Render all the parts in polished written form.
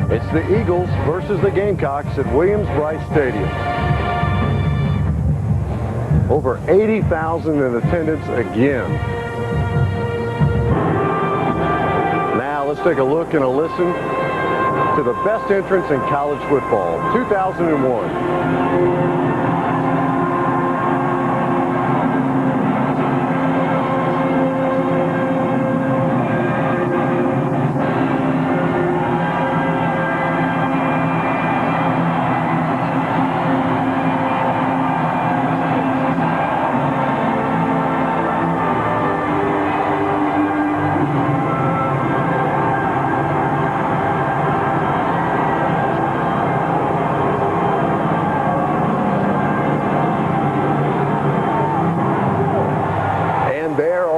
It's the Eagles versus the Gamecocks at Williams-Brice Stadium. Over 80,000 in attendance again. Now let's take a look and a listen to the best entrance in college football, 2001.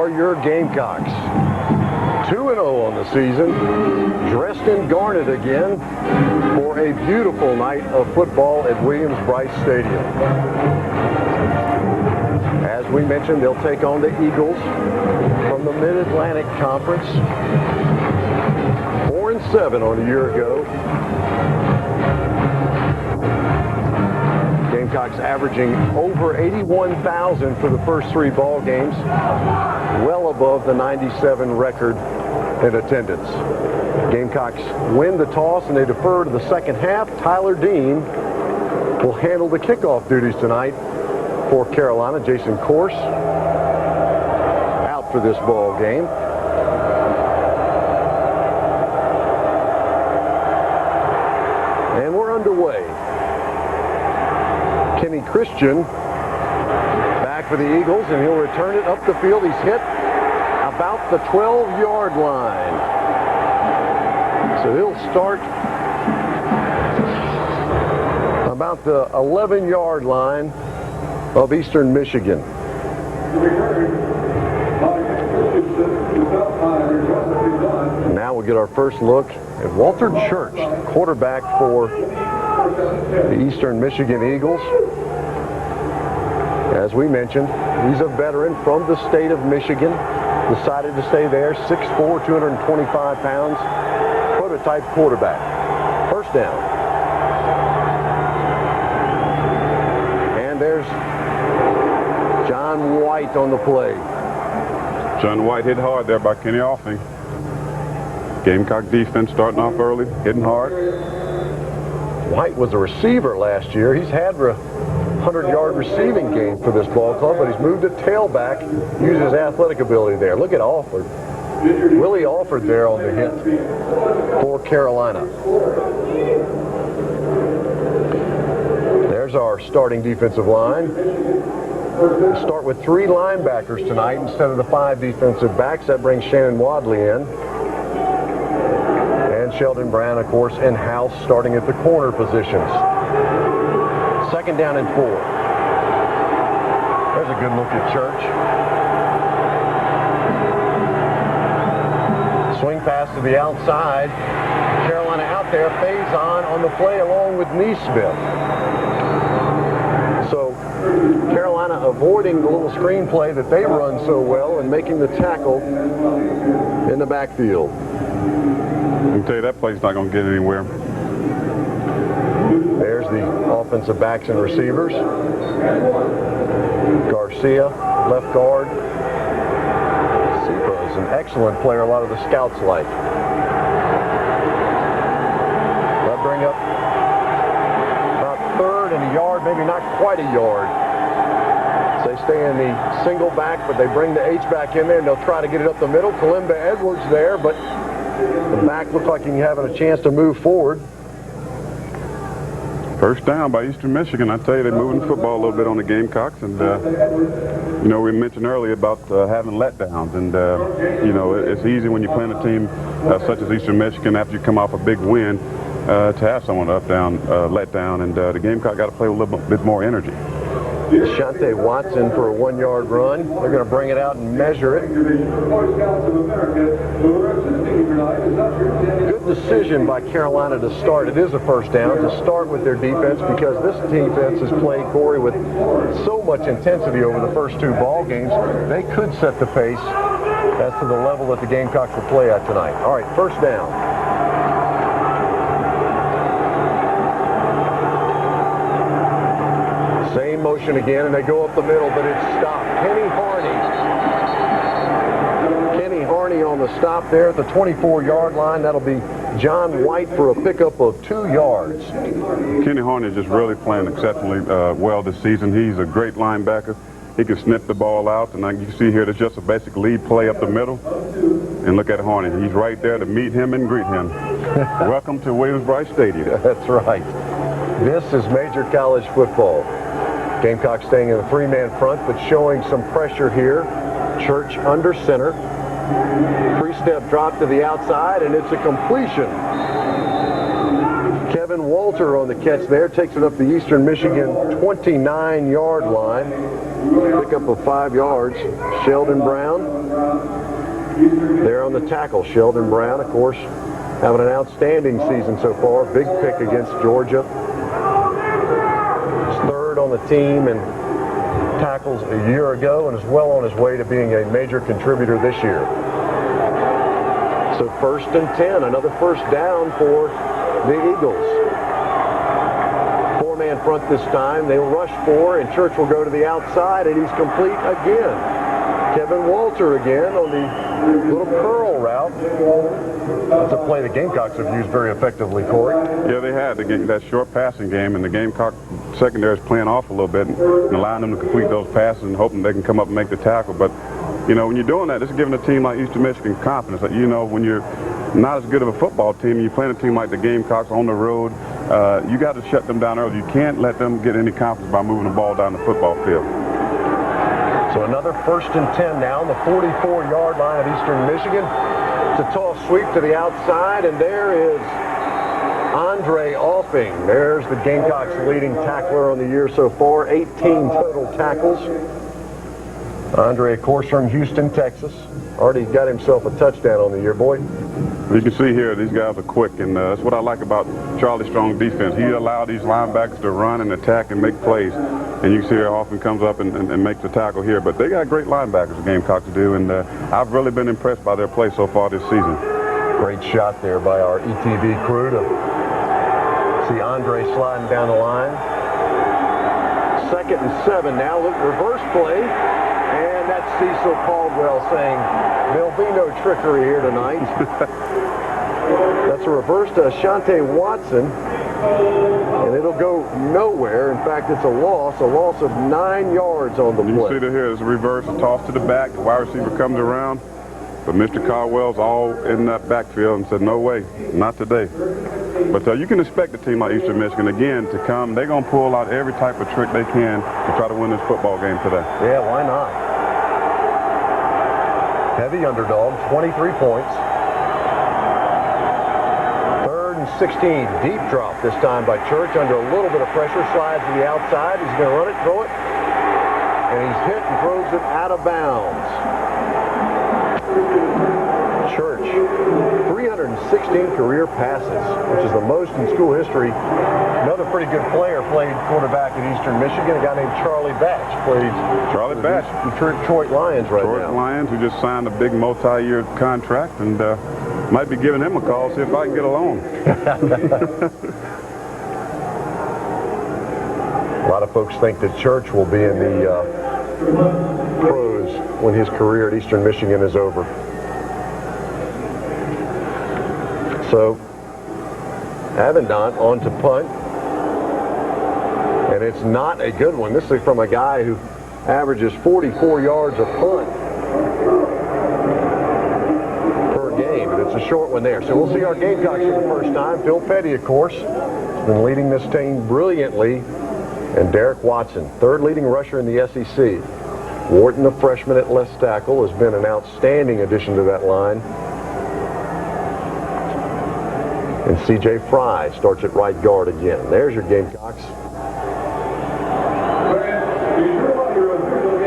Your Gamecocks, 2-0 on the season, dressed in garnet again for a beautiful night of football at Williams-Brice Stadium. As we mentioned, they'll take on the Eagles from the Mid-Atlantic Conference, 4-7 on a year ago. Gamecocks averaging over 81,000 for the first 3 ball games, well above the 97 record in attendance. Gamecocks win the toss and they defer to the second half. Tyler Dean will handle the kickoff duties tonight for Carolina. Jason Corse out for this ball game. And we're underway. Kenny Christian back for the Eagles, and he'll return it up the field. He's hit about the 12-yard line. So he'll start about the 11-yard line of Eastern Michigan. Now we'll get our first look at Walter Church, quarterback for the Eastern Michigan Eagles. As we mentioned, he's a veteran from the state of Michigan. Decided to stay there, 6'4", 225 pounds. Prototype quarterback. First down. And there's John White on the play. John White hit hard there by Kenny Offing. Gamecock defense starting off early, hitting hard. White was a receiver last year. He's had a 100-yard receiving game for this ball club, but he's moved to tailback, used his athletic ability there. Look at Alford. Willie Alford there on the hit for Carolina. There's our starting defensive line. We'll start with 3 linebackers tonight instead of the 5 defensive backs. That brings Shannon Wadley in. And Sheldon Brown, of course, in-house, starting at the corner positions. Second down and 4. There's a good look at Church. Swing pass to the outside. Carolina out there. Faison on the play along with Neesmith. So Carolina avoiding the little screen play that they run so well and making the tackle in the backfield. I can tell you that play's not going to get anywhere. There's the offensive backs and receivers. Garcia, left guard. Sipa is an excellent player, a lot of the scouts like. They'll bring up about 3rd and a yard, maybe not quite a yard. So they stay in the single back, but they bring the H-back in there, and they'll try to get it up the middle. Kalimba Edwards there, but the back looked like he's having a chance to move forward. First down by Eastern Michigan. I tell you, they're moving the football a little bit on the Gamecocks. And, you know, we mentioned earlier about having letdowns. And, you know, it's easy when you're playing a team such as Eastern Michigan after you come off a big win to have someone let down. And the Gamecock got to play with a little bit more energy. Shante Watson for a 1-yard run. They're going to bring it out and measure it. Good decision by Carolina to start. It is a first down to start with their defense because this defense has played, Corey, with so much intensity over the first 2 ball games. They could set the pace as to the level that the Gamecocks will play at tonight. All right, first down. motion again, and they go up the middle, but it's stopped. Kenny Harney on the stop there at the 24-yard line. That'll be John White for a pickup of 2 yards. Kenny Harney is just really playing exceptionally well this season. He's a great linebacker. He can snip the ball out, and like you see here, there's just a basic lead play up the middle. And look at Harney. He's right there to meet him and greet him. Welcome to Williams-Brice Stadium. That's right. This is major college football. Gamecocks staying in a 3-man front, but showing some pressure here. Church under center. 3-step drop to the outside, and it's a completion. Kevin Walter on the catch there, takes it up the Eastern Michigan 29-yard line. Pickup of 5 yards. Sheldon Brown there on the tackle. Sheldon Brown, of course, having an outstanding season so far. Big pick against Georgia. He's 3rd on the team in tackles a year ago and is well on his way to being a major contributor this year. So 1st and 10, another first down for the Eagles. 4-man front this time. They'll rush 4, and Church will go to the outside, and he's complete again. Kevin Walter again on the little curl route. That's a play the Gamecocks have used very effectively, Corey. Yeah, they had that short passing game, and the Gamecock secondary is playing off a little bit and allowing them to complete those passes and hoping they can come up and make the tackle. But, you know, when you're doing that, it's giving a team like Eastern Michigan confidence. That, you know, when you're not as good of a football team, you're playing a team like the Gamecocks on the road, you got to shut them down early. You can't let them get any confidence by moving the ball down the football field. So another 1st and 10 now on the 44-yard line of Eastern Michigan. It's a toss sweep to the outside, and there is Andre Offing. There's the Gamecocks' leading tackler on the year so far, 18 total tackles. Andre, of course, from Houston, Texas. Already got himself a touchdown on the year, boy. You can see here, these guys are quick, and that's what I like about Charlie Strong's defense. He allowed these linebackers to run and attack and make plays. And you can see here Hoffman comes up and makes the tackle here. But they got great linebackers, the Gamecocks do, and I've really been impressed by their play so far this season. Great shot there by our ETV crew to see Andre sliding down the line. 2nd and 7 now. Look, reverse play. And that's Cecil Caldwell saying, there'll be no trickery here tonight. That's a reverse to Ashante Watson. And it'll go nowhere. In fact, it's a loss of 9 yards on the play. You see it here, it's a reverse, a toss to the back. The wide receiver comes around. But Mr. Caldwell's all in that backfield and said, no way, not today. But you can expect a team like Eastern Michigan, again, to come. They're going to pull out every type of trick they can to try to win this football game today. Yeah, why not? Heavy underdog, 23 points. 3rd and 16, deep drop this time by Church under a little bit of pressure. Slides to the outside. He's going to run it, throw it. And he's hit and throws it out of bounds. Church, 316 career passes, which is the most in school history. Another pretty good player played quarterback at Eastern Michigan, a guy named Charlie Batch. Plays Charlie Batch. The Detroit Lions right now. Detroit Lions, who just signed a big multi-year contract, and might be giving him a call, see if I can get a loan. A lot of folks think that Church will be in the pros when his career at Eastern Michigan is over. So, Avendon on to punt. And it's not a good one. This is from a guy who averages 44 yards a punt per game. But it's a short one there. So we'll see our Gamecocks for the first time. Phil Petty, of course, has been leading this team brilliantly. And Derek Watson, 3rd leading rusher in the SEC. Wharton, the freshman at left tackle, has been an outstanding addition to that line. And C.J. Fry starts at right guard again. There's your Gamecocks.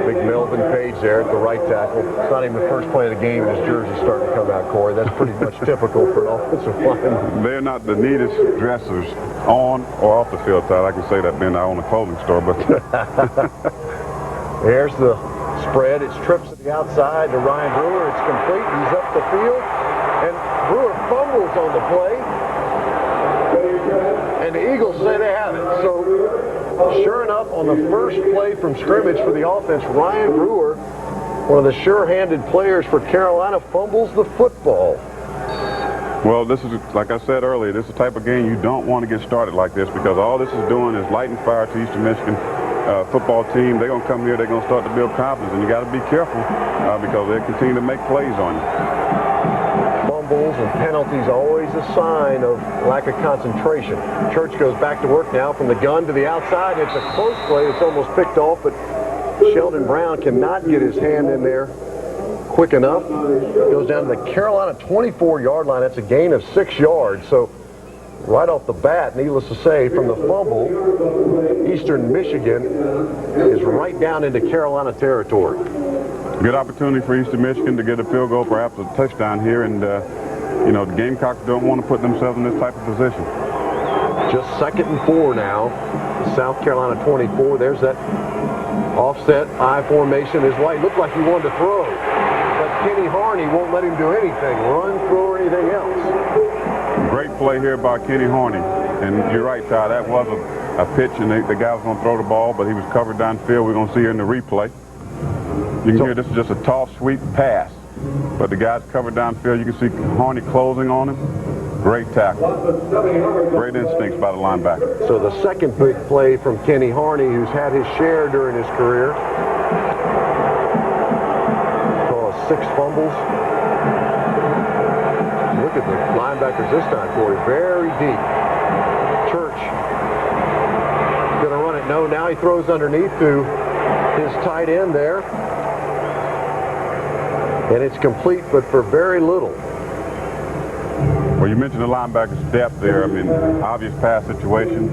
Big Melvin Page there at the right tackle. It's not even the first play of the game, and his jersey's starting to come out, Corey. That's pretty much typical for an offensive lineman. They're not the neatest dressers on or off the field, Todd. I can say that being I own a clothing store, but there's the spread. It's trips to the outside to Ryan Brewer. It's complete. He's up the field, and Brewer fumbles on the play. And the Eagles say they have it. So Sure enough, on the first play from scrimmage for the offense, Ryan Brewer, one of the sure-handed players for Carolina, fumbles the football. Well, this is, like I said earlier, this is the type of game you don't want to get started like this, because all this is doing is lighting fire to Eastern Michigan football team. They're going to come here, they're going to start to build confidence, and you got to be careful because they'll continue to make plays on you. Fumbles and penalties always a sign of lack of concentration. Church goes back to work now from the gun to the outside. It's a close play. It's almost picked off, but Sheldon Brown cannot get his hand in there quick enough. Goes down to the Carolina 24-yard line. That's a gain of 6 yards. So right off the bat, needless to say, from the fumble, Eastern Michigan is right down into Carolina territory. Good opportunity for Eastern Michigan to get a field goal, perhaps a touchdown here, and you know, the Gamecocks don't want to put themselves in this type of position. Just 2nd and 4 now. South Carolina 24. There's that offset I formation. His right looked like he wanted to throw, but Kenny Harney won't let him do anything, run, throw, or anything else. Great play here by Kenny Harney. And you're right, Ty, that was a pitch, and the guy was going to throw the ball, but he was covered downfield. We're going to see here in the replay. You can hear this is just a toss, sweep pass, but the guy's covered downfield. You can see Harney closing on him. Great tackle. Great instincts by the linebacker. So the second big play from Kenny Harney, who's had his share during his career. Caused 6 fumbles. Look at the linebackers this time, Corey. Very deep. Church gonna run it. No, now he throws underneath to his tight end there. And it's complete, but for very little. Well, you mentioned the linebackers' depth there. I mean, obvious pass situation.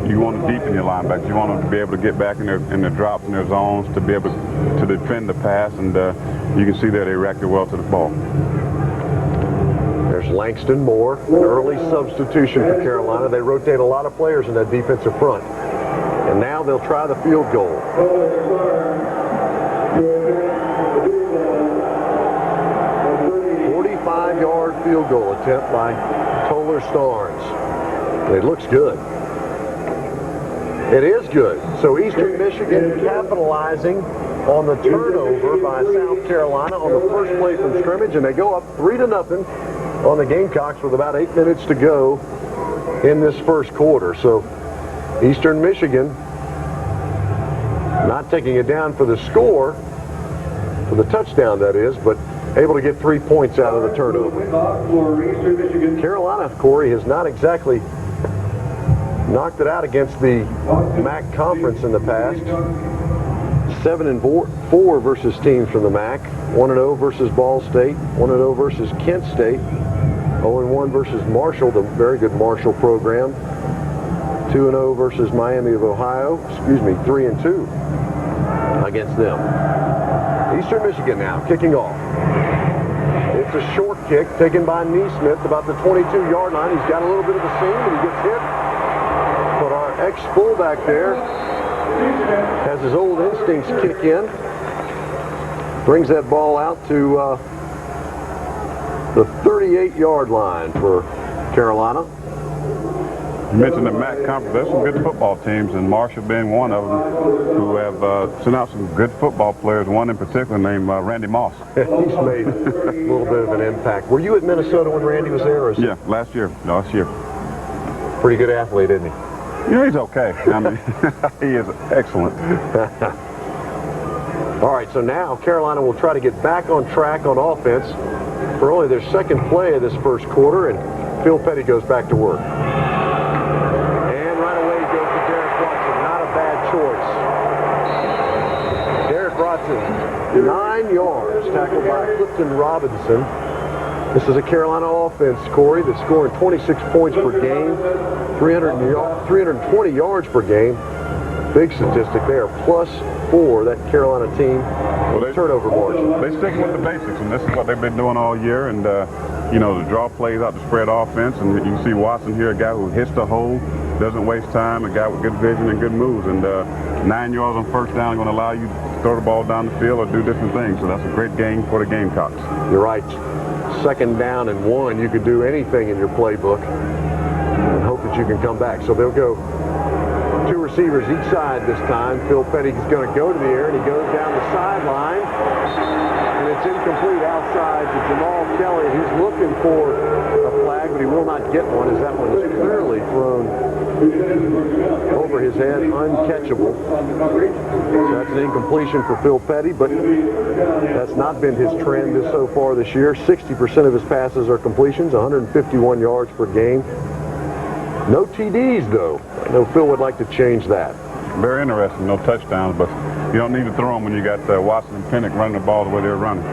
You want to deepen your linebackers. You want them to be able to get back in their drops and their zones to be able to defend the pass, and you can see that they reacted well to the ball. There's Langston Moore, an early substitution for Carolina. They rotate a lot of players in that defensive front. And now they'll try the field goal. 45-yard field goal attempt by Toller Starnes. It looks good. It is good. So Eastern Michigan capitalizing on the turnover by South Carolina on the first play from scrimmage, and they go up 3-0 on the Gamecocks with about 8 minutes to go in this first quarter. So Eastern Michigan not taking it down for the score, for the touchdown that is, but able to get 3 points out of the turnover. Carolina, Corey, has not exactly knocked it out against the MAC conference in the past. 7-4 versus teams from the MAC. 1-0 versus Ball State. 1-0 versus Kent State. 0-1 versus Marshall, the very good Marshall program. 2-0 versus Miami of Ohio. 3-2 against them. Eastern Michigan now kicking off. It's a short kick taken by Neesmith about the 22-yard line. He's got a little bit of a seam, and he gets hit. But our ex-fullback there has his old instincts kick in. Brings that ball out to the 38-yard line for Carolina. You mentioned the MAC conference. There's some good football teams, and Marshall being one of them, who have sent out some good football players, one in particular named Randy Moss. He's made a little bit of an impact. Were you at Minnesota when Randy was there? Or yeah, last year. Pretty good athlete, isn't he? Yeah, he's okay. I mean, he is excellent. All right, so now Carolina will try to get back on track on offense for only their second play of this first quarter, and Phil Petty goes back to work. And right away goes to Derek Watson. Not a bad choice. Derek Watson, 9 yards, tackled by Clifton Robinson. This is a Carolina offense, Corey, that's scoring 26 points per game, 320 yards per game. Big statistic there, +4, that Carolina team, turnover margin. They stick with the basics, and this is what they've been doing all year. And, you know, the draw plays out the spread offense, and you can see Watson here, a guy who hits the hole, doesn't waste time, a guy with good vision and good moves. And 9 yards on first down is going to allow you to throw the ball down the field or do different things. So that's a great game for the Gamecocks. You're right. 2nd down and 1, you could do anything in your playbook and hope that you can come back. So they'll go Two receivers each side this time. Phil Petty is going to go to the air, and he goes down the sideline. And it's incomplete outside to Jamal Kelly. He's looking for a flag, but he will not get one, as that one is clearly thrown over his head, uncatchable. So that's an incompletion for Phil Petty, but that's not been his trend so far this year. 60% of his passes are completions, 151 yards per game. No TDs, though. I know Phil would like to change that. Very interesting. No touchdowns, but you don't need to throw them when you got Watson and Pinnock running the ball the way they're running.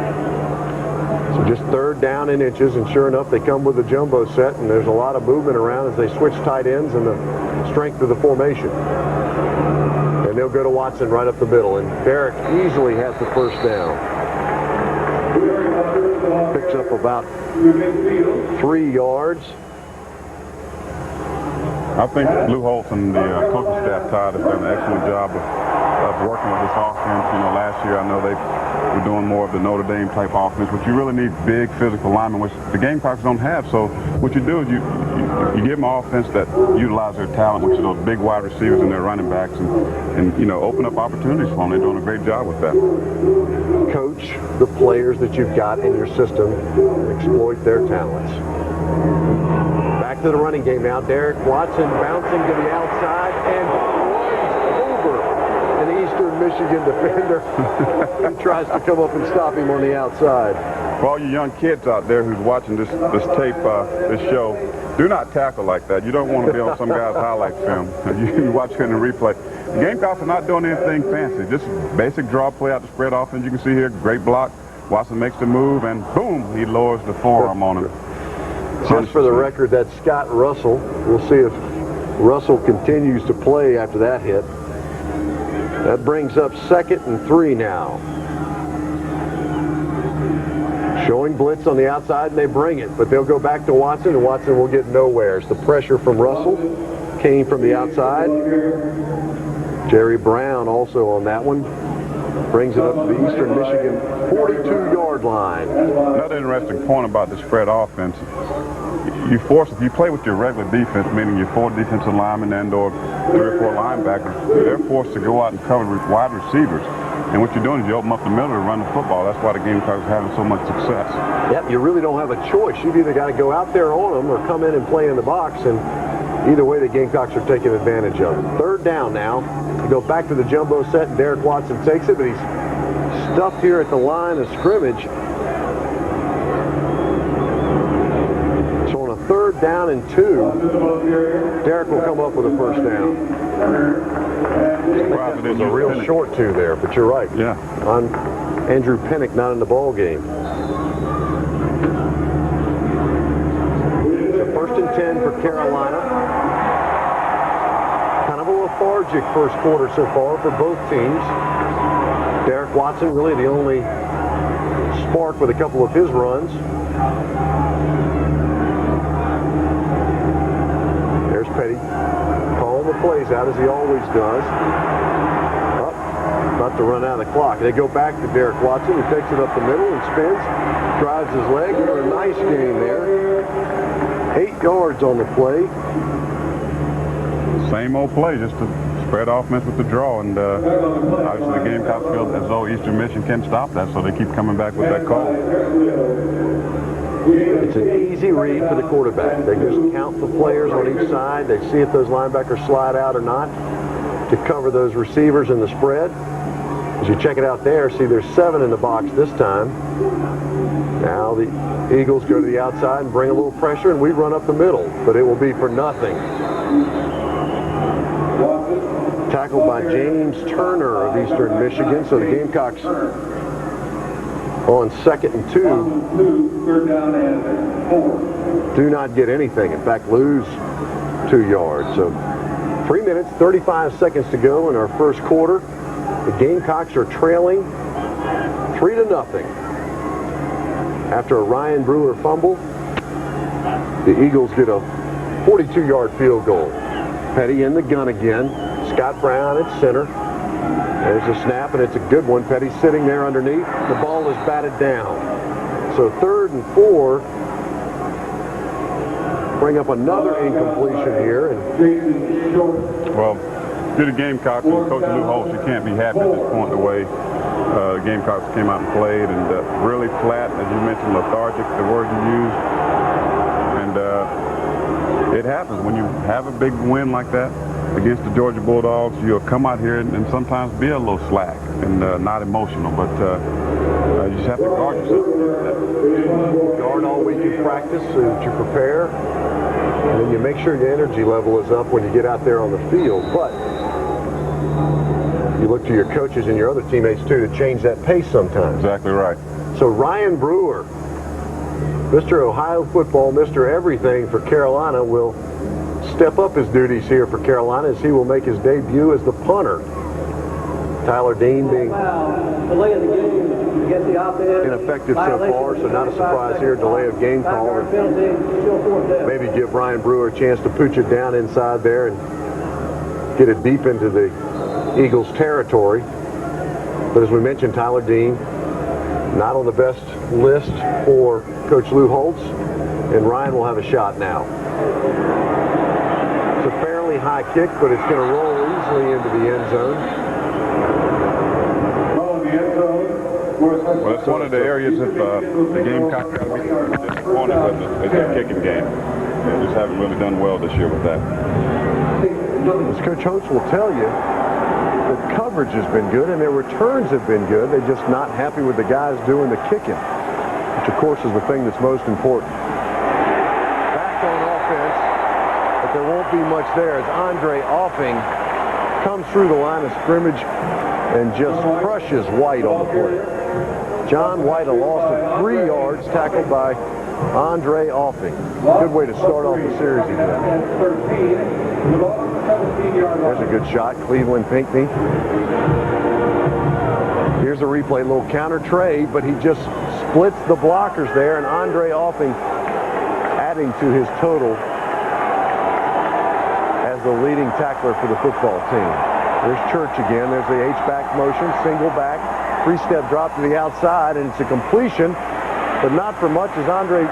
So just third down in inches, and sure enough, they come with a jumbo set, and there's a lot of movement around as they switch tight ends and the strength of the formation. And they'll go to Watson right up the middle, and Derek easily has the first down. Picks up about 3 yards. I think Lou Holtz and the coaching staff, Todd, has done an excellent job of working with this offense. You know, last year I know they were doing more of the Notre Dame type offense, but you really need big physical linemen, which the Gamecocks don't have. So what you do is you give them an offense that utilize their talent, which is those big wide receivers and their running backs, and you know, open up opportunities for them. They're doing a great job with that. Coach the players that you've got in your system, exploit their talents. Back to the running game now. Derek Watson bouncing to the outside and runs over an Eastern Michigan defender who tries to come up and stop him on the outside. For all you young kids out there who's watching this tape, this show, do not tackle like that. You don't want to be on some guy's highlight film. You watch it in the replay. The Gamecocks are not doing anything fancy. Just basic draw play out the spread offense. You can see here, great block. Watson makes the move, and boom, he lowers the forearm on him. Just for the record, that's Scott Russell. We'll see if Russell continues to play after that hit. That brings up 2nd and 3 now. Showing blitz on the outside, and they bring it, but they'll go back to Watson, and Watson will get nowhere. As the pressure from Russell came from the outside. Jerry Brown also on that one. Brings it up to the Eastern Michigan 42-yard line. Another interesting point about the spread offense, if you play with your regular defense, meaning your 4 defensive linemen and or 3 or 4 linebackers, they're forced to go out and cover wide receivers. And what you're doing is you open up the middle to run the football. That's why the Gamecocks are having so much success. Yep, you really don't have a choice. You've either got to go out there on them or come in and play in the box, and either way the Gamecocks are taking advantage of it. 3rd down now. They go back to the jumbo set, and Derek Watson takes it, but he's stuffed here at the line of scrimmage. So on a 3rd down and 2, Derek will come up with a first down. That was a real short 2 there, but you're right. Yeah. On Andrew Pinnock not in the ball game. So 1st and 10 for Carolina. Kind of a lethargic first quarter so far for both teams. Derek Watson really the only spark with a couple of his runs. There's Petty calling the plays out as he always does. About to run out of the clock. They go back to Derek Watson, who takes it up the middle and spins, drives his leg. A nice game there. 8 yards on the play. Same old play, just a spread offense with the draw, and obviously the Gamecocks feel as though Eastern Michigan can't stop that, so they keep coming back with that call. It's an easy read for the quarterback. They just count the players on each side. They see if those linebackers slide out or not to cover those receivers in the spread. As you check it out there, see there's 7 in the box this time. Now the Eagles go to the outside and bring a little pressure, and we run up the middle, but it will be for nothing. Tackled by James Turner of Eastern Michigan, so the Gamecocks on 2nd and 2 do not get anything. In fact, lose 2 yards. So 3 minutes, 35 seconds to go in our first quarter. The Gamecocks are trailing 3-0. After a Ryan Brewer fumble, the Eagles get a 42-yard field goal. Petty in the gun again. Scott Brown at center. There's a snap, and it's a good one. Petty sitting there underneath. The ball is batted down. So 3rd and 4. Bring up another incompletion here. And well, you're the Gamecocks and Coach Lou Holtz, you can't be happy at this point the way the Gamecocks came out and played, and really flat, as you mentioned, lethargic, the word you used. And it happens when you have a big win like that against the Georgia Bulldogs. You'll come out here and sometimes be a little slack and not emotional, but you just have to guard yourself. Guard all week in practice so that you prepare, and then you make sure your energy level is up when you get out there on the field. But you look to your coaches and your other teammates, too, to change that pace sometimes. Exactly right. So Ryan Brewer, Mr. Ohio football, Mr. Everything for Carolina, will step up his duties here for Carolina as he will make his debut as the punter. Tyler Dean being ineffective so far, so not a surprise here. Delay of game call. Maybe give Ryan Brewer a chance to pooch it down inside there and get it deep into the Eagles' territory. But as we mentioned, Tyler Dean not on the best list for Coach Lou Holtz, and Ryan will have a shot now. It's a fairly high kick, but it's going to roll easily into the end zone. Well, it's one of the areas that the Gamecocks got to be disappointed with is their kicking game. They just haven't really done well this year with that. As Coach Holtz will tell you, the coverage has been good and their returns have been good. They're just not happy with the guys doing the kicking, which of course is the thing that's most important. Back on offense, but there won't be much there as Andre Offing comes through the line of scrimmage and just crushes White on the play. John White, a loss of 3 yards, tackled by Andre Offing. Good way to start off the series. There's a good shot, Cleveland Pinckney. Here's a replay, a little counter trade, but he just splits the blockers there, and Andre Offing adding to his total as the leading tackler for the football team. There's Church again. There's the H-back motion, single back, 3-step drop to the outside, and it's a completion, but not for much as Andre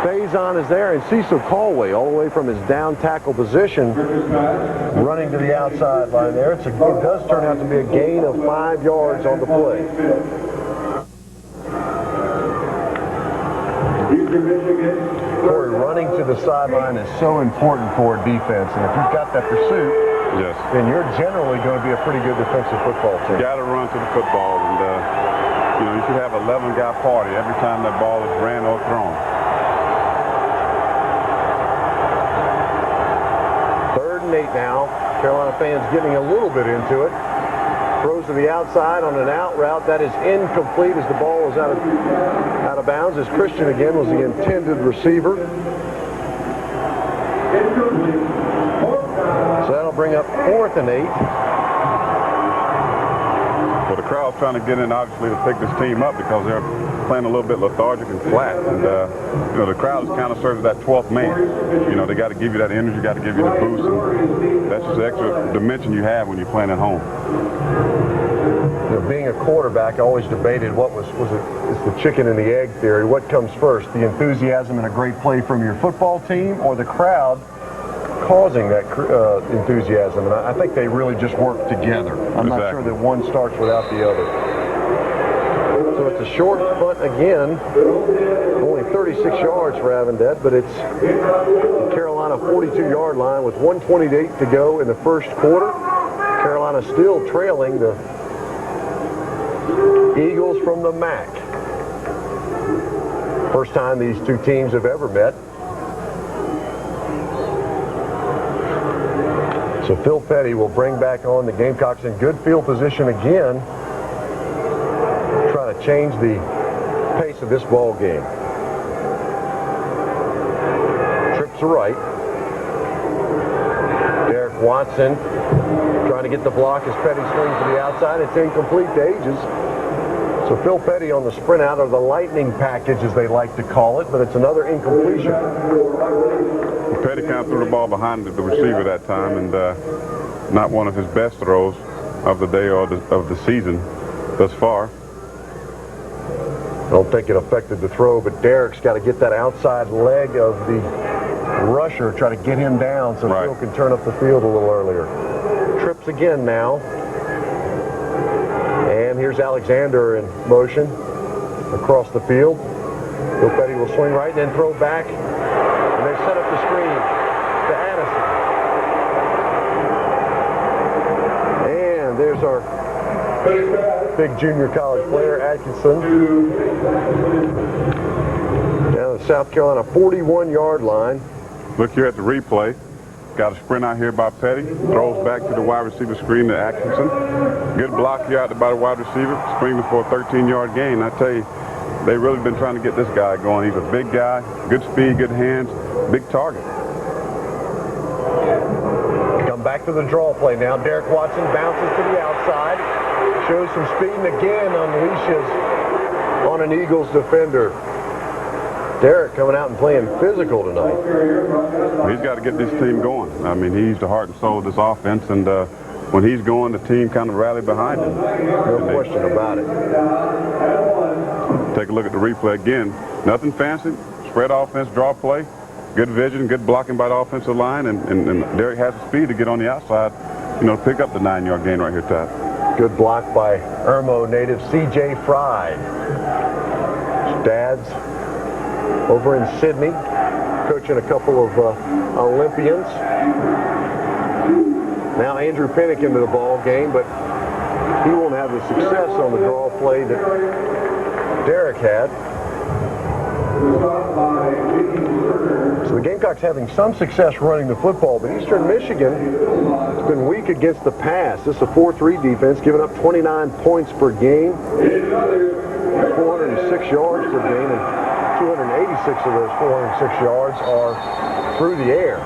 Faison is there, and Cecil Callaway all the way from his down tackle position running to the outside line there. It does turn out to be a gain of 5 yards on the play. Corey, running to the sideline is so important for a defense, and if you've got that pursuit, yes, then you're generally going to be a pretty good defensive football team. You got to run to the football, and you know, you should have an 11-guy party every time that ball is ran or thrown. 3rd and 8 now. Carolina fans getting a little bit into it. Throws to the outside on an out route. That is incomplete as the ball is out of bounds, as Christian again was the intended receiver. So that'll bring up 4th and 8. Well, the crowd's trying to get in, obviously, to pick this team up because they're playing a little bit lethargic and flat. And, you know, the crowd kind of serves that 12th man. You know, they got to give you that energy, got to give you the boost. And that's just the extra dimension you have when you're playing at home. You know, being a quarterback, I always debated it's the chicken and the egg theory. What comes first, the enthusiasm and a great play from your football team, or the crowd causing that enthusiasm? And I think they really just work together. I'm not sure that one starts without the other. So it's a short punt again. Only 36 yards for Avondale, but it's the Carolina 42-yard line with 1:28 to go in the first quarter. Carolina still trailing the Eagles from the MAC. First time these two teams have ever met. So Phil Petty will bring back on the Gamecocks in good field position again. Try to change the pace of this ball game. Trips to right. Derek Watson trying to get the block as Petty swings to the outside. It's incomplete to Ages. So Phil Petty on the sprint out, of the lightning package as they like to call it, but it's another incompletion. Petty kind of threw the ball behind the receiver that time, and not one of his best throws of the day or of the season thus far. I don't think it affected the throw, but Derek's got to get that outside leg of the rusher, try to get him down so Phil can turn up the field a little earlier. steps again now. And here's Alexander in motion across the field. Phil Petty will swing right and then throw back. And they set up the screen to Addison. And there's our big junior college player, Atkinson. Down the South Carolina 41-yard line. Look here at the replay. Got a sprint out here by Petty. Throws back to the wide receiver screen to Atkinson. Good block here out there by the wide receiver. Screaming for a 13-yard gain. I tell you, they've really been trying to get this guy going. He's a big guy, good speed, good hands, big target. Come back to the draw play now. Derek Watson bounces to the outside. Shows some speed and again unleashes on an Eagles defender. Derek coming out and playing physical tonight. He's got to get this team going. I mean, he's the heart and soul of this offense, and when he's going, the team kind of rally behind him. No question about it. Take a look at the replay again. Nothing fancy. Spread offense, draw play. Good vision, good blocking by the offensive line, and Derek has the speed to get on the outside, you know, pick up the 9-yard gain right here, Tad. Good block by Irmo native C.J. Fry. Dad's over in Sydney, coaching a couple of Olympians. Now Andrew Pinnock into the ball game, but he won't have the success on the draw play that Derek had. So the Gamecocks having some success running the football, but Eastern Michigan has been weak against the pass. This is a 4-3 defense, giving up 29 points per game, 406 yards per game, and 286 of those 406 yards are through the air.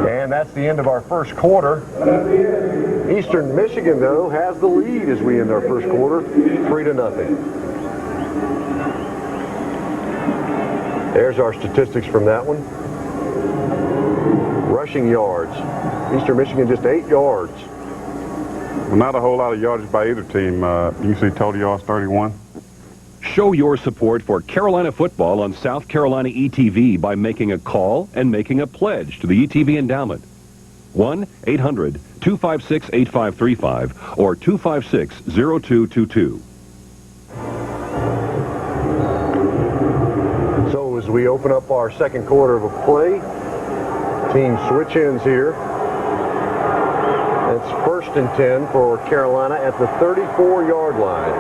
And that's the end of our first quarter. Eastern Michigan, though, has the lead as we end our first quarter, 3-0. There's our statistics from that one. Rushing yards. Eastern Michigan just 8 yards. Well, not a whole lot of yardage by either team. You can see total yards 31. Show your support for Carolina football on South Carolina ETV by making a call and making a pledge to the ETV Endowment. 1-800-256-8535 or 256-0222. So as we open up our second quarter of a play, team switch ends here. It's 1st and 10 for Carolina at the 34-yard line.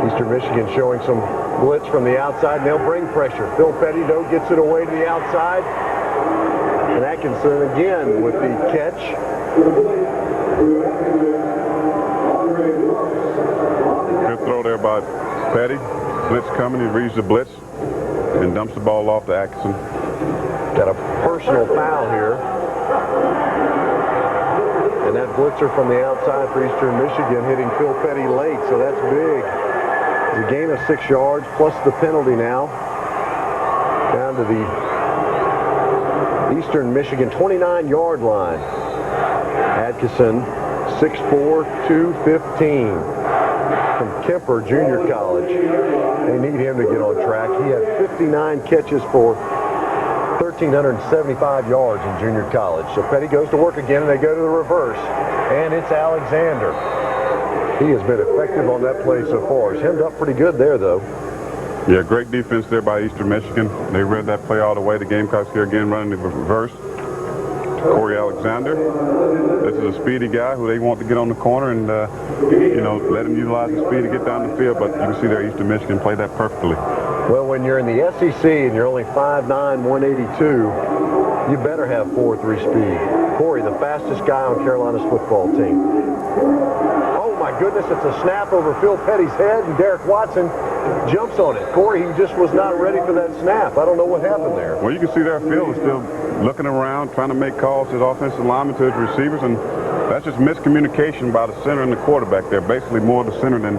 Eastern Michigan showing some blitz from the outside, and they'll bring pressure. Phil Petty, though, gets it away to the outside. And Atkinson again with the catch. Good throw there by Petty. Blitz coming. He reads the blitz and dumps the ball off to Atkinson. Got a personal foul here. And that blitzer from the outside for Eastern Michigan hitting Phil Petty late, so that's big. It's a gain of 6 yards plus the penalty now. Down to the Eastern Michigan 29-yard line. Atkinson, 6'4", 215 from Kemper Junior College. They need him to get on track. He had 59 catches for 1,375 yards in junior college. So Petty goes to work again, and they go to the reverse. And it's Alexander. He has been effective on that play so far. He's hemmed up pretty good there, though. Yeah, great defense there by Eastern Michigan. They read that play all the way. The Gamecocks here again running the reverse. Corey Alexander. This is a speedy guy who they want to get on the corner and, you know, let him utilize the speed to get down the field. But you can see there Eastern Michigan play that perfectly. Well, when you're in the SEC and you're only 5'9", 182, you better have 4.3 speed. Corey, the fastest guy on Carolina's football team. Oh, my goodness, it's a snap over Phil Petty's head, and Derek Watson jumps on it. Corey, he just was not ready for that snap. I don't know what happened there. Well, you can see there Phil is still looking around, trying to make calls to his offensive linemen, to his receivers, and that's just miscommunication by the center and the quarterback there, basically more the center than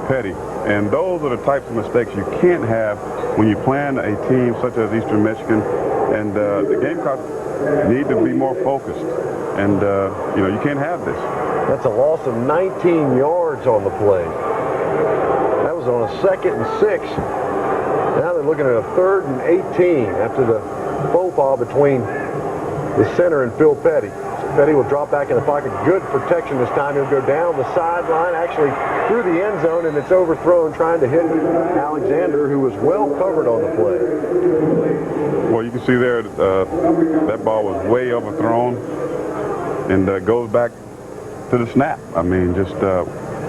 Petty. And those are the types of mistakes you can't have when you plan a team such as Eastern Michigan. And the Gamecocks need to be more focused. And, you know, you can't have this. That's a loss of 19 yards on the play. That was on a 2nd and 6. Now they're looking at a 3rd and 18 after the faux pas between the center and Phil Petty. Petty will drop back in the pocket. Good protection this time. He'll go down the sideline, actually through the end zone, and it's overthrown trying to hit Alexander, who was well covered on the play. Well, you can see there that ball was way overthrown and goes back to the snap. I mean, just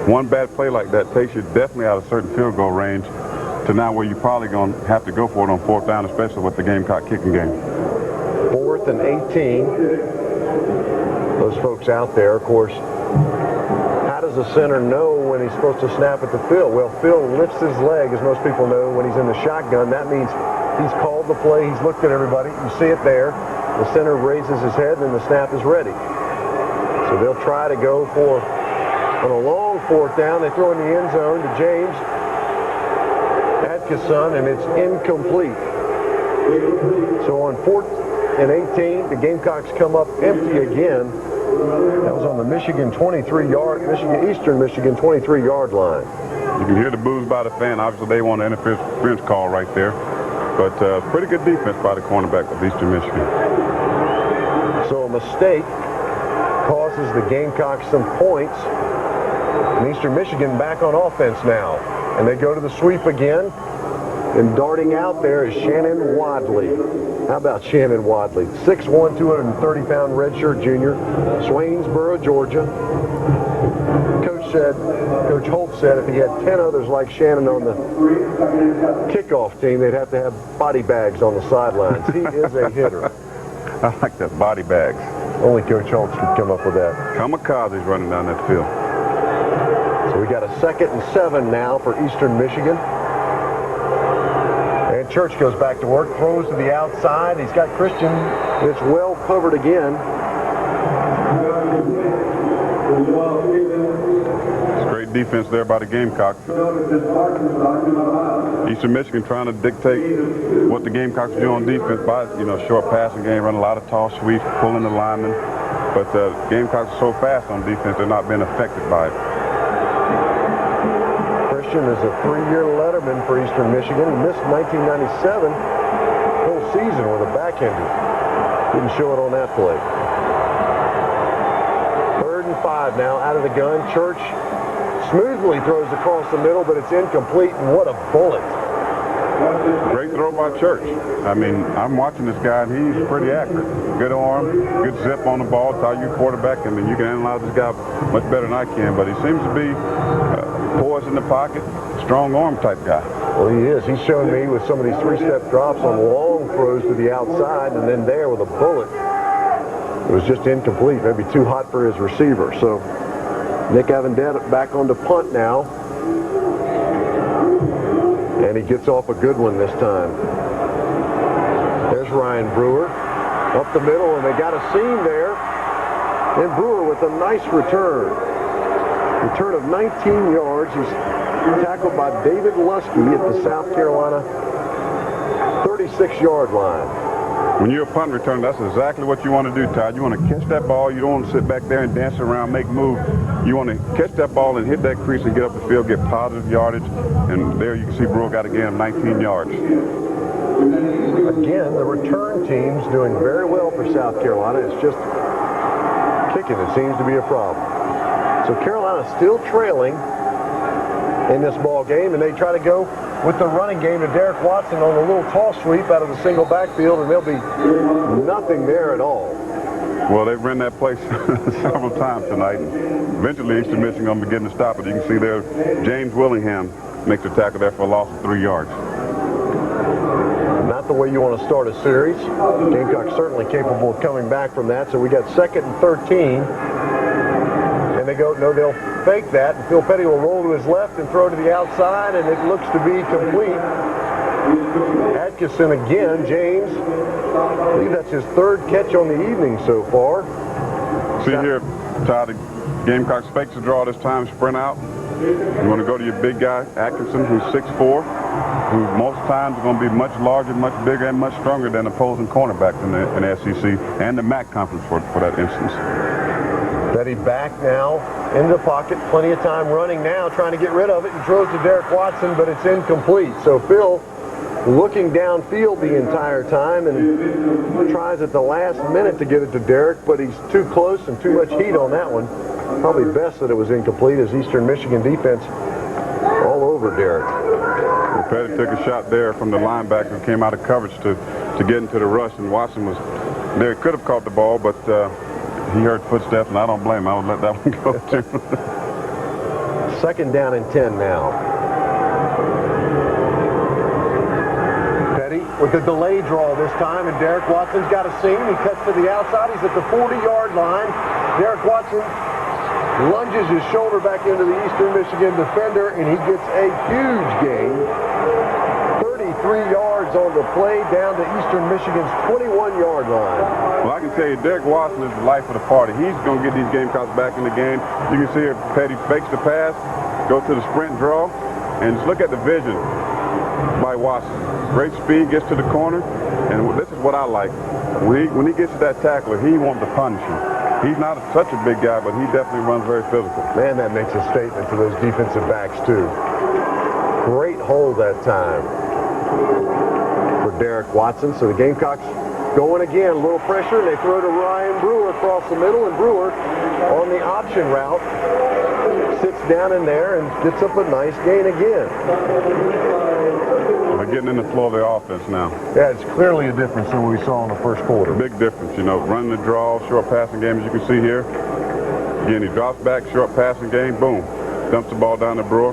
one bad play like that takes you definitely out of certain field goal range to now where you're probably going to have to go for it on 4th down, especially with the Gamecock kicking game. 4th and 18. Those folks out there, of course, how does the center know when he's supposed to snap at the Phil? Well, Phil lifts his leg, as most people know, when he's in the shotgun. That means he's called the play. He's looked at everybody. You see it there. The center raises his head, and the snap is ready. So they'll try to go for, on a long 4th down, they throw in the end zone to James Atkinson, and it's incomplete. So on 4th and 18, the Gamecocks come up empty again. That was on the Eastern Michigan 23-yard line. You can hear the boos by the fan. Obviously, they want an interference call right there. But pretty good defense by the cornerback of Eastern Michigan. So a mistake causes the Gamecocks some points. And Eastern Michigan back on offense now. And they go to the sweep again. And darting out there is Shannon Wadley. How about Shannon Wadley? 6'1", 230-pound redshirt junior, Swainsboro, Georgia. Coach Holt said if he had 10 others like Shannon on the kickoff team, they'd have to have body bags on the sidelines. He is a hitter. I like that, body bags. Only Coach Holtz could come up with that. Kamikazes running down that field. So we got a 2nd and 7 now for Eastern Michigan. And Church goes back to work, throws to the outside. He's got Christian. It's well covered again. It's great defense there by the Gamecocks. Eastern Michigan trying to dictate what the Gamecocks do on defense by, short passing game, run a lot of tall sweeps, pulling the linemen. But the Gamecocks are so fast on defense, they're not being affected by it. Christian is a 3-year letterman for Eastern Michigan. He missed 1997 whole season with a back injury. Didn't show it on that play. 3rd and 5 now out of the gun. Church smoothly throws across the middle, but it's incomplete, and what a bullet. Great throw by Church. I mean, I'm watching this guy, and he's pretty accurate. Good arm, good zip on the ball. Tell you quarterback, I mean, you can analyze this guy much better than I can, but he seems to be poised in the pocket, strong arm type guy. Well, he is. He's shown me with some of these 3-step drops on long throws to the outside, and then there with a bullet. It was just incomplete, maybe too hot for his receiver. So Nick Avendette back on the punt now. And he gets off a good one this time. There's Ryan Brewer up the middle, and they got a seam there. And Brewer with a nice return. Return of 19 yards. He's tackled by David Lusky at the South Carolina 36-yard line. When you're a punt returner, that's exactly what you want to do, Todd. You want to catch that ball. You don't want to sit back there and dance around, make moves. You want to catch that ball and hit that crease and get up the field, get positive yardage. And there you can see Brewer got a gain of 19 yards. Again, the return team's doing very well for South Carolina. It's just kicking that seems to be a problem. So Carolina's still trailing in this ball game, and they try to go with the running game to Derek Watson on a little toss sweep out of the single backfield, and there'll be nothing there at all. Well, they've run that play several times tonight. And eventually, Eastern Michigan going to be getting to stop it. You can see there, James Willingham makes the tackle there for a loss of 3 yards. Not the way you want to start a series. Gamecocks certainly capable of coming back from that. So we got 2nd and 13. And they go, no, they'll fake that. And Phil Petty will roll to his left and throw to the outside, and it looks to be complete. Atkinson again, James. I believe that's his 3rd catch on the evening so far. See here, Todd, the Gamecocks fakes the draw this time, sprint out. You want to go to your big guy, Atkinson, who's 6'4", who most times is going to be much larger, much bigger, and much stronger than opposing cornerbacks in the SEC and the MAC conference for that instance. Petty back now in the pocket, plenty of time running now, trying to get rid of it, and throws to Derek Watson, but it's incomplete. So Phil looking downfield the entire time and tries at the last minute to get it to Derek, but he's too close and too much heat on that one. Probably best that it was incomplete as Eastern Michigan defense all over Derek. Petty took a shot there from the linebacker who came out of coverage to get into the rush, and Watson was there. Could have caught the ball, but he heard footsteps, and I don't blame him. I would let that one go too. 2nd down and 10 now. Petty with the delay draw this time, and Derek Watson's got a seam. He cuts to the outside. He's at the 40-yard line. Derek Watson lunges his shoulder back into the Eastern Michigan defender, and he gets a huge gain. 33 yards on the play down to Eastern Michigan's 21-yard line. Well, I can tell you, Derek Watson is the life of the party. He's going to get these Gamecocks back in the game. You can see here, Petty fakes the pass, goes to the sprint draw, and just look at the vision by Watson. Great speed, gets to the corner, and this is what I like. When he gets to that tackler, he wants to punish him. He's not such a big guy, but he definitely runs very physical. Man, that makes a statement to those defensive backs, too. Great hold that time for Derek Watson. So the Gamecocks going again, a little pressure, and they throw to Ryan Brewer across the middle, and Brewer on the option route sits down in there and gets up a nice gain again. They're getting in the flow of their offense now. Yeah, it's clearly a difference than what we saw in the first quarter. Big difference, you know, running the draw, short passing game, as you can see here. Again, he drops back, short passing game, boom. Dumps the ball down to Brewer.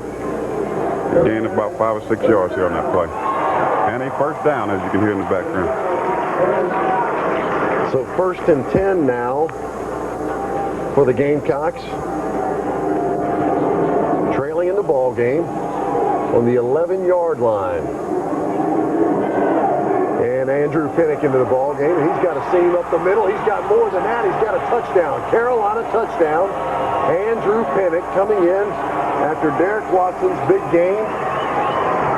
Gain about 5 or 6 yards here on that play. And a 1st down, as you can hear in the background. So 1st and 10 now for the Gamecocks. Trailing in the ball game on the 11-yard line. And Andrew Pinnock into the ball game. He's got a seam up the middle. He's got more than that. He's got a touchdown. Carolina touchdown. Andrew Pinnock coming in after Derek Watson's big game.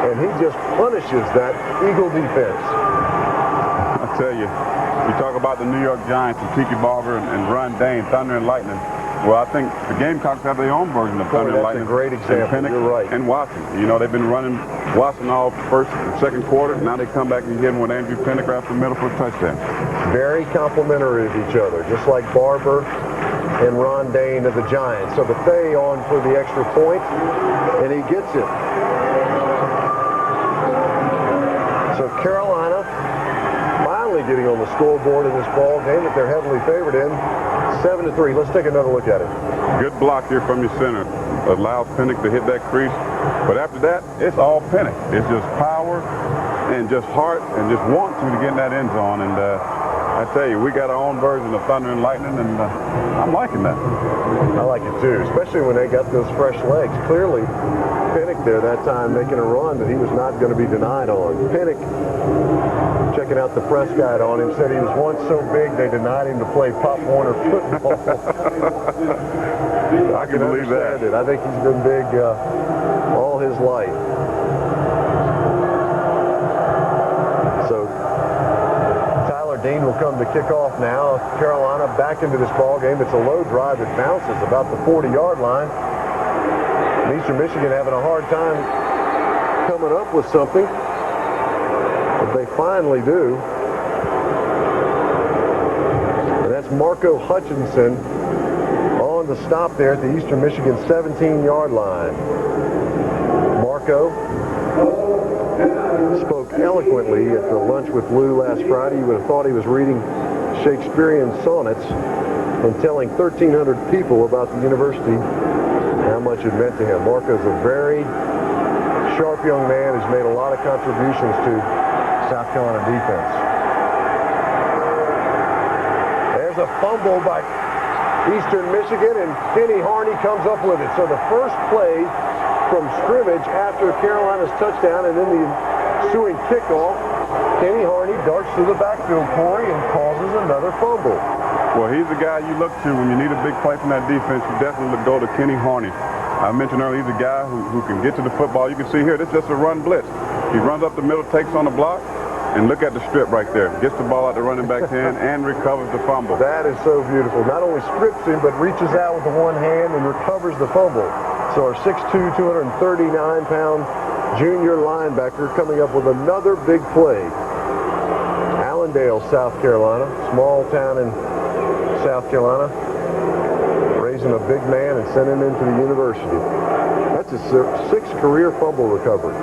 And he just punishes that Eagle defense. I tell you, you talk about the New York Giants and Tiki Barber and Ron Dane, Thunder and Lightning. Well, I think the Gamecocks have their own version of Thunder and Lightning. That's a great example. Pinnock, you're right. And Watson. You know, they've been running Watson all first and second quarter. Now they come back and hit him with Andrew Pinnock right up the middle for a touchdown. Very complimentary of each other, just like Barber and Ron Dane of the Giants. So Bethea on for the extra point, and he gets it. So Carolina finally getting on the scoreboard in this ball game that they're heavily favored in. 7-3. Let's take another look at it. Good block here from your center. Allows Pinnock to hit that crease. But after that, it's all Pinnock. It's just power and just heart and just want to get in that end zone. And I tell you, we got our own version of Thunder and Lightning, and I'm liking that. I like it too, especially when they got those fresh legs. Clearly, Pinnock there that time making a run that he was not going to be denied on. Pinnock, checking out the press guide on him, said he was once so big they denied him to play Pop Warner football. I can believe that. I think he's been big all his life. So Tyler Dean will come to kick off now. Carolina back into this ball game. It's a low drive that bounces about the 40-yard line. And Eastern Michigan having a hard time coming up with something. But they finally do. And that's Marco Hutchinson on the stop there at the Eastern Michigan 17-yard line. Marco spoke eloquently at the Lunch with Lou last Friday. You would have thought he was reading Shakespearean sonnets and telling 1,300 people about the university how much it meant to him. Marco's a very sharp young man who's made a lot of contributions to South Carolina defense. There's a fumble by Eastern Michigan, and Kenny Harney comes up with it. So the first play from scrimmage after Carolina's touchdown and then the ensuing kickoff, Kenny Harney darts through the backfield, Corey, and causes another fumble. Well, he's the guy you look to when you need a big play from that defense. You definitely go to Kenny Harney. I mentioned earlier, he's a guy who can get to the football. You can see here, this is just a run blitz. He runs up the middle, takes on the block, and look at the strip right there. Gets the ball out the running back's hand and recovers the fumble. That is so beautiful. Not only strips him, but reaches out with the one hand and recovers the fumble. So our 6'2", 239-pound junior linebacker, coming up with another big play. Allendale, South Carolina, small town in South Carolina, raising a big man and sending him to the university. That's his sixth career fumble recovery.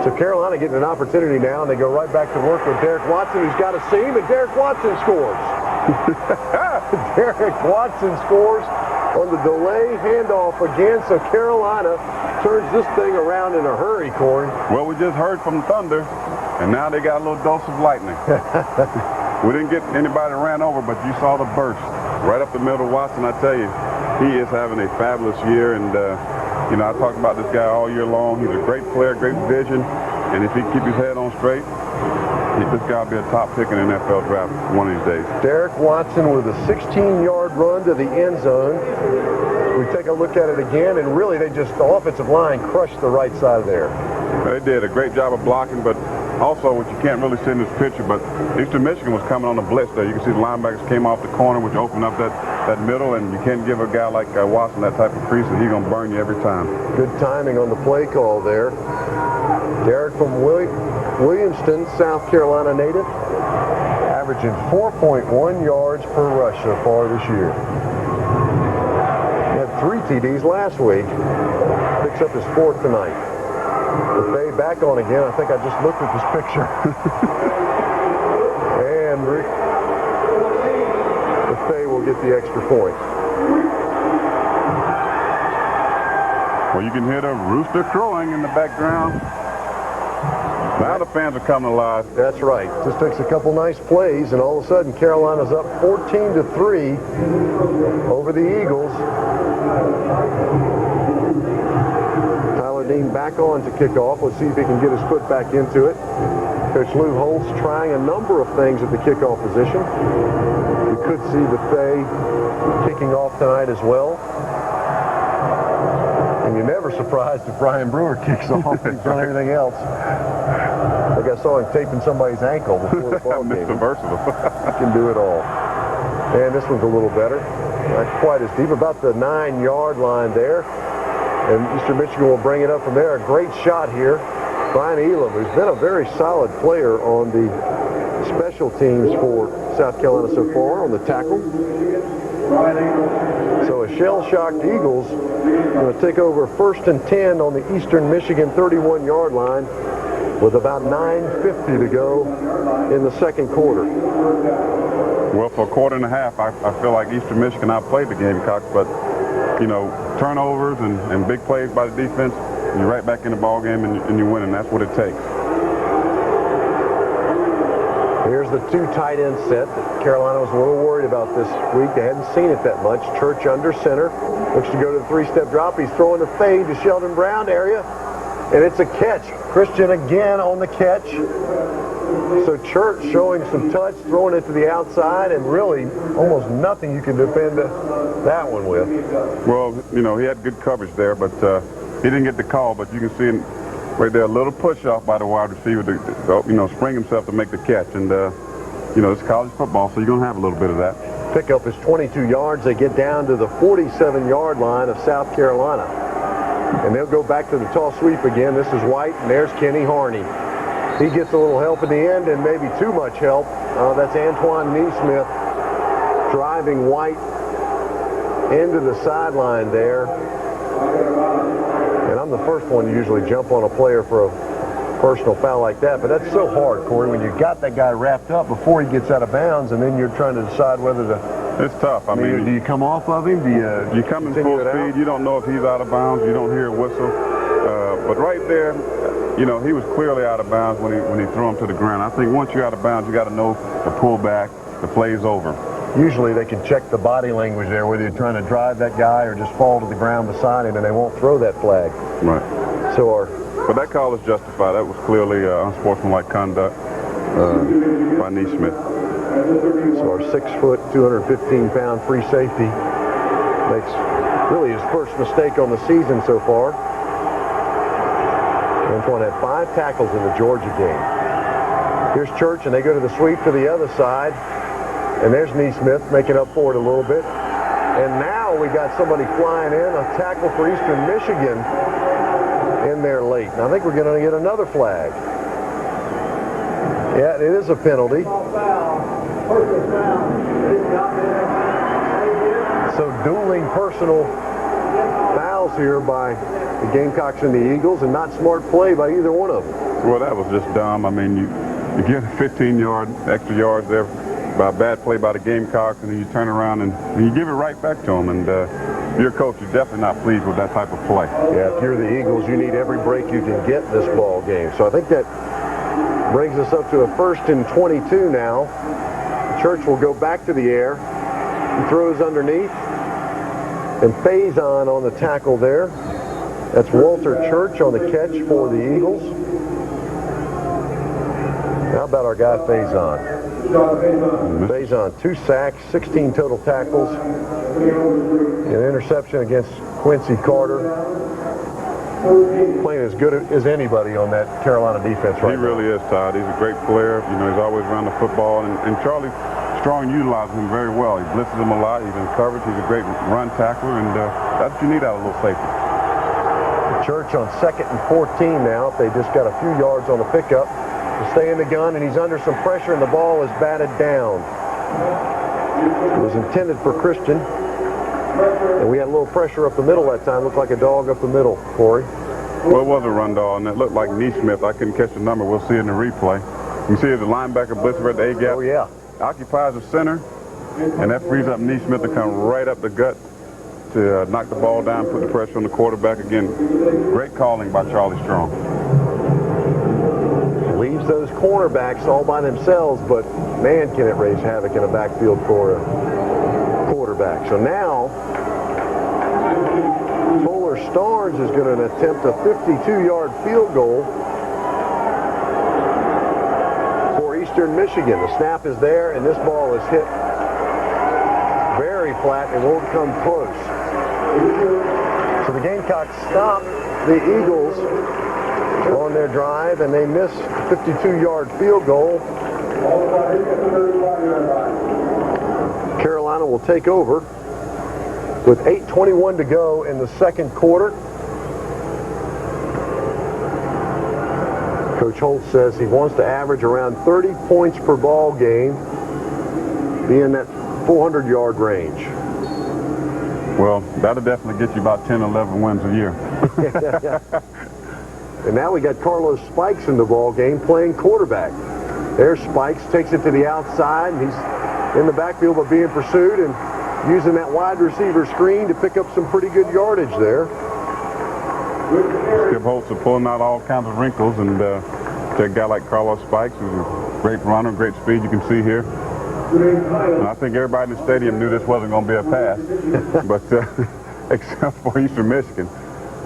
So Carolina getting an opportunity now, and they go right back to work with Derek Watson, who's got a seam, and Derek Watson scores. Derek Watson scores on the delay handoff again, so Carolina turns this thing around in a hurry, Corey. Well, we just heard from Thunder, and now they got a little dose of lightning. We didn't get anybody ran over, but you saw the burst right up the middle of Watson. I tell you, he is having a fabulous year, and you know, I talked about this guy all year long. He's a great player, great vision, and if he can keep his head on straight, this guy will be a top pick in the NFL draft one of these days. Derek Watson with a 16-yard run to the end zone. We take a look at it again, and really the offensive line crushed the right side there. They did a great job of blocking, but also what you can't really see in this picture, but Eastern Michigan was coming on the blitz there. You can see the linebackers came off the corner, which opened up that middle, and you can't give a guy like Watson that type of crease, and he's going to burn you every time. Good timing on the play call there. Derek from Williamston, South Carolina native, averaging 4.1 yards per rush so far this year. He had 3 TDs last week. Picks up his 4th tonight. Buffet back on again. I think I just looked at this picture. And Buffet will get the extra point. Well, you can hear the rooster crowing in the background. Now the fans are coming alive. That's right. Just takes a couple nice plays, and all of a sudden Carolina's up 14-3 over the Eagles. Tyler Dean back on to kick off. Let's see if he can get his foot back into it. Coach Lou Holtz trying a number of things at the kickoff position. We could see Buffet kicking off tonight as well. And you're never surprised if Brian Brewer kicks off. He's done everything else. Like I saw him taping somebody's ankle before the ball game. Mr. Versatile. He can do it all. And this one's a little better. Not quite as deep. About the 9-yard line there. And Eastern Michigan will bring it up from there. A great shot here. Brian Elam, who's been a very solid player on the special teams for South Carolina so far on the tackle. So a shell-shocked Eagles going to take over 1st and 10 on the Eastern Michigan 31-yard line with about 9:50 to go in the second quarter. Well, for a quarter and a half, I feel like Eastern Michigan outplayed the Gamecocks, but, you know, turnovers and big plays by the defense, you're right back in the ball game and you win, and that's what it takes. Here's the 2 tight end set that Carolina was a little worried about this week. They hadn't seen it that much. Church under center. Looks to go to the 3-step drop. He's throwing the fade to Sheldon Brown area. And it's a catch. Christian again on the catch. So Church showing some touch, throwing it to the outside, and really almost nothing you can defend that one with. Well, you know, he had good coverage there, but he didn't get the call. But you can see right there a little push-off by the wide receiver to, you know, spring himself to make the catch. And, you know, it's college football, so you're going to have a little bit of that. Pickup is 22 yards. They get down to the 47-yard line of South Carolina. And they'll go back to the toss sweep again. This is White, and there's Kenny Harney. He gets a little help in the end, and maybe too much help. That's Antoine Neesmith driving White into the sideline there. And I'm the first one to usually jump on a player for a personal foul like that, but that's so hard, Corey, when you've got that guy wrapped up before he gets out of bounds, and then you're trying to decide whether to... It's tough. I mean, do you come off of him? Do you come in full speed. You don't know if he's out of bounds. You don't hear a whistle. But right there, you know, he was clearly out of bounds when he threw him to the ground. I think once you're out of bounds, you got to know to pull back. The play's over. Usually they can check the body language there, whether you're trying to drive that guy or just fall to the ground beside him, and they won't throw that flag. Right. So but that call is justified. That was clearly unsportsmanlike conduct by Neesmith. So our 6-foot, 215-pound free safety makes really his first mistake on the season so far. Antoine had 5 tackles in the Georgia game. Here's Church, and they go to the sweep to the other side. And there's Neesmith making up for it a little bit. And now we got somebody flying in, a tackle for Eastern Michigan. in there late. And I think we're going to get another flag. Yeah, it is a penalty. So dueling personal fouls here by the Gamecocks and the Eagles, and not smart play by either one of them. Well, that was just dumb. I mean, you get 15-yard extra yards there by a bad play by the Gamecocks, and then you turn around and you give it right back to them. And if you're a coach, you're definitely not pleased with that type of play. Yeah, if you're the Eagles, you need every break you can get this ball game. So I think that brings us up to a 1st and 22 now. Church will go back to the air. He throws underneath. And Faison on the tackle there. That's Walter Church on the catch for the Eagles. How about our guy Faison? Faison, 2 sacks, 16 total tackles. An interception against Quincy Carter. Playing as good as anybody on that Carolina defense right now. He really is, Todd. He's a great player. You know, he's always around the football. And Charlie Strong utilizes him very well. He blitzes him a lot. He's in coverage. He's a great run tackler. And that's what you need out of a little safety. Church on 2nd and 14 now. They just got a few yards on the pickup to stay in the gun, and he's under some pressure, and the ball is batted down. It was intended for Christian, and we had a little pressure up the middle that time. Looked like a dog up the middle, Corey. Well, it was a run dog, and it looked like Neesmith. I couldn't catch the number. We'll see it in the replay. You can see the linebacker blitzer at the A-gap. Oh, yeah. Occupies the center, and that frees up Neesmith to come right up the gut to knock the ball down, put the pressure on the quarterback. Again, great calling by Charlie Strong. Leaves those cornerbacks all by themselves, but man, can it raise havoc in a backfield for a quarterback. So now, Fuller Starnes is going to attempt a 52-yard field goal for Eastern Michigan. The snap is there, and this ball is hit very flat and won't come close. So the Gamecocks stop the Eagles on their drive, and they miss a 52-yard field goal. Carolina will take over with 8:21 to go in the second quarter. Coach Holt says he wants to average around 30 points per ball game, be in that 400-yard range. Well, that'll definitely get you about 10, 11 wins a year. And now we got Carlos Spikes in the ball game playing quarterback. There's Spikes, takes it to the outside, and he's in the backfield but being pursued and using that wide receiver screen to pick up some pretty good yardage there. Skip Holtz is pulling out all kinds of wrinkles, and to a guy like Carlos Spikes, who's a great runner, great speed, you can see here. And I think everybody in the stadium knew this wasn't going to be a pass, but except for Eastern Michigan.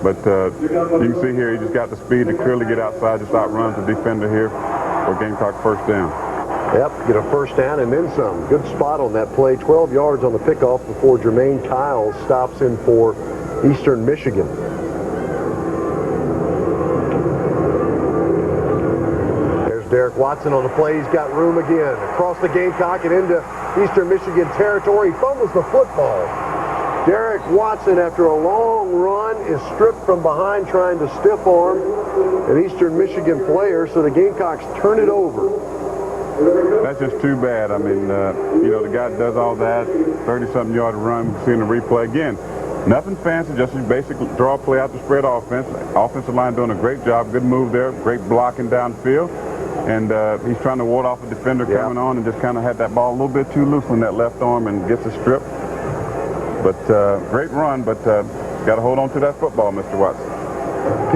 But you can see here, he just got the speed to clearly get outside, just outruns the defender here for Gamecock first down. Yep, get a first down and then some. Good spot on that play. 12 yards on the pickoff before Jermaine Kyles stops in for Eastern Michigan. There's Derek Watson on the play. He's got room again. Across the Gamecock and into Eastern Michigan territory. He fumbles the football. Derek Watson, after a long run, is stripped from behind trying to stiff arm an Eastern Michigan player, so the Gamecocks turn it over. That's just too bad. I mean, you know, the guy does all that, 30-something yard run, seeing the replay again. Nothing fancy, just a basic draw play out the spread offense. Offensive line doing a great job, good move there, great blocking downfield. And he's trying to ward off a defender coming on and just kind of had that ball a little bit too loose on that left arm and gets a strip. But great run, but got to hold on to that football, Mr. Watson.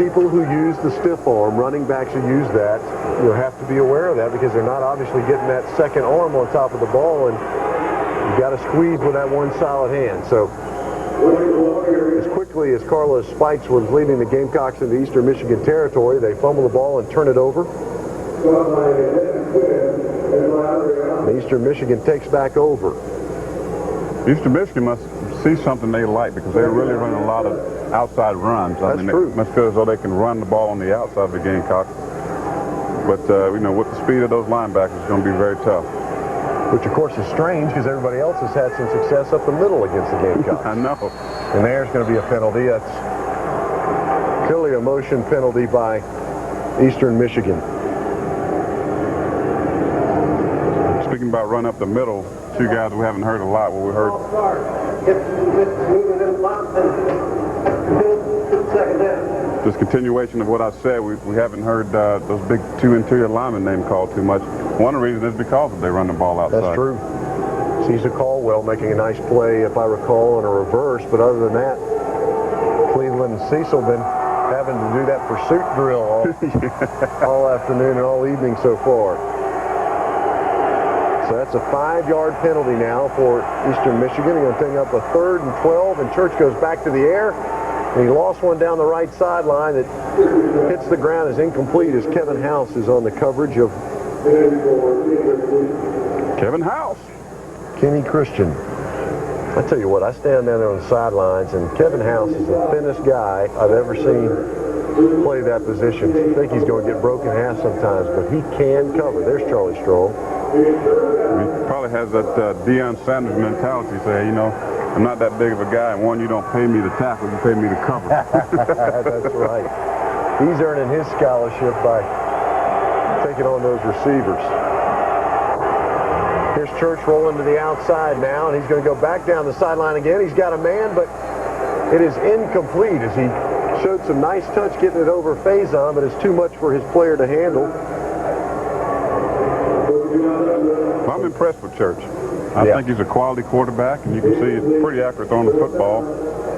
People who use the stiff arm, running backs who use that, you have to be aware of that because they're not obviously getting that second arm on top of the ball, and you've got to squeeze with that one solid hand. So as quickly as Carlos Spikes was leading the Gamecocks into Eastern Michigan territory, they fumble the ball and turn it over. And Eastern Michigan takes back over. Eastern Michigan must see something they like because they're really running a lot of outside runs. That's true. It must feel as though they can run the ball on the outside of the Gamecocks. But, you know, with the speed of those linebackers, it's going to be very tough. Which, of course, is strange because everybody else has had some success up the middle against the Gamecocks. I know. And there's going to be a penalty. That's Clearly a motion penalty by Eastern Michigan. Speaking about run up the middle, two guys we haven't heard a lot. What we heard. Just continuation of what I said, we haven't heard those big two interior linemen name called too much. One of the reasons is because they run the ball outside. That's true. Caesar Caldwell making a nice play, if I recall, on a reverse. But other than that, Cleveland and Cecil been having to do that pursuit drill all afternoon and all evening so far. So that's a 5-yard penalty now for Eastern Michigan. They're going to bring up a 3rd and 12, and Church goes back to the air. And he lost one down the right sideline that hits the ground as incomplete as Kevin House is on the coverage of Kevin House. Kenny Christian. I tell you what, I stand down there on the sidelines, and Kevin House is the thinnest guy I've ever seen play that position. I think he's going to get broken in half sometimes, but he can cover. There's Charlie Strong. He probably has that Deion Sanders mentality. Say, you know, I'm not that big of a guy, and one, you don't pay me to tackle, you pay me to cover. That's right. He's earning his scholarship by taking on those receivers. Here's Church rolling to the outside now, and he's going to go back down the sideline again. He's got a man, but it is incomplete as he showed some nice touch getting it over Faison, but it's too much for his player to handle. I'm impressed with Church. I think he's a quality quarterback, and you can see he's pretty accurate on the football.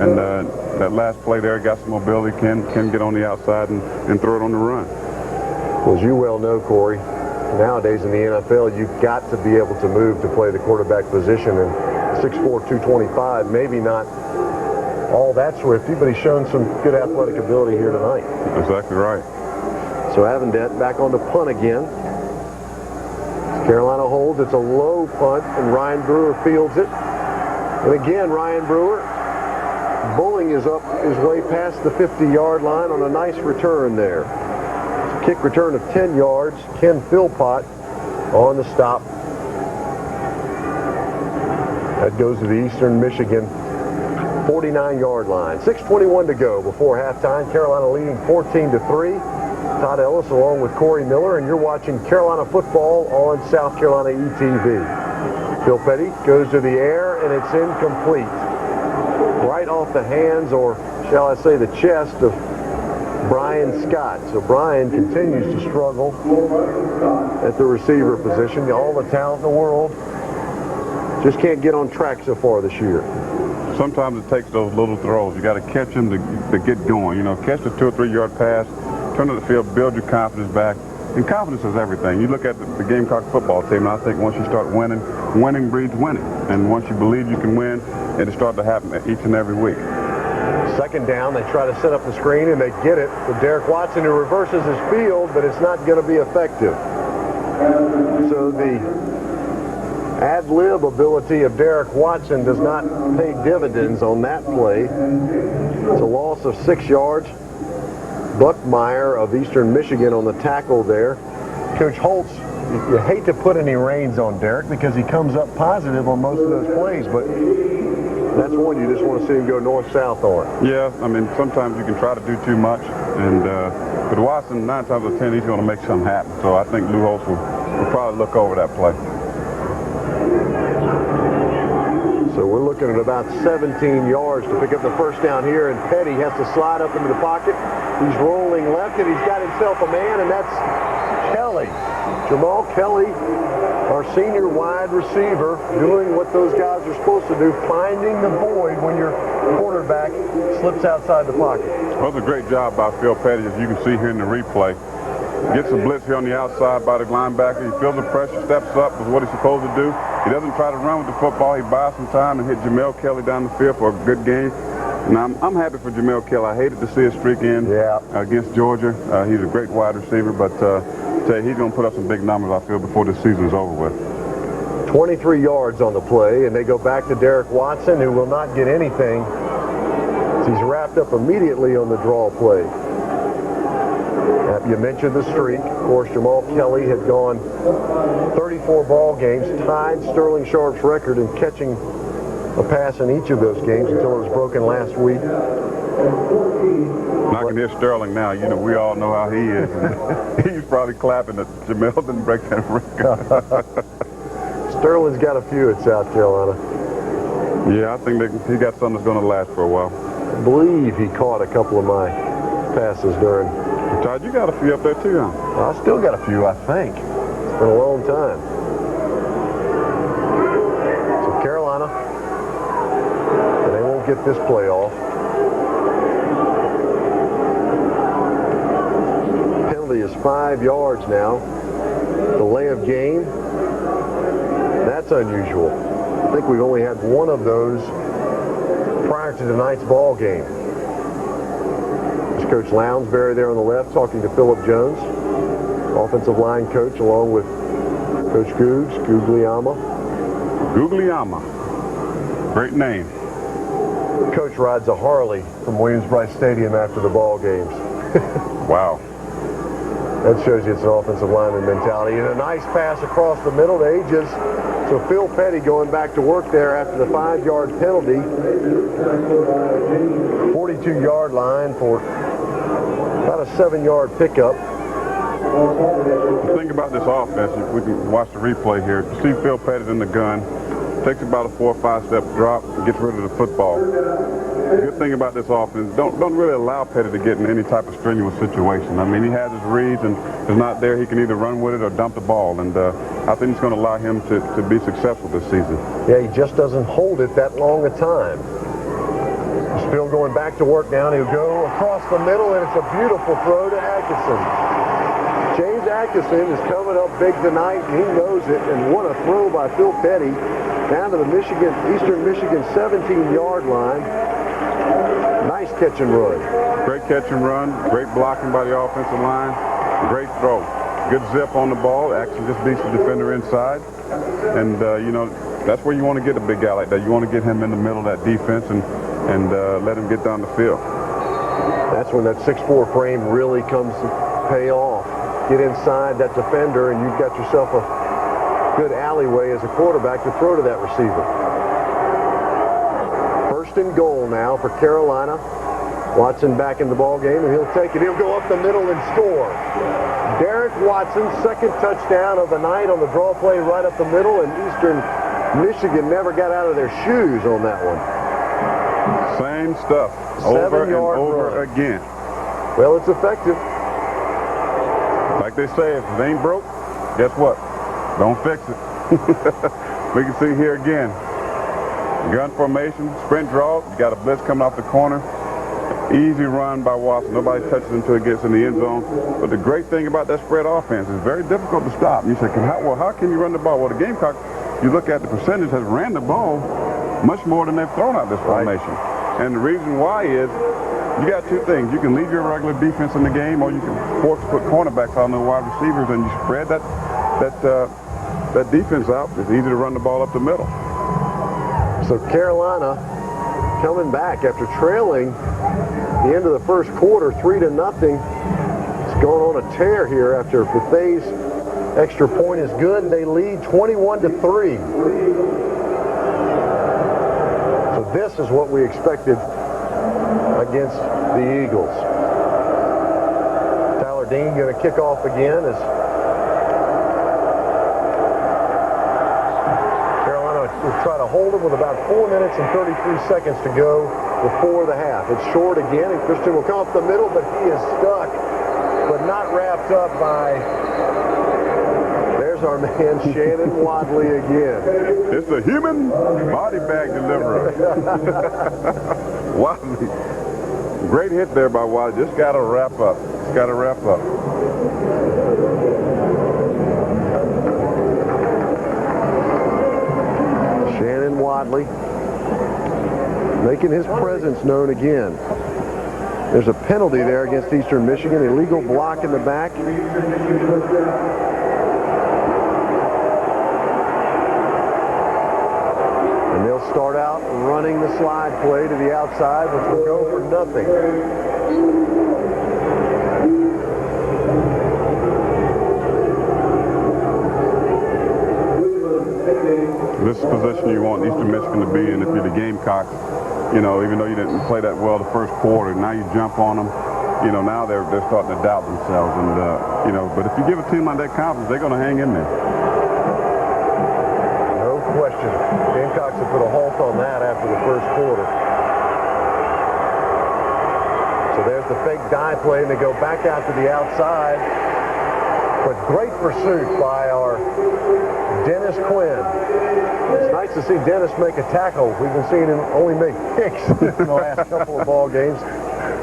And that last play there, got some mobility, can get on the outside and throw it on the run. Well, as you well know, Corey, nowadays in the NFL, you've got to be able to move to play the quarterback position. And 6'4", 225, maybe not all that swifty, but he's shown some good athletic ability here tonight. Exactly right. So Avondale back on the punt again. Carolina holds. It's a low punt, and Ryan Brewer fields it. And again, Ryan Brewer bowling is up his way past the 50-yard line on a nice return there. It's a kick return of 10 yards. Ken Philpott on the stop. That goes to the Eastern Michigan 49-yard line. 6:21 to go before halftime. Carolina leading 14-3. Todd Ellis along with Corey Miller, and you're watching Carolina football on South Carolina ETV. Phil Petty goes to the air, and it's incomplete. Right off the hands, or shall I say the chest, of Brian Scott. So Brian continues to struggle at the receiver position. All the talent in the world, just can't get on track so far this year. Sometimes it takes those little throws. You got to catch them to get going. You know, catch the 2 or 3 yard pass, turn to the field, build your confidence back. And confidence is everything. You look at the Gamecock football team, and I think once you start winning, winning breeds winning. And once you believe you can win, it'll start to happen each and every week. Second down, they try to set up the screen, and they get it with Derek Watson, who reverses his field, but it's not going to be effective. So the ad-lib ability of Derek Watson does not pay dividends on that play. It's a loss of 6 yards. Buckmeyer of Eastern Michigan on the tackle there. Coach Holtz, you hate to put any reins on Derek because he comes up positive on most of those plays, but that's one you just want to see him go north-south on. Yeah, I mean, sometimes you can try to do too much, and but Watson, 9 times out of 10, he's going to make something happen. So I think Lou Holtz will probably look over that play. So we're looking at about 17 yards to pick up the first down here, and Petty has to slide up into the pocket. He's rolling left, and he's got himself a man, and that's Kelly. Jamal Kelly, our senior wide receiver, doing what those guys are supposed to do, finding the void when your quarterback slips outside the pocket. Well, it was a great job by Phil Petty, as you can see here in the replay. Gets a blitz here on the outside by the linebacker. He feels the pressure, steps up, is what he's supposed to do. He doesn't try to run with the football. He buys some time and hit Jamel Kelly down the field for a good game. And I'm happy for Jamel Kelly. I hated to see his streak end against Georgia. He's a great wide receiver, but he's going to put up some big numbers, I feel, before this season is over with. 23 yards on the play, and they go back to Derek Watson, who will not get anything. He's wrapped up immediately on the draw play. You mentioned the streak. Of course, Jamal Kelly had gone 34 ball games, tied Sterling Sharp's record in catching a pass in each of those games until it was broken last week And I can hear Sterling now. You know, we all know how he is. And he's probably clapping that Jamel didn't break that record. Sterling's got a few at South Carolina. Yeah, I think that he got something that's going to last for a while. I believe he caught a couple of my passes during. Todd, you got a few up there too, huh? I still got a few, I think. It's been a long time. So Carolina, they won't get this play off. Penalty is 5 yards now. Delay of game. That's unusual. I think we've only had one of those prior to tonight's ball game. There's Coach Lounsbury there on the left talking to Philip Jones, offensive line coach, along with Coach Guglielmo. Guglielmo. Great name. Coach rides a Harley from Williams-Brice Stadium after the ball games. Wow. That shows you it's an offensive lineman mentality. And a nice pass across the middle to Ages. So Phil Petty going back to work there after the 5-yard penalty. 42-yard line for about a 7-yard pickup. The thing about this offense, if we can watch the replay here, you see Phil Petty in the gun, takes about a 4 or 5 step drop, and gets rid of the football. The good thing about this offense, don't really allow Petty to get in any type of strenuous situation. I mean, he has his reads, and if it's not there, he can either run with it or dump the ball. And I think it's going to allow him to be successful this season. Yeah, he just doesn't hold it that long a time. Still going back to work now, and he'll go across the middle, and it's a beautiful throw to Atkinson. James Atkinson is coming up big tonight, and he knows it, and what a throw by Phil Petty down to the Eastern Michigan 17-yard line. Nice catch and run. Great catch and run, great blocking by the offensive line, great throw. Good zip on the ball. Action just beats the defender inside. And, you know, that's where you want to get a big guy like that. You want to get him in the middle of that defense and let him get down the field. That's when that 6'4" frame really comes to pay off. Get inside that defender, and you've got yourself a good alleyway as a quarterback to throw to that receiver. First and goal now for Carolina. Watson back in the ball game, and he'll take it. He'll go up the middle and score. Derek Watson, second touchdown of the night on the draw play right up the middle, and Eastern Michigan never got out of their shoes on that one. Same stuff, over and over again. Well, it's effective. Like they say, if it ain't broke, guess what? Don't fix it. We can see here again. Gun formation, sprint draw. You got a blitz coming off the corner. Easy run by Watson. Nobody touches until it gets in the end zone. But the great thing about that spread offense is very difficult to stop. You say, how can you run the ball? Well, the Gamecocks, you look at the percentage, has ran the ball much more than they've thrown out this formation. And the reason why is you got two things. You can leave your regular defense in the game, or you can force to put cornerbacks on the wide receivers, and you spread that defense out. It's easy to run the ball up the middle. So Carolina coming back after trailing the end of the first quarter, 3-0. It's going on a tear here after Bethay's extra point is good. They lead 21-3. So this is what we expected against the Eagles. Tyler Dean going to kick off again as Carolina will try to hold him with about 4 minutes and 33 seconds to go before the half. It's short again, and Christian will come up the middle, but he is stuck, but not wrapped up by, there's our man Shannon Wadley again. It's the human body bag deliverer. Wadley. Great hit there by Wadley. Just got to wrap up. Just got to wrap up. Shannon Wadley making his presence known again. There's a penalty there against Eastern Michigan, illegal block in the back. And they'll start out running the slide play to the outside, which will go for nothing. This is the position you want Eastern Michigan to be in if you're the Gamecocks. You know, even though you didn't play that well the first quarter, now you jump on them. You know, now they're starting to doubt themselves. And, you know, but if you give a team like that confidence, they're going to hang in there. No question. Gamecocks have put a halt on that after the first quarter. So there's the fake dive play, and they go back out to the outside. But great pursuit by our Dennis Quinn. It's nice to see Dennis make a tackle. We've been seeing him only make kicks in the last couple of ball games.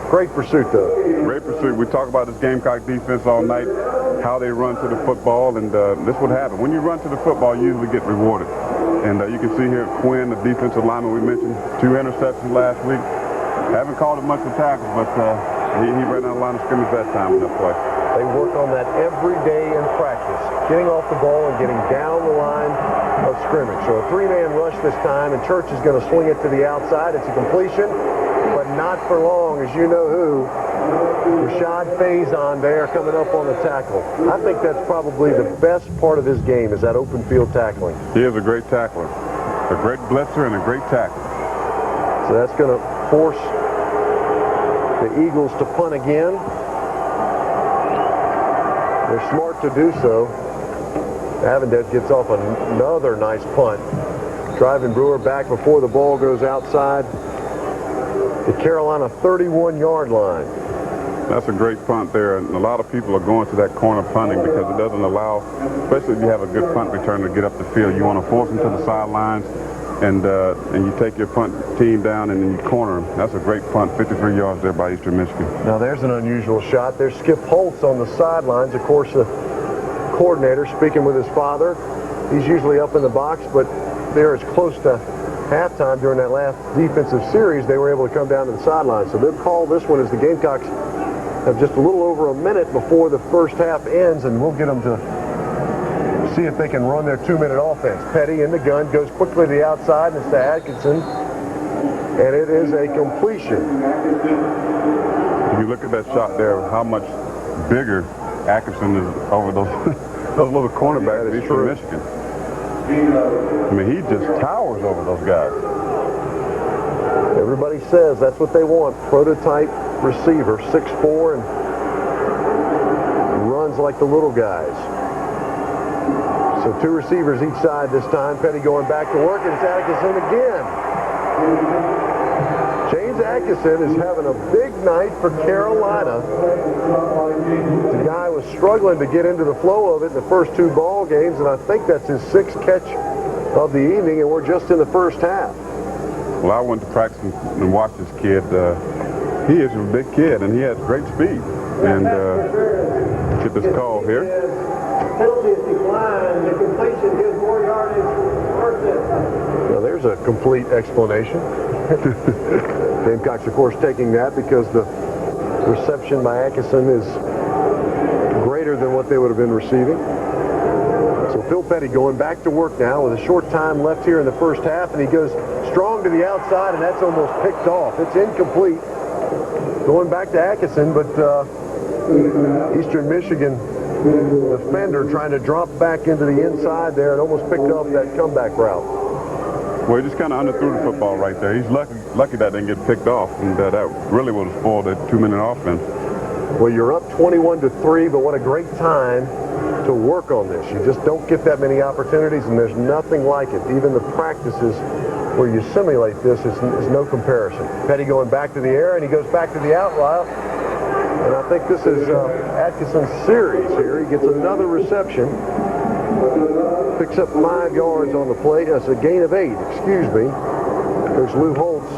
Great pursuit, though. Great pursuit. We talk about this Gamecock defense all night, how they run to the football, and this would happen. When you run to the football, you usually get rewarded. And you can see here Quinn, the defensive lineman we mentioned, 2 interceptions last week. Haven't called him much for tackles, but he ran out of line of scrimmage that time in that play. They work on that every day in practice, getting off the ball and getting down the line of scrimmage. So a 3-man rush this time, and Church is going to swing it to the outside. It's a completion, but not for long, as you know who. Rashad Faison there coming up on the tackle. I think that's probably the best part of his game, is that open field tackling. He is a great tackler, a great blitzer, and a great tackler. So that's going to force the Eagles to punt again. They're smart to do so. Avondale gets off another nice punt, driving Brewer back before the ball goes outside the Carolina 31-yard line. That's a great punt there, and a lot of people are going to that corner punting because it doesn't allow, especially if you have a good punt returner, to get up the field. You want to force them to the sidelines, and you take your punt team down and then you corner them. That's a great punt, 53 yards there by Eastern Michigan. Now there's an unusual shot. There's Skip Holtz on the sidelines. Of course, the coordinator speaking with his father. He's usually up in the box, but they're as close to halftime during that last defensive series, they were able to come down to the sidelines. So they'll call this one as the Gamecocks have just a little over a minute before the first half ends, and we'll get them to see if they can run their 2-minute offense. Petty in the gun, goes quickly to the outside, and it's to Atkinson, and it is a completion. If you look at that shot there, how much bigger Atkinson is over those those little cornerbacks of Eastern Michigan. I mean, he just towers over those guys. Everybody says that's what they want. Prototype receiver, 6'4", and runs like the little guys. So 2 receivers each side this time. Petty going back to work, and it's Atkinson again. James Atkinson is having a big night for Carolina. The guy was struggling to get into the flow of it in the first 2 ball games, and I think that's his 6th catch of the evening, and we're just in the first half. Well, I went to practice and watched this kid. He is a big kid, and he has great speed. And get this call here. Penalty is declined. The completion gives more yardage. Now there's a complete explanation. Gamecocks, of course, taking that because the reception by Atkinson is greater than what they would have been receiving. So Phil Petty going back to work now with a short time left here in the first half, and he goes strong to the outside, and that's almost picked off. It's incomplete. Going back to Atkinson, but Eastern Michigan defender trying to drop back into the inside there and almost picked off that comeback route. Well, he just kind of underthrew the football right there. He's lucky that didn't get picked off, and that really would have spoiled that 2-minute offense. Well, you're up 21-3, but what a great time to work on this. You just don't get that many opportunities, and there's nothing like it. Even the practices where you simulate this is no comparison. Petty going back to the air, and he goes back to the out route. And I think this is Atkinson's series here. He gets another reception. Picks up 5 yards on the play. That's a gain of 8, excuse me. There's Lou Holtz.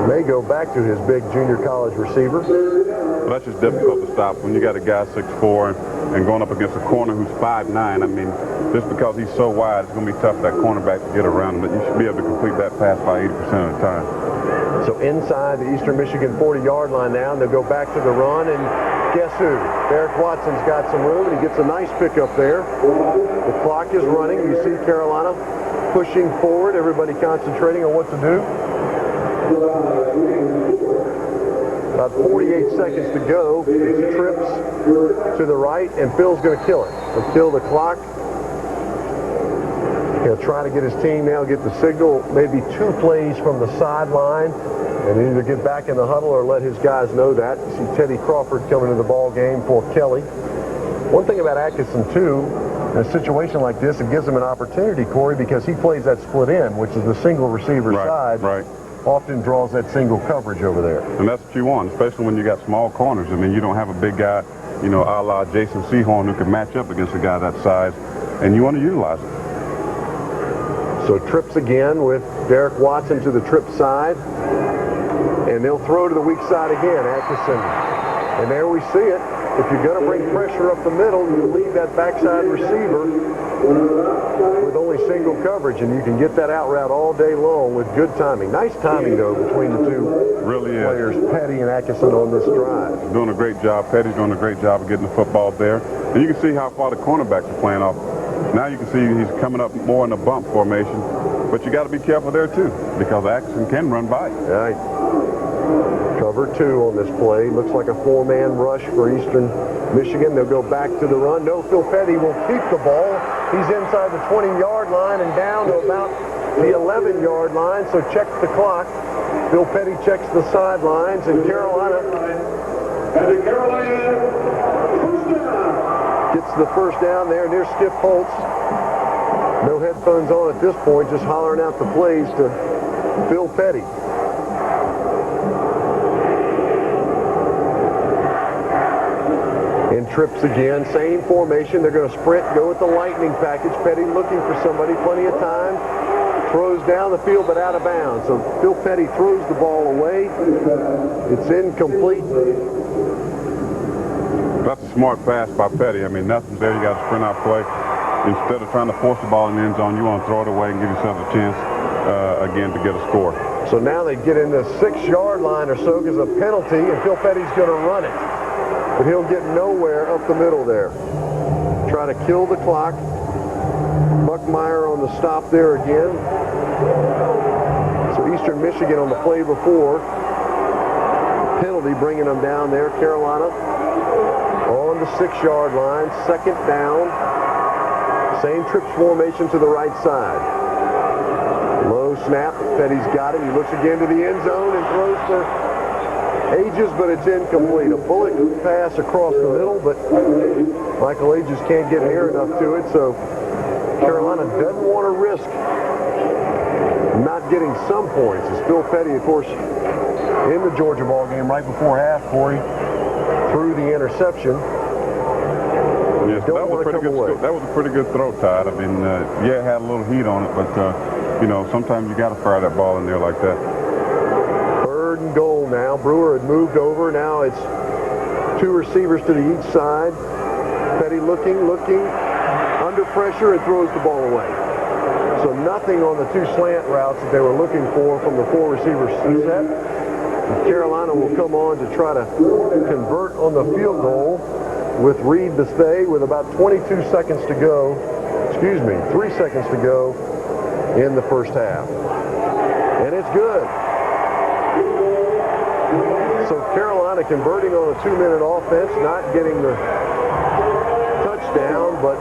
May go back to his big junior college receiver. Well, that's just difficult to stop when you got a guy 6'4" and going up against a corner who's 5'9". I mean, just because he's so wide, it's going to be tough for that cornerback to get around him. But you should be able to complete that pass by 80% of the time. So inside the Eastern Michigan 40-yard line now, and they'll go back to the run, and guess who? Derek Watson's got some room, and he gets a nice pickup there. The clock is running. You see Carolina pushing forward, everybody concentrating on what to do. About 48 seconds to go. It's trips to the right, and Phil's going to kill it. He'll kill the clock. He'll try to get his team now, get the signal, maybe 2 plays from the sideline, and either get back in the huddle or let his guys know that. You see Teddy Crawford coming to the ball game for Kelly. One thing about Atkinson, too, in a situation like this, it gives him an opportunity, Corey, because he plays that split end, which is the single receiver side. Right. Often draws that single coverage over there. And that's what you want, especially when you got small corners. I mean, you don't have a big guy, you know, a la Jason Sehorn, who can match up against a guy that size, and you want to utilize it. So trips again with Derek Watson to the trip side. And they'll throw to the weak side again, Atkinson. And there we see it. If you're going to bring pressure up the middle, you leave that backside receiver with only single coverage, and you can get that out route all day long with good timing. Nice timing, though, between the two players, Petty and Atkinson, on this drive. Doing a great job. Petty's doing a great job of getting the football there. And you can see how far the cornerbacks are playing off. Now you can see he's coming up more in a bump formation. But you got to be careful there, too, because Atkinson can run by. Right. Cover 2 on this play. Looks like a 4-man rush for Eastern Michigan. They'll go back to the run. No, Phil Petty will keep the ball. He's inside the 20-yard line and down to about the 11-yard line, so check the clock. Phil Petty checks the sidelines, and Carolina gets the first down there near Skip Holtz. No headphones on at this point, just hollering out the plays to Phil Petty. In trips again, same formation. They're going to sprint, go with the lightning package. Petty looking for somebody, plenty of time. Throws down the field, but out of bounds. So Phil Petty throws the ball away. It's incomplete. That's a smart pass by Petty. I mean, nothing's there. You got to sprint out play. Instead of trying to force the ball in the end zone, you want to throw it away and give yourself a chance again to get a score. So now they get in the 6-yard line or so because of a penalty, and Phil Petty's going to run it. But he'll get nowhere up the middle there. Try to kill the clock. Buckmeyer on the stop there again. So Eastern Michigan on the play before. Penalty bringing them down there. Carolina on the 6-yard line. 2nd down. Same trips formation to the right side. Low snap. Petty's got it. He looks again to the end zone and throws for Ages, but it's incomplete. A bullet pass across the middle, but Michael Ages can't get near enough to it, so Carolina doesn't want to risk not getting some points. As Phil Petty, of course, in the Georgia ball game right before half, Corey, threw the interception. Yes, that was a pretty good throw, Todd. I mean, yeah, it had a little heat on it, but, you know, sometimes you got to fire that ball in there like that. 3rd and goal now. Brewer had moved over. Now it's 2 receivers to the each side. Petty looking, under pressure, and throws the ball away. So nothing on the 2 slant routes that they were looking for from the 4 receivers set. And Carolina will come on to try to convert on the field goal with Reed to stay with about 22 seconds to go. 3 seconds to go in the first half. And it's good. So Carolina converting on a 2-minute offense, not getting the touchdown, but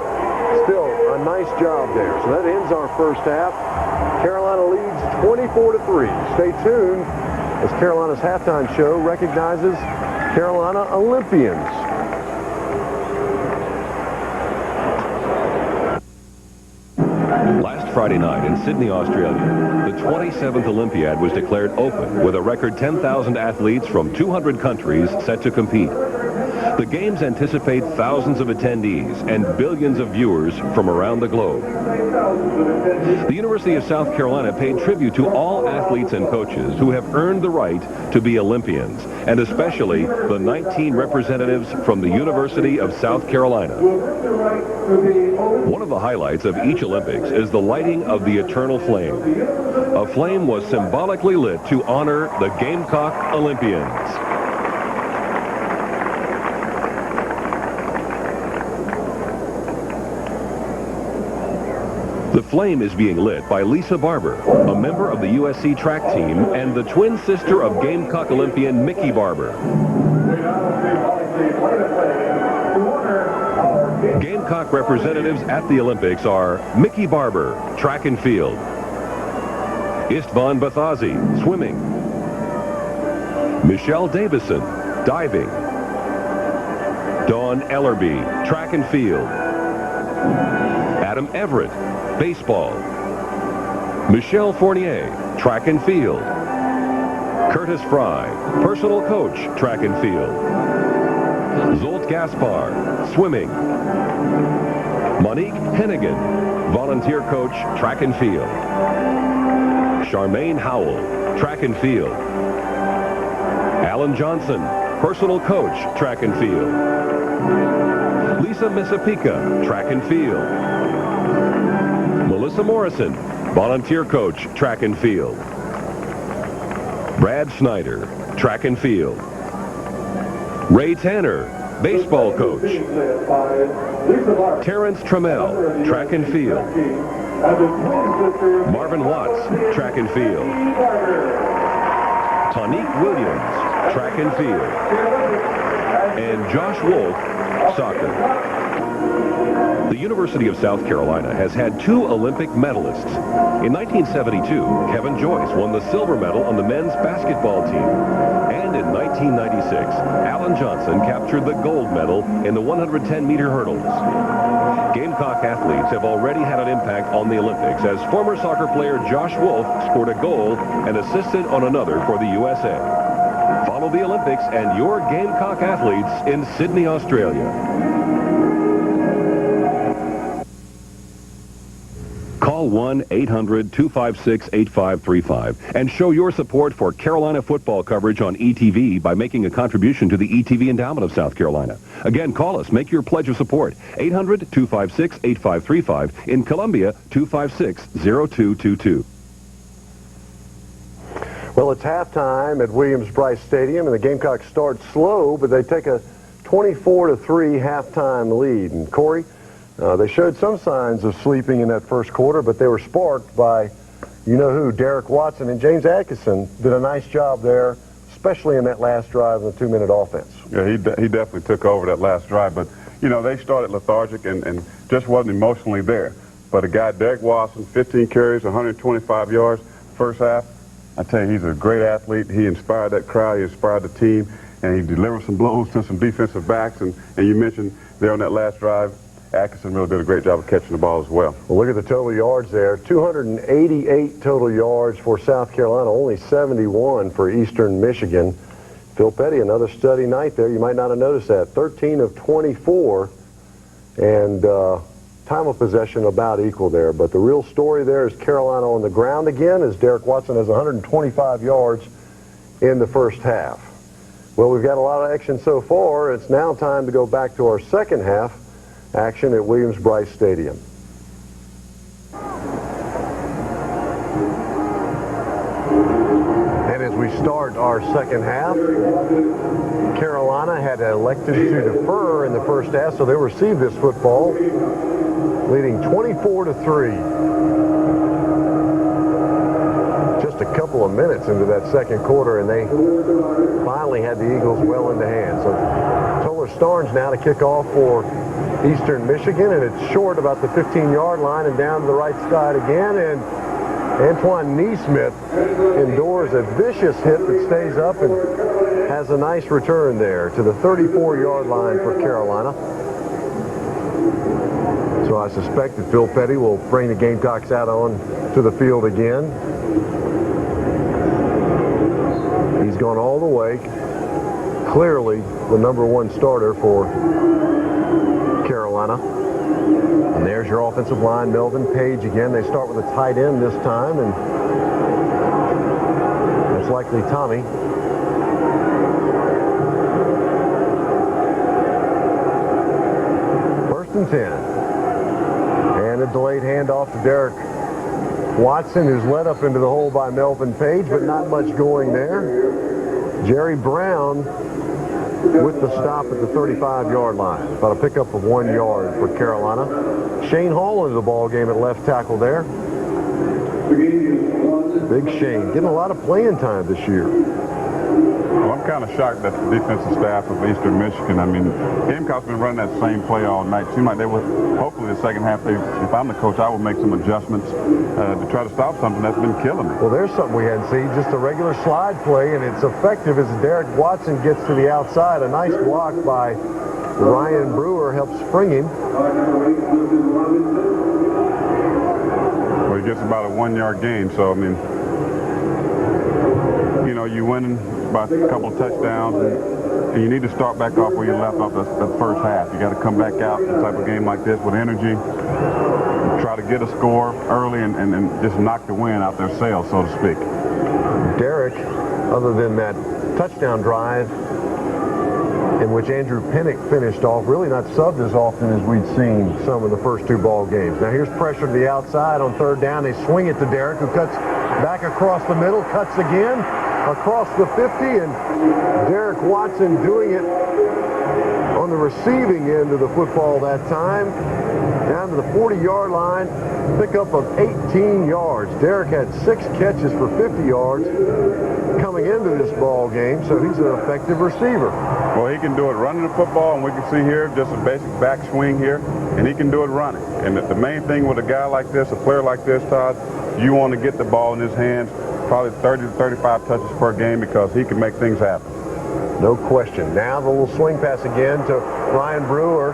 still a nice job there. So that ends our first half. Carolina leads 24-3. Stay tuned as Carolina's halftime show recognizes Carolina Olympians. Last Friday night in Sydney, Australia, the 27th Olympiad was declared open with a record 10,000 athletes from 200 countries set to compete. The Games anticipate thousands of attendees and billions of viewers from around the globe. The University of South Carolina paid tribute to all athletes and coaches who have earned the right to be Olympians, and especially the 19 representatives from the University of South Carolina. One of the highlights of each Olympics is the lighting of the eternal flame. A flame was symbolically lit to honor the Gamecock Olympians. The flame is being lit by Lisa Barber, a member of the USC track team and the twin sister of Gamecock Olympian Mickey Barber. Gamecock representatives at the Olympics are Mickey Barber, track and field. Istvan Bathazi, swimming. Michelle Davison, diving. Dawn Ellerby, track and field. Adam Everett, baseball. Michelle Fournier, track and field. Curtis Fry, personal coach, track and field. Zolt Gaspar, swimming. Monique Hennigan, volunteer coach, track and field. Charmaine Howell, track and field. Alan Johnson, personal coach, track and field. Lisa Missapika, track and field. Melissa Morrison, volunteer coach, track and field. Brad Snyder, track and field. Ray Tanner, baseball coach. Terrence Trammell, track and field. Marvin Watts, track and field. Tonique Williams, track and field. And Josh Wolf, soccer. The University of South Carolina has had 2 Olympic medalists. In 1972, Kevin Joyce won the silver medal on the men's basketball team. And in 1996, Alan Johnson captured the gold medal in the 110-meter hurdles. Gamecock athletes have already had an impact on the Olympics as former soccer player Josh Wolf scored a goal and assisted on another for the USA. Follow the Olympics and your Gamecock athletes in Sydney, Australia. Call 1-800-256-8535 and show your support for Carolina football coverage on ETV by making a contribution to the ETV Endowment of South Carolina. Again, call us. Make your pledge of support. 800-256-8535. In Columbia, 256-0222. Well, it's halftime at Williams-Brice Stadium, and the Gamecocks start slow, but they take a 24-3 halftime lead. And Corey, they showed some signs of sleeping in that first quarter, but they were sparked by, you know who, Derek Watson, and James Atkinson did a nice job there, especially in that last drive in the 2-minute offense. Yeah, he definitely took over that last drive, but, you know, they started lethargic and just wasn't emotionally there. But a guy, Derek Watson, 15 carries, 125 yards, first half, I tell you, he's a great athlete. He inspired that crowd, he inspired the team, and he delivered some blows to some defensive backs, and you mentioned there on that last drive, Atkinson really did a great job of catching the ball as well. Well, look at the total yards there. 288 total yards for South Carolina, only 71 for Eastern Michigan. Phil Petty, another steady night there. You might not have noticed that. 13 of 24, and time of possession about equal there. But the real story there is Carolina on the ground again, as Derek Watson has 125 yards in the first half. Well, we've got a lot of action so far. It's now time to go back to our second half action at Williams-Brice Stadium. And as we start our second half, Carolina had elected to defer in the first half, so they received this football, leading 24-3. Just a couple of minutes into that second quarter, and they finally had the Eagles well into hand. So Toller Starnes now to kick off for Eastern Michigan, and it's short about the 15-yard line and down to the right side again, and Antoine Neesmith endures a vicious hit that stays up and has a nice return there to the 34-yard line for Carolina. So I suspect that Phil Petty will bring the Gamecocks out on to the field again. He's gone all the way. Clearly the #1 starter for Carolina. And there's your offensive line, Melvin Page again. They start with a tight end this time, and most likely Tommy. First and 10. And a delayed handoff to Derek Watson, who's led up into the hole by Melvin Page, but not much going there. Jerry Brown with the stop at the 35-yard line. About a pickup of 1 yard for Carolina. Shane Hall into the ball game at left tackle there. Big Shane getting a lot of playing time this year. Well, I'm kind of shocked that the defensive staff of Eastern Michigan, I mean, Gamecocks been running that same play all night. Seemed like they were, hopefully the second half, if I'm the coach, I will make some adjustments to try to stop something that's been killing me. Well, there's something we hadn't seen, just a regular slide play, and it's effective as Derek Watson gets to the outside. A nice block by Ryan Brewer helps spring him. Well, he gets about a 1-yard gain, so, I mean, you know, you win by a couple of touchdowns, and you need to start back off where you left off the first half. You got to come back out in a type of game like this with energy, try to get a score early, and just knock the wind out their sails, so to speak. Derek, other than that touchdown drive in which Andrew Pinnock finished off, really not subbed as often as we'd seen some of the first two ball games. Now here's pressure to the outside on third down. They swing it to Derek, who cuts back across the middle, cuts again across the 50, and Derek Watson doing it on the receiving end of the football that time, down to the 40-yard line, pickup of 18 yards. Derek had 6 catches for 50 yards coming into this ball game, so he's an effective receiver. Well, he can do it running the football, and we can see here just a basic back swing here, and he can do it running. And the main thing with a guy like this, a player like this, Todd, you want to get the ball in his hands, probably 30 to 35 touches per game, because he can make things happen. No question. Now the little swing pass again to Ryan Brewer.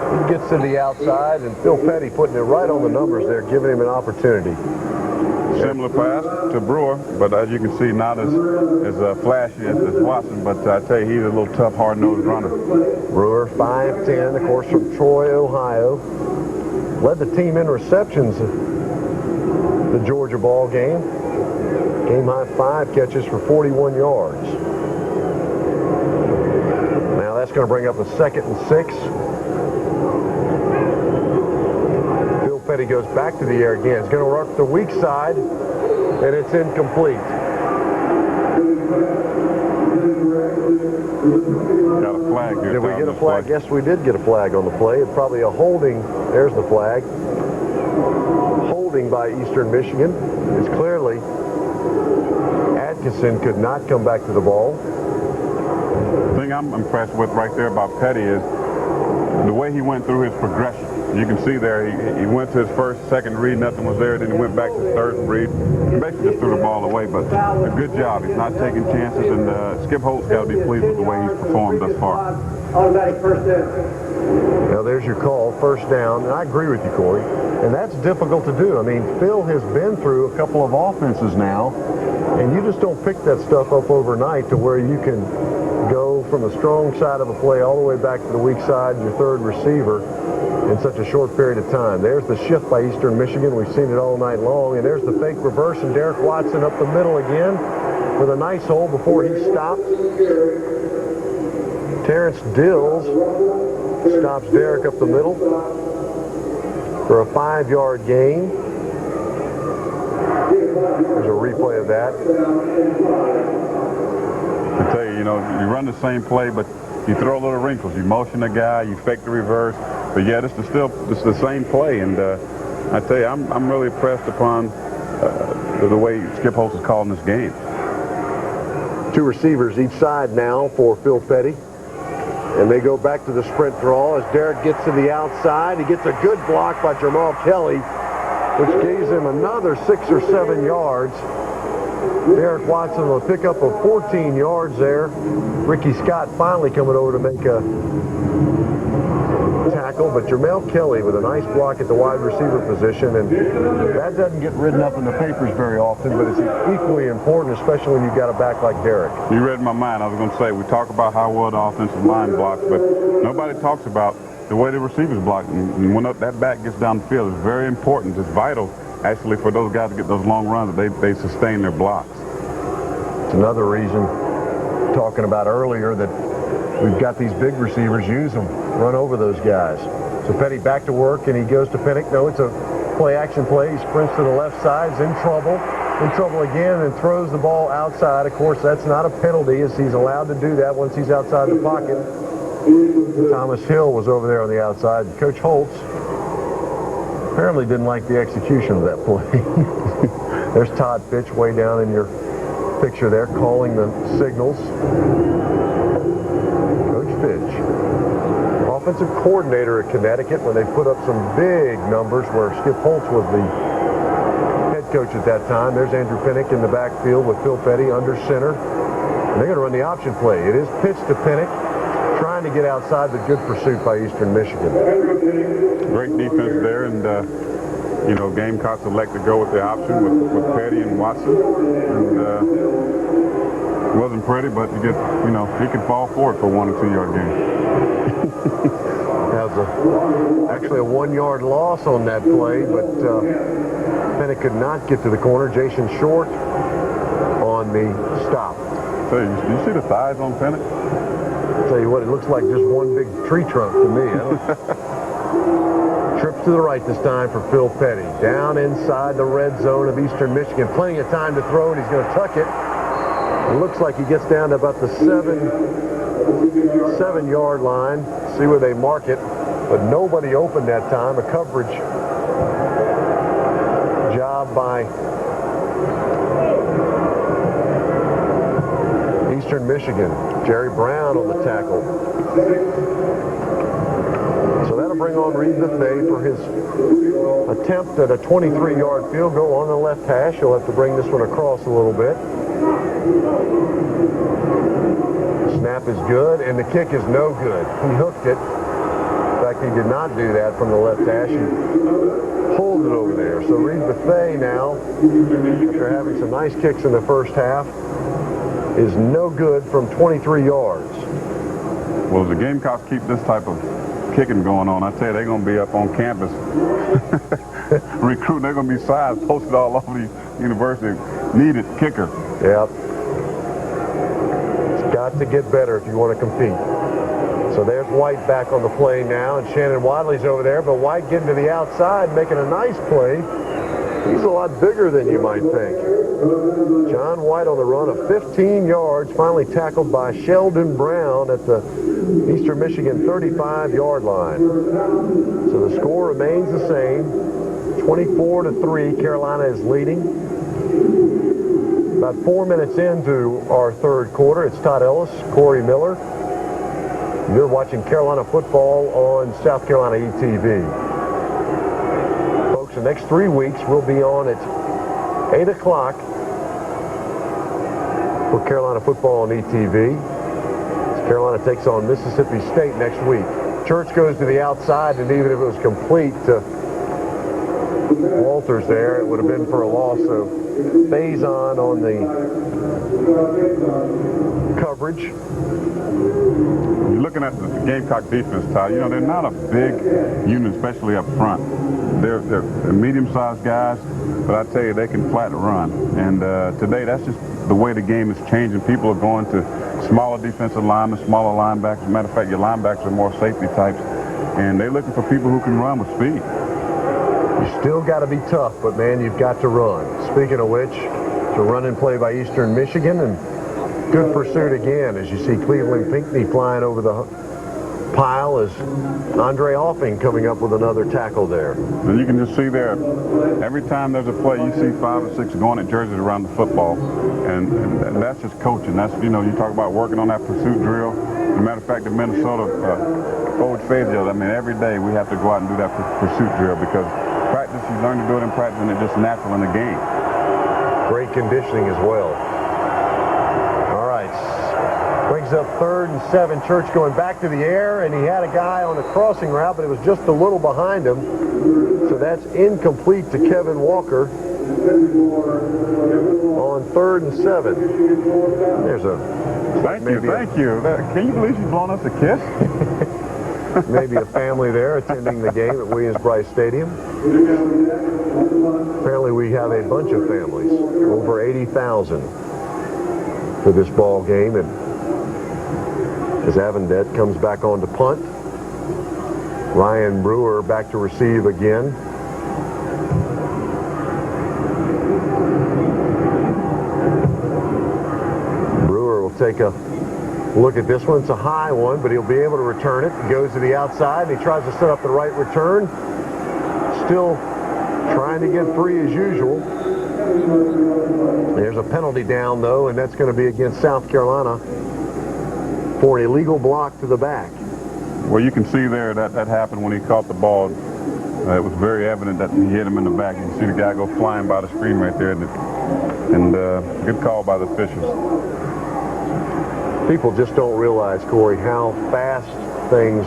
He gets to the outside, and Phil Petty putting it right on the numbers there, giving him an opportunity. Similar pass to Brewer, but as you can see, not as flashy as Watson, but I tell you, he's a little tough, hard-nosed runner. Brewer, 5'10", of course, from Troy, Ohio. Led the team in receptions the Georgia ball game. Game high 5 catches for 41 yards. Now that's going to bring up a 2nd and 6. Phil Petty goes back to the air again. He's going to work the weak side, and it's incomplete. Got a flag here. Did we get a flag? Yes, we did get a flag on the play. It's probably a holding. There's the flag. Holding by Eastern Michigan. It's clearly Atkinson could not come back to the ball. The thing I'm impressed with right there about Petty is the way he went through his progression. You can see there, he went to his first, second read, nothing was there, then he went back to his third read. He basically just threw the ball away, but a good job. He's not taking chances, and Skip Holt's got to be pleased with the way he's performed thus far. Automatic first down. Now there's your call, first down, and I agree with you, Corey. And that's difficult to do. I mean, Phil has been through a couple of offenses now, and you just don't pick that stuff up overnight to where you can go from the strong side of a play all the way back to the weak side, your third receiver, in such a short period of time. There's the shift by Eastern Michigan. We've seen it all night long. And there's the fake reverse, and Derek Watson up the middle again with a nice hole before he stopped. Terrence Dills stops Derek up the middle for a 5-yard gain. There's a replay of that. I tell you, you know, you run the same play, but you throw little wrinkles. You motion a guy, you fake the reverse, but yet it's the same play. And I tell you, I'm really impressed upon the way Skip Holtz is calling this game. 2 receivers each side now for Phil Petty. And they go back to the sprint draw as Derek gets to the outside. He gets a good block by Jamal Kelly, which gives him another 6 or 7 yards. Derek Watson will pick up a 14 yards there. Ricky Scott finally coming over to make a tackle, but Jamal Kelly with a nice block at the wide receiver position, and that doesn't get written up in the papers very often, but it's equally important, especially when you've got a back like Derek. You read my mind. I was going to say, we talk about how well the offensive line blocks, but nobody talks about the way the receivers block. And when that back gets down the field, it's very important. It's vital, actually, for those guys to get those long runs, that they sustain their blocks. It's another reason, talking about earlier, that we've got these big receivers. Use them. Run over those guys. So Petty back to work, and he goes to Pinnock. No, it's a play-action play. He sprints to the left side. He's in trouble again, and throws the ball outside. Of course, that's not a penalty, as he's allowed to do that once he's outside the pocket. Thomas Hill was over there on the outside. Coach Holtz apparently didn't like the execution of that play. There's Todd Fitch way down in your picture there calling the signals. Coach Fitch, offensive coordinator at Connecticut when they put up some big numbers where Skip Holtz was the head coach at that time. There's Andrew Pinnock in the backfield with Phil Petty under center. And they're going to run the option play. It is pitch to Pinnock, trying to get outside, but good pursuit by Eastern Michigan. Great defense there, and you know, Gamecocks elect to go with the option with Petty and Watson. And it wasn't pretty, but you know, he can fall forward for 1 or 2 yard game. That was actually a 1 yard loss on that play, but Pinnock could not get to the corner. Jason Short on the stop. So you see the thighs on Pinnock? I'll tell you what, it looks like just one big tree trunk to me. Trips to the right this time for Phil Petty. Down inside the red zone of Eastern Michigan. Plenty of time to throw, and he's going to tuck it. It looks like he gets down to about the 7 yard line. See where they mark it. But nobody open that time. A coverage job by Eastern Michigan. Jerry Brown on the tackle. So that'll bring on Reed Buffet for his attempt at a 23-yard field goal on the left hash. He'll have to bring this one across a little bit. The snap is good, and the kick is no good. He hooked it. In fact, he did not do that from the left hash. He pulled it over there. So Reed Buffet now, after having some nice kicks in the first half, is no good from 23 yards. Well, as the Gamecocks keep this type of kicking going on, I tell you, they're going to be up on campus recruiting. They're going to be signs posted all over the university. Needed kicker. Yep. It's got to get better if you want to compete. So there's White back on the play now, and Shannon Wadley's over there, but White getting to the outside, making a nice play. He's a lot bigger than you might think. John White on the run of 15 yards, finally tackled by Sheldon Brown at the Eastern Michigan 35-yard line. So the score remains the same, 24-3. Carolina is leading. About 4 minutes into our third quarter, it's Todd Ellis, Corey Miller. You're watching Carolina football on South Carolina ETV. Folks, the next 3 weeks we'll be on at 8 o'clock for Carolina football on ETV. Carolina takes on Mississippi State next week. Church goes to the outside, and even if it was complete to Walters there, it would have been for a loss. So Faison on the coverage. You're looking at the Gamecock defense, Todd. You know, they're not a big unit, especially up front. They're medium-sized guys, but I tell you, they can flat run. And today, that's just the way the game is changing. People are going to smaller defensive linemen, smaller linebackers. As a matter of fact, your linebackers are more safety types, and they're looking for people who can run with speed. You still got to be tough, but man, you've got to run. Speaking of which, it's a run and play by Eastern Michigan, and good pursuit again as you see Cleveland Pinckney flying over the pile as Andre Offing coming up with another tackle there. And you can just see there, every time there's a play, you see 5 or 6 going at jerseys around the football, and that's just coaching. That's, you know, you talk about working on that pursuit drill. As a matter of fact, the Minnesota Coach Fazio, I mean, every day we have to go out and do that pursuit drill because practice, you learn to do it in practice, and it's just natural in the game. Great conditioning as well. All right. Brings up 3rd and 7. Church going back to the air, and he had a guy on the crossing route, but it was just a little behind him. So that's incomplete to Kevin Walker on 3rd and 7. There's a... Thank you. Can you believe she's blowing us a kiss? Maybe a family there attending the game at Williams-Brice Stadium. Apparently we have a bunch of families, over 80,000 for this ball game. And as Avendet comes back on to punt, Ryan Brewer back to receive again. Brewer will take a look at this one. It's a high one, but he'll be able to return it. He goes to the outside, and he tries to set up the right return. Still trying to get free as usual. There's a penalty down, though, and that's going to be against South Carolina for an illegal block to the back. Well, you can see there that happened when he caught the ball. It was very evident that he hit him in the back. You can see the guy go flying by the screen right there. And good call by the officials. People just don't realize, Corey, how fast things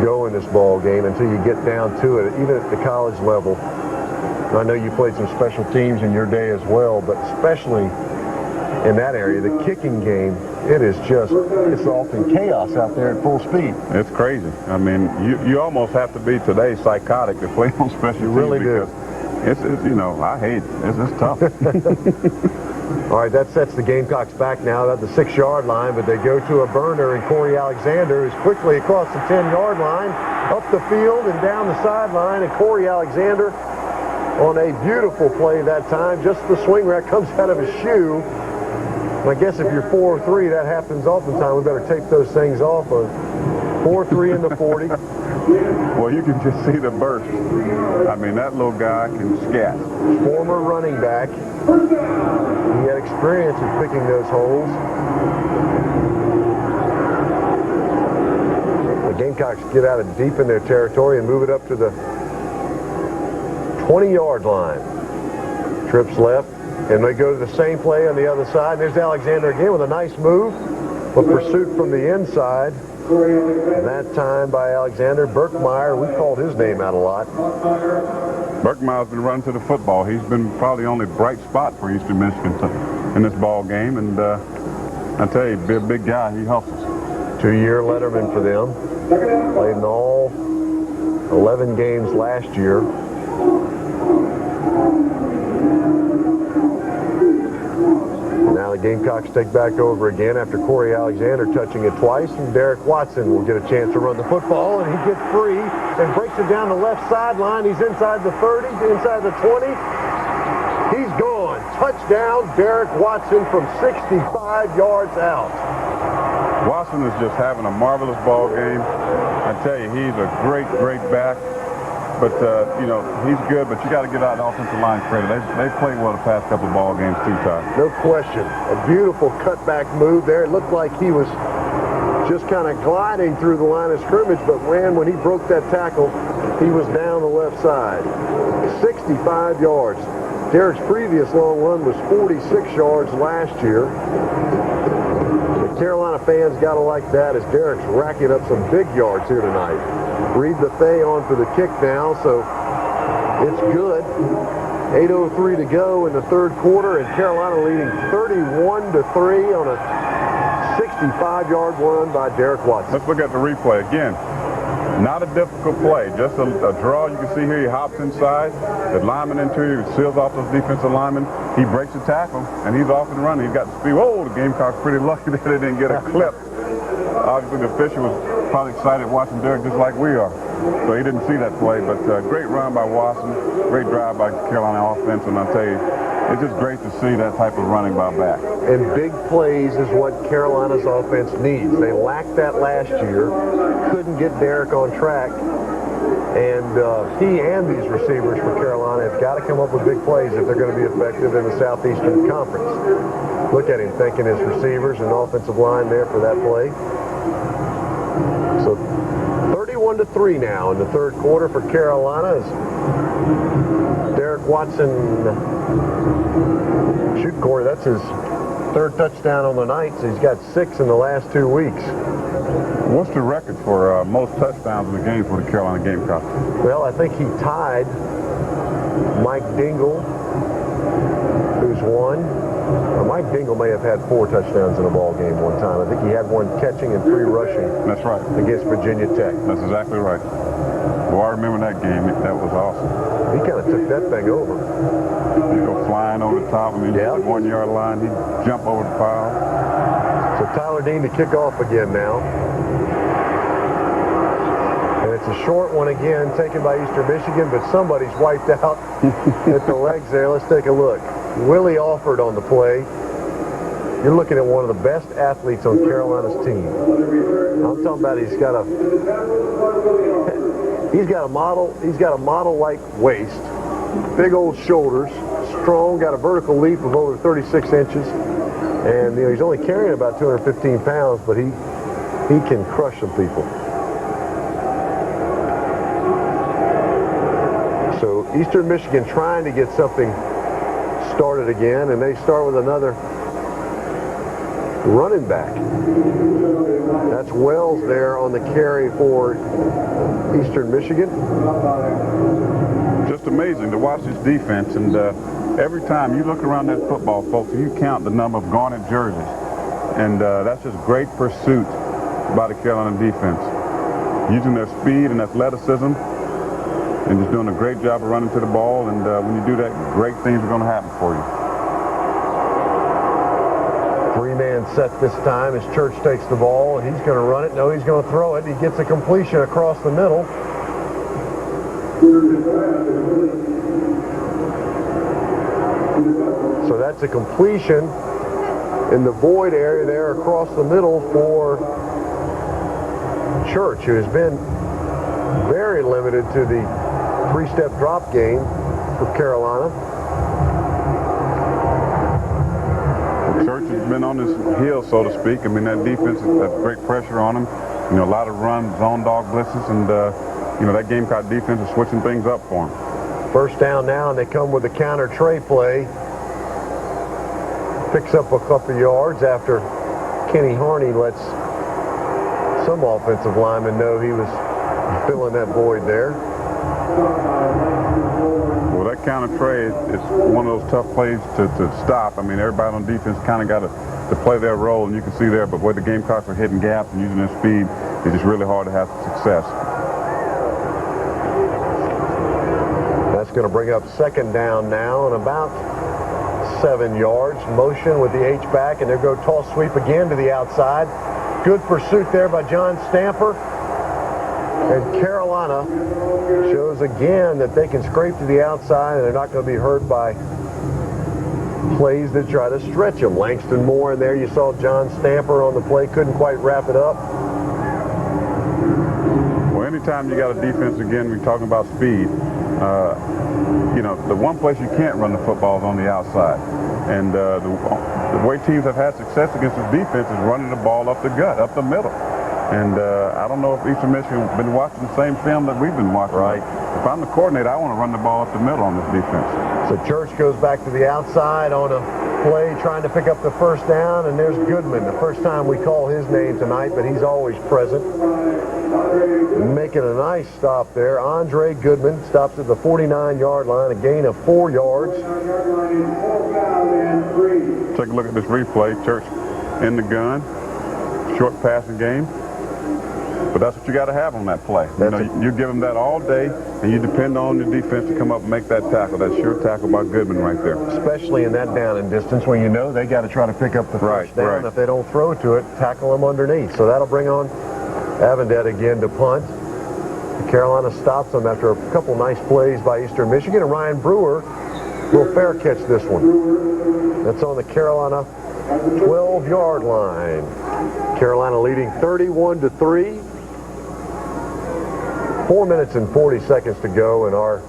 go in this ball game until you get down to it, even at the college level. And I know you played some special teams in your day as well, but especially in that area, the kicking game, it's often chaos out there at full speed. It's crazy. I mean, you almost have to be today psychotic to play on special teams. You really do. It's you know, I hate it. It's tough. All right, that sets the Gamecocks back now at the 6-yard line, but they go to a burner, and Corey Alexander is quickly across the 10-yard line, up the field and down the sideline, and Corey Alexander on a beautiful play that time. Just the swing rack comes out of his shoe. And I guess if you're 4-3, that happens oftentimes. We better take those things off. 4-3 in the 40. Well, you can just see the burst. I mean, that little guy can scat. Former running back. He had experience in picking those holes. The Gamecocks get out of deep in their territory and move it up to the 20-yard line. Trips left, and they go to the same play on the other side. And there's Alexander again with a nice move, but pursuit from the inside. And that time by Alexander. Burkmeyer, we called his name out a lot. Burkmeyer's been running to the football. He's been probably the only bright spot for Eastern Michigan in this ball game. And I tell you, big guy, he hustles. 2-year letterman for them. Played in all 11 games last year. Now the Gamecocks take back over again after Corey Alexander touching it twice, and Derek Watson will get a chance to run the football, and he gets free and breaks it down the left sideline. He's inside the 30, inside the 20. He's gone. Touchdown, Derek Watson from 65 yards out. Watson is just having a marvelous ball game. I tell you, he's a great back. But, you know, he's good, but you got to get out the offensive line credit. They've played well the past couple of ball games, too, Todd. No question. A beautiful cutback move there. It looked like he was just kind of gliding through the line of scrimmage, but when he broke that tackle, he was down the left side. 65 yards. Derek's previous long run was 46 yards last year. The Carolina fans got to like that as Derek's racking up some big yards here tonight. Reed Buffet on for the kick now, so it's good. 8:03 to go in the third quarter, and Carolina leading 31-3 on a 65-yard run by Derek Watson. Let's look at the replay again. Not a difficult play, just a draw. You can see here he hops inside. The lineman into he seals off those defensive linemen. He breaks the tackle, and he's off and running. He's got the speed. Whoa, the Gamecocks pretty lucky that they didn't get a clip. Obviously, the official was probably excited watching Derek just like we are. So he didn't see that play, but great run by Watson, great drive by Carolina offense, and I'll tell you, it's just great to see that type of running by back. And big plays is what Carolina's offense needs. They lacked that last year, couldn't get Derek on track, and he and these receivers for Carolina have got to come up with big plays if they're going to be effective in the Southeastern Conference. Look at him thanking his receivers and offensive line there for that play. So 31-3 now in the third quarter for Carolina as Derek Watson, shoot, Corey, that's his third touchdown on the night, so he's got 6 in the last 2 weeks. What's the record for most touchdowns in the game for the Carolina Gamecocks? Well, I think he tied Mike Dingle, who's won. Mike Dingle may have had 4 touchdowns in a ball game one time. I think he had 1 catching and 3 rushing. That's right. Against Virginia Tech. That's exactly right. Well, I remember that game. That was awesome. He kind of took that thing over. He'd go flying over the top. I mean, yeah. The 1-yard line, he'd jump over the pile. So Tyler Dean to kick off again now. And it's a short one again, taken by Eastern Michigan, but somebody's wiped out at the legs there. Let's take a look. Willie Alford on the play. You're looking at one of the best athletes on Carolina's team. I'm talking about he's got a model-like waist, Big old shoulders, strong, got a vertical leap of over 36 inches. And you know, he's only carrying about 215 pounds, but he can crush some people. So Eastern Michigan trying to get something started again, and they start with another running back. That's Wells there on the carry for Eastern Michigan. Just amazing to watch this defense, and every time you look around that football, folks, you count the number of garnet jerseys, and that's just great pursuit by the Carolina defense, using their speed and athleticism, and just doing a great job of running to the ball. And when you do that, great things are going to happen for you. Three-man set this time as Church takes the ball, and he's going to run it. No, he's going to throw it. He gets a completion across the middle. So that's a completion in the void area there across the middle for Church, who has been very limited to the three-step drop game for Carolina. Church has been on his heel, so to speak. I mean, that defense has great pressure on him. You know, a lot of run, zone dog blitzes, and you know, that Gamecock defense is switching things up for him. First down now, and they come with a counter tray play. Picks up a couple yards after Kenny Harney lets some offensive linemen know he was filling that void there. Well, that counter tray is one of those tough plays to stop. I mean, everybody on defense kind of got to play their role, and you can see there, but where the Gamecocks are hitting gaps and using their speed, it's just really hard to have success. That's going to bring up second down now, and about 7 yards. Motion with the H-back, and there go toss sweep again to the outside. Good pursuit there by John Stamper. And Carolina shows again that they can scrape to the outside, and they're not going to be hurt by plays that try to stretch them. Langston Moore in there. You saw John Stamper on the play. Couldn't quite wrap it up. Well, anytime you got a defense, again, we're talking about speed. You know, the one place you can't run the football is on the outside. And the way teams have had success against this defense is running the ball up the gut, up the middle. And I don't know if Eastern Michigan has been watching the same film that we've been watching. Right. If I'm the coordinator, I want to run the ball up the middle on this defense. So Church goes back to the outside on a play trying to pick up the first down, and there's Goodman. The first time we call his name tonight, but he's always present. Making a nice stop there. Andre Goodman stops at the 49-yard line, a gain of 4 yards. Take a look at this replay. Church in the gun. Short passing game. But that's what you got to have on that play. You give them that all day, and you depend on the defense to come up and make that tackle. That sure tackle by Goodman right there. Especially in that down and distance when you know they got to try to pick up the first down. Right. If they don't throw to it, tackle them underneath. So that'll bring on Avendet again to punt. Carolina stops them after a couple nice plays by Eastern Michigan, and Ryan Brewer will fair catch this one. That's on the Carolina 12-yard line. Carolina leading 31-3. 4 minutes and 40 seconds to go in our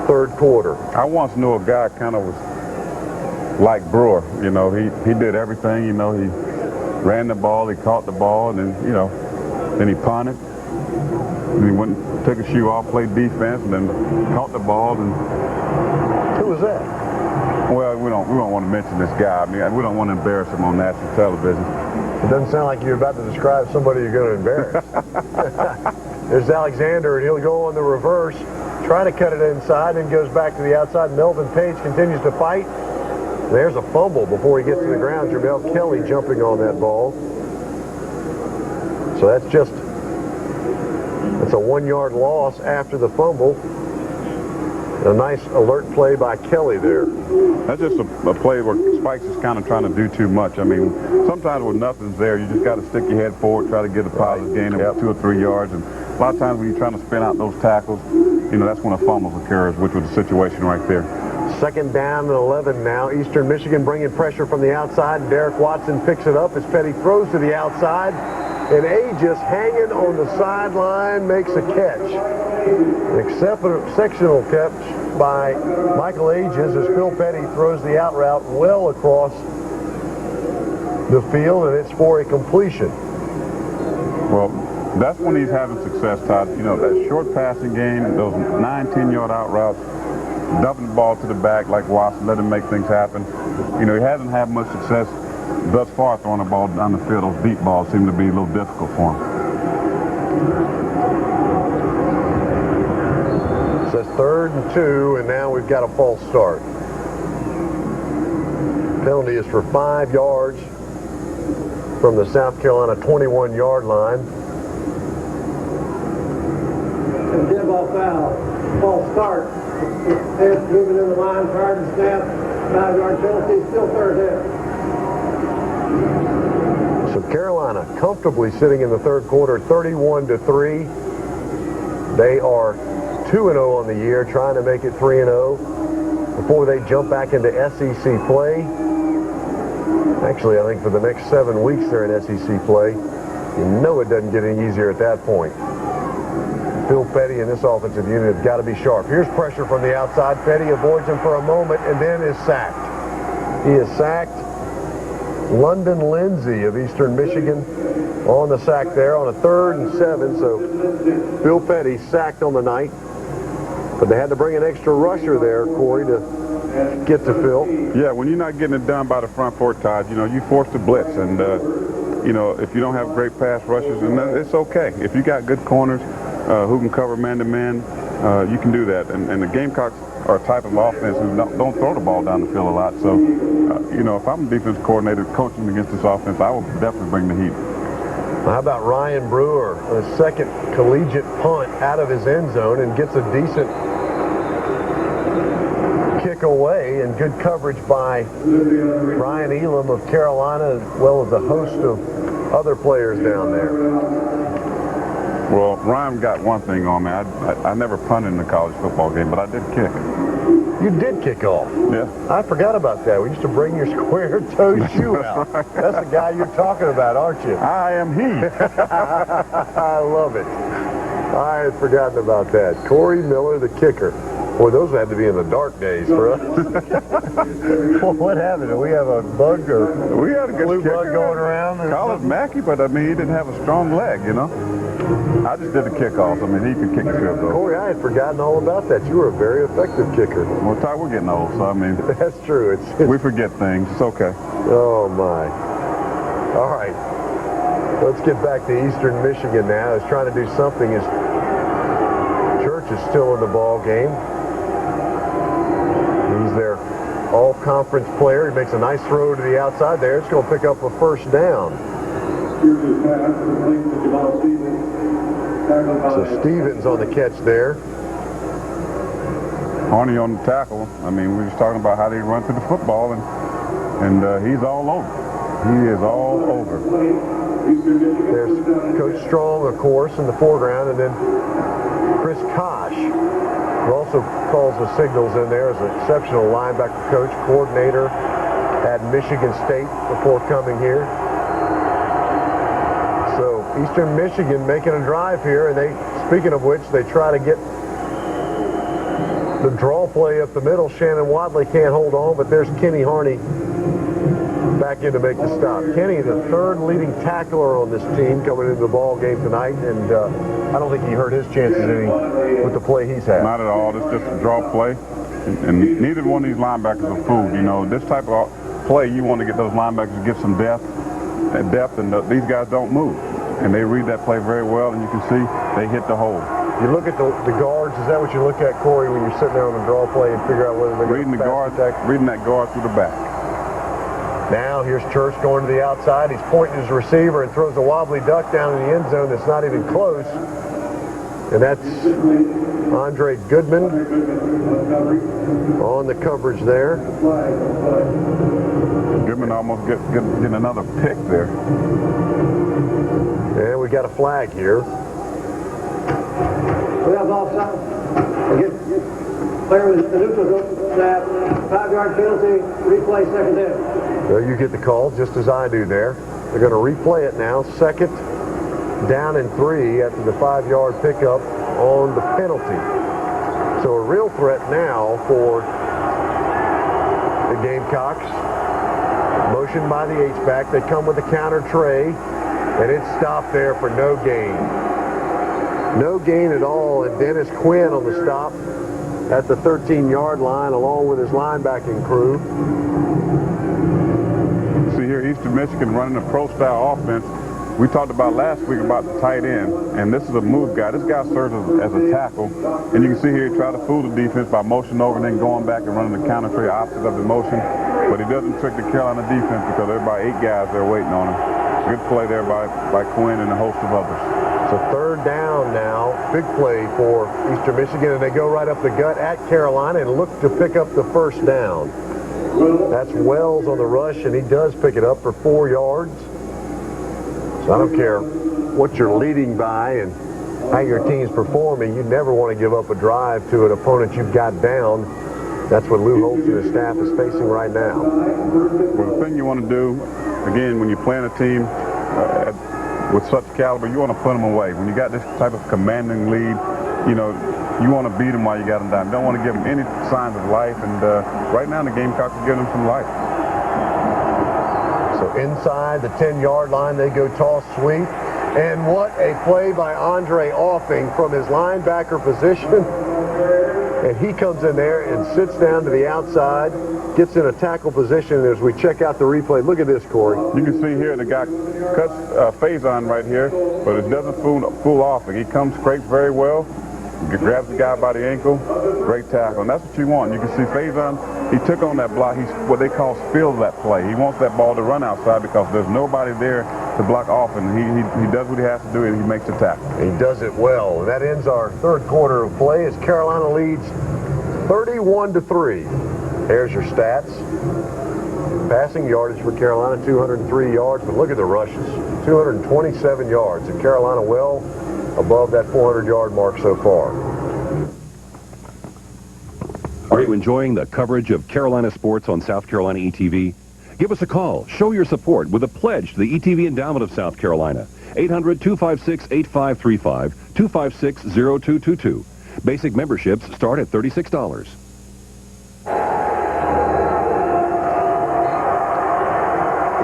third quarter. I once knew a guy kind of was like Brewer. You know, he did everything. You know, he ran the ball, he caught the ball, and then, you know, then he punted. And he went and took his shoe off, played defense, and then caught the ball. And who was that? Well, we don't want to mention this guy. I mean, we don't want to embarrass him on national television. It doesn't sound like you're about to describe somebody you're going to embarrass. There's Alexander, and he'll go on the reverse, try to cut it inside, and goes back to the outside. Melvin Page continues to fight. There's a fumble before he gets to the ground. Jamel Kelly jumping on that ball. So that's a 1-yard loss after the fumble. A nice alert play by Kelly there. That's just a play where Spikes is kind of trying to do too much. I mean, sometimes when nothing's there, you just got to stick your head forward, try to get a positive gain of 2 or 3 yards. And a lot of times when you're trying to spin out those tackles, you know, that's when a fumble occurs, which was the situation right there. Second down and 11 now. Eastern Michigan bringing pressure from the outside. Derek Watson picks it up as Petty throws to the outside. And Aegis hanging on the sideline makes a catch. An exceptional catch by Michael Aegis as Phil Petty throws the out route well across the field, and it's for a completion. Well, that's when he's having success, Todd. You know, that short passing game, those 9-10-yard out routes, dumping the ball to the back like Watson, let him make things happen. You know, he hasn't had much success thus far throwing the ball down the field. Those deep balls seem to be a little difficult for him. So it's 3rd and 2, and now we've got a false start. Penalty is for 5 yards from the South Carolina 21-yard line. Dead ball foul. False start. Head moving in the line prior to snap. 5-yard penalty. Still 3rd down. So Carolina comfortably sitting in the 3rd quarter, 31-3. They are 2-0 on the year, trying to make it 3-0 before they jump back into SEC play. Actually, I think for the next 7 weeks they're in SEC play. You know it doesn't get any easier at that point. Phil Petty and this offensive unit have got to be sharp. Here's pressure from the outside. Petty avoids him for a moment and then is sacked. He is sacked. London Lindsey of Eastern Michigan on the sack there on a 3rd and 7. So Phil Petty sacked on the night. But they had to bring an extra rusher there, Corey, to get to Phil. Yeah, when you're not getting it done by the front four, Todd, you know, you force the blitz. And, you know, if you don't have great pass rushers, then it's okay. If you got good corners who can cover man-to-man, you can do that. And the Gamecocks are a type of offense who don't throw the ball down the field a lot. So, you know, if I'm a defense coordinator coaching against this offense, I will definitely bring the heat. How about Ryan Brewer, a second collegiate punt out of his end zone and gets a decent kick away, and good coverage by Ryan Elam of Carolina, as well as a host of other players down there. Well, Ryan got one thing on me. I never punted in a college football game, but I did kick. You did kick off. Yeah. I forgot about that. We used to bring your square-toed shoe out. Right. That's the guy you're talking about, aren't you? I am he. I love it. I had forgotten about that. Corey Miller, the kicker. Boy, those had to be in the dark days for us. Well, what happened? Did we have a bug or We had a good flu kicker. bug going around? Colin Mackey, but I mean, he didn't have a strong leg, you know. I just did the kickoff. I mean, he could kick a field goal. Corey, I had forgotten all about that. You were a very effective kicker. Well, Todd, we're getting old, so I mean, That's true. we forget things. It's okay. Oh, my. All right. Let's get back to Eastern Michigan now. He's trying to do something. His Church is still in the ball game. He's their all-conference player. He makes a nice throw to the outside there. It's going to pick up a first down. So Stevens on the catch there. Harney on the tackle. I mean, we were just talking about how they run through the football, and he's all over. He is all over. There's Coach Strong, of course, in the foreground, and then Chris Kosh, who also calls the signals in there as an exceptional linebacker coach, coordinator at Michigan State before coming here. So Eastern Michigan making a drive here, and they, speaking of which, they try to get the draw play up the middle. Shannon Wadley can't hold on, but there's Kenny Harney back in to make the stop. Kenny, the third leading tackler on this team coming into the ball game tonight, and I don't think he hurt his chances any with the play he's had. Not at all. It's just a draw play, and neither one of these linebackers are fooled. You know, this type of play, you want to get those linebackers to get some depth, and these guys don't move. And they read that play very well, and you can see they hit the hole. You look at the guards. Is that what you look at, Corey, when you're sitting there on the draw play and figure out whether they're Reading that guard through the back. Now here's Church going to the outside. He's pointing his receiver and throws a wobbly duck down in the end zone that's not even close. And that's Andre Goodman on the coverage there. Goodman almost getting another pick there. And we got a flag here. We have offside. Player with the neutral snap, 5-yard penalty, replay, second down. Well, you get the call just as I do there. They're going to replay it now. Second down and 3 after the 5-yard pickup on the penalty. So a real threat now for the Gamecocks. Motion by the H-back. They come with a counter tray, and it's stopped there for no gain. No gain at all, and Dennis Quinn on the stop at the 13-yard line along with his linebacking crew. See here, Eastern Michigan running a pro-style offense. We talked about last week about the tight end, and this is a move guy. This guy serves as a tackle, and you can see here he tried to fool the defense by motioning over and then going back and running the counter trade opposite of the motion, but he doesn't trick the Carolina defense because there are about 8 guys there waiting on him. Good play there by Quinn and a host of others. So third down now, big play for Eastern Michigan, and they go right up the gut at Carolina and look to pick up the first down. That's Wells on the rush, and he does pick it up for 4 yards. So I don't care what you're leading by and how your team's performing, you never want to give up a drive to an opponent you've got down. That's what Lou Holtz and his staff is facing right now. Well, the thing you want to do, again, when you're playing a team with such caliber, you want to put them away. When you got this type of commanding lead, you know, you want to beat them while you got them down. You don't want to give them any signs of life, and right now the Gamecocks are giving them some life. So inside the 10-yard line, they go toss sweep. And what a play by Andre Offing from his linebacker position. And he comes in there and sits down to the outside, gets in a tackle position. As we check out the replay, look at this, Corey. You can see here the guy cuts Faison right here, but it doesn't fool Offing. He comes, scrapes very well, grabs the guy by the ankle, great tackle. And that's what you want. You can see Faison, he took on that block. He's what they call spills that play. He wants that ball to run outside because there's nobody there to block off, and he does what he has to do, and he makes the tackle. He does it well. And that ends our third quarter of play as Carolina leads 31-3. There's your stats. Passing yardage for Carolina, 203 yards, but look at the rushes. 227 yards, and Carolina well above that 400-yard mark so far. Are you enjoying the coverage of Carolina sports on South Carolina ETV? Give us a call. Show your support with a pledge to the ETV Endowment of South Carolina. 800-256-8535, 256-0222. Basic memberships start at $36.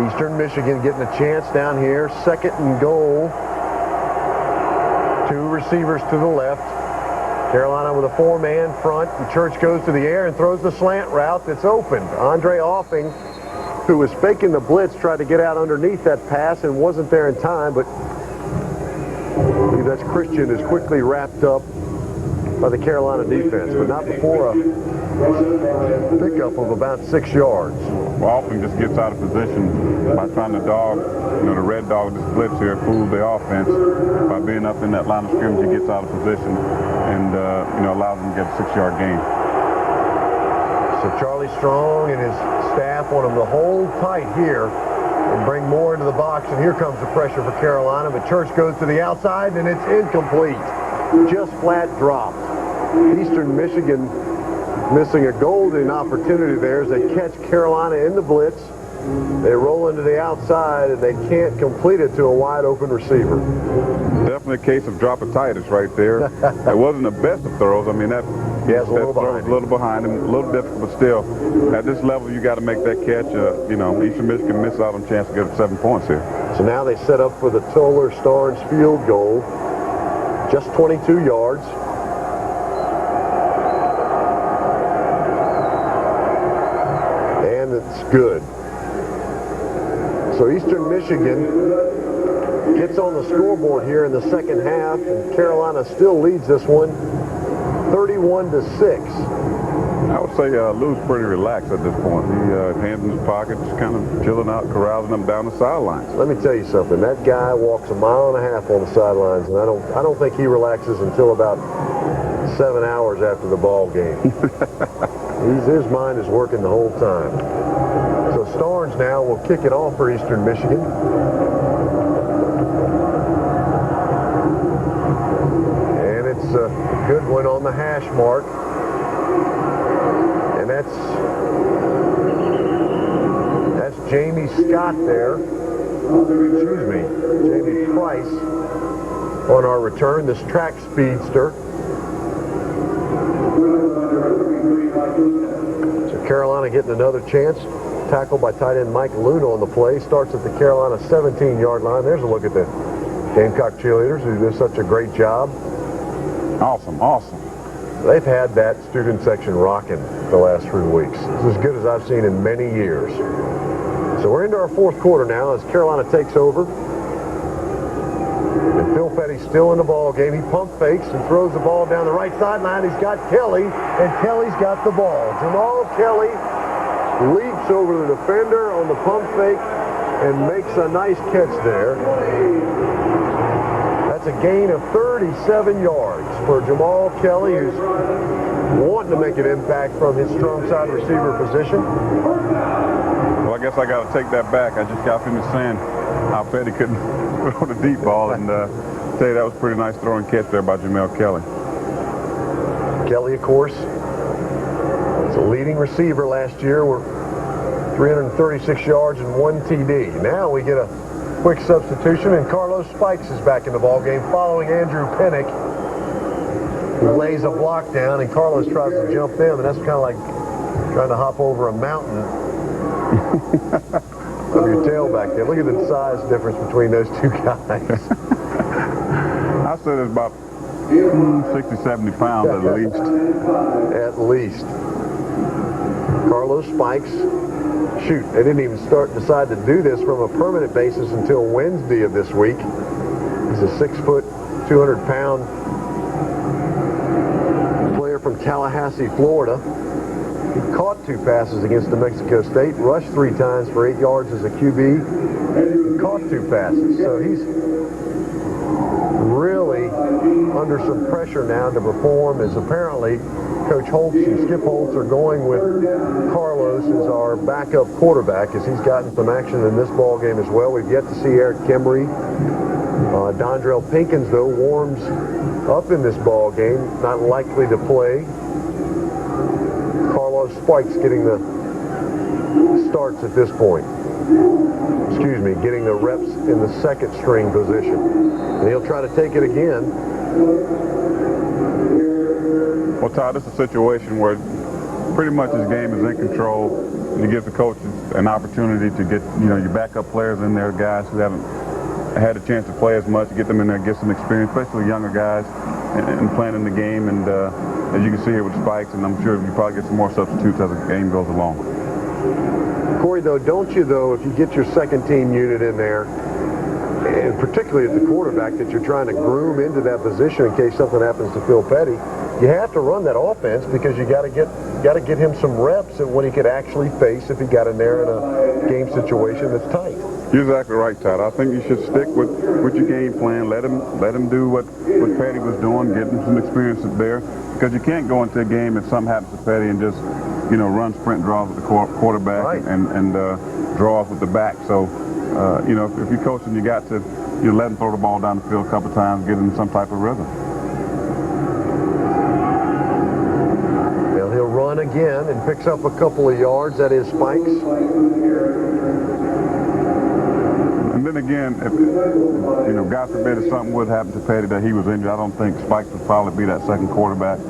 Eastern Michigan getting a chance down here. 2nd and goal. 2 receivers to the left. Carolina with a 4-man front. And Church goes to the air and throws the slant route that's opened. Andre Offing, who was faking the blitz, tried to get out underneath that pass and wasn't there in time, but I believe that's Christian is quickly wrapped up by the Carolina defense, but not before a pickup of about 6 yards. Well, Offing just gets out of position by trying to dog, you know, the red dog, this blitz here, fool the offense. By being up in that line of scrimmage, he gets out of position and, you know, allows them to get a 6-yard gain. So Charlie Strong and his staff want them to hold tight here and bring more into the box, and here comes the pressure for Carolina, but Church goes to the outside, and it's incomplete. Just flat dropped. Eastern Michigan missing a golden opportunity there as they catch Carolina in the blitz. They roll into the outside, and they can't complete it to a wide-open receiver. Definitely a case of dropatitis right there. It wasn't the best of throws. I mean, that was a little behind him, a little difficult, but still, at this level, you got to make that catch. You know, Eastern Michigan missed out on a chance to get 7 points here. So now they set up for the Toller Starnes field goal. Just 22 yards. And it's good. So Eastern Michigan gets on the scoreboard here in the second half, and Carolina still leads this one 31-6. I would say Lou's pretty relaxed at this point. He hands in his pocket, just kind of chilling out, carousing them down the sidelines. Let me tell you something. That guy walks 1.5 miles on the sidelines, and I don't think he relaxes until about 7 hours after the ball game. His mind is working the whole time. So Starnes now will kick it off for Eastern Michigan. And it's a good one on the hash mark. And that's Jamie Scott there. Excuse me, Jamie Price. on our return, this track speedster. So Carolina getting another chance. Tackled by tight end Mike Luna on the play. Starts at the Carolina 17-yard line. There's a look at the Gamecock cheerleaders who do such a great job. Awesome, awesome. They've had that student section rocking the last 3 weeks. It's as good as I've seen in many years. So we're into our fourth quarter now as Carolina takes over. And Phil Petty's still in the ball game. He pump fakes and throws the ball down the right sideline. He's got Kelly, and Kelly's got the ball. Jamal Kelly leaps over the defender on the pump fake and makes a nice catch there. That's a gain of 37 yards for Jamal Kelly, who's wanting to make an impact from his strong side receiver position. Well, I guess I got to take that back. I just got finished saying how Petty couldn't throw the deep ball, and tell you that was a pretty nice throw and catch there by Jamal Kelly. Kelly, of course, was a leading receiver last year. We're 336 yards and 1 TD. Now we get a quick substitution, and Carlos Spikes is back in the ball game following Andrew Pinnock, who lays a block down, and Carlos tries to jump in, and that's kind of like trying to hop over a mountain. Of your tail back there. Look at the size difference between those two guys. I said it's about 60, 70 pounds at least. At least. Carlos Spikes. Shoot, they didn't even decide to do this from a permanent basis until Wednesday of this week. He's a 6 foot, 200-pound player from Tallahassee, Florida. He caught 2 passes against New Mexico State, rushed 3 times for 8 yards as a QB, and caught 2 passes. So he's really under some pressure now to perform, as apparently Coach Holtz and Skip Holtz are going with Carlos as our backup quarterback, as he's gotten some action in this ball game as well. We've yet to see Eric Kimry. Dondrell Pinkins, though, warms up in this ball game, not likely to play. Carlos Spikes getting the starts at this point. Excuse me, getting the reps in the second string position. And he'll try to take it again. Well, Todd, this is a situation where pretty much his game is in control. You give the coaches an opportunity to get, your backup players in there, guys who haven't had a chance to play as much, get them in there, get some experience, especially younger guys, and playing in the game. And as you can see here with Spikes, and I'm sure you probably get some more substitutes as the game goes along. Corey, though, don't you, though, if you get your second team unit in there, and particularly at the quarterback that you're trying to groom into that position in case something happens to Phil Petty, you have to run that offense because you got to get him some reps at what he could actually face if he got in there in a game situation that's tight. You're exactly right, Todd. I think you should stick with your game plan. Let him do what Petty was doing, get him some experience there, because you can't go into a game and something happens to Petty and just run sprint draws with the quarterback, right, and draw off with the back. So if you're coaching, you got to let him throw the ball down the field a couple times, get him some type of rhythm. Well, he'll run again and picks up a couple of yards. That is Spikes. And then again, if God forbid if something would happen to Petty that he was injured, I don't think Spikes would probably be that second quarterback.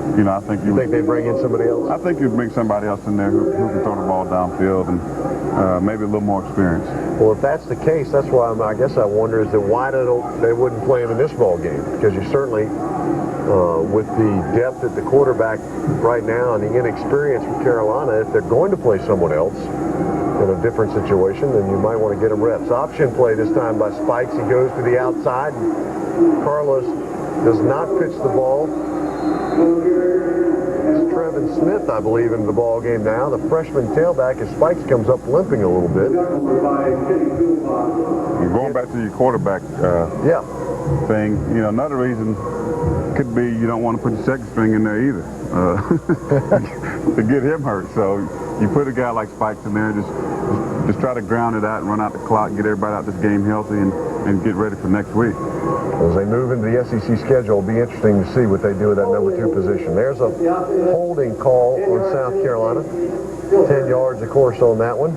I think you think they bring in somebody else? I think you'd bring somebody else in there who can throw the ball downfield and maybe a little more experience. Well, if that's the case, that's why I guess I wonder is that why they wouldn't play him in this ball game, because you certainly, with the depth at the quarterback right now and the inexperience with Carolina, if they're going to play someone else in a different situation, then you might want to get him reps. Option play this time by Spikes. He goes to the outside. Carlos does not pitch the ball. It's Trevin Smith, I believe, in the ball game now. The freshman tailback, as Spikes comes up limping a little bit. And going back to your quarterback thing, another reason could be you don't want to put your second string in there either to get him hurt. So you put a guy like Spikes in there, just try to ground it out and run out the clock, get everybody out this game healthy, and get ready for next week. As they move into the SEC schedule, it'll be interesting to see what they do with that number 2 position. There's a holding call on South Carolina. 10 yards, of course, on that one.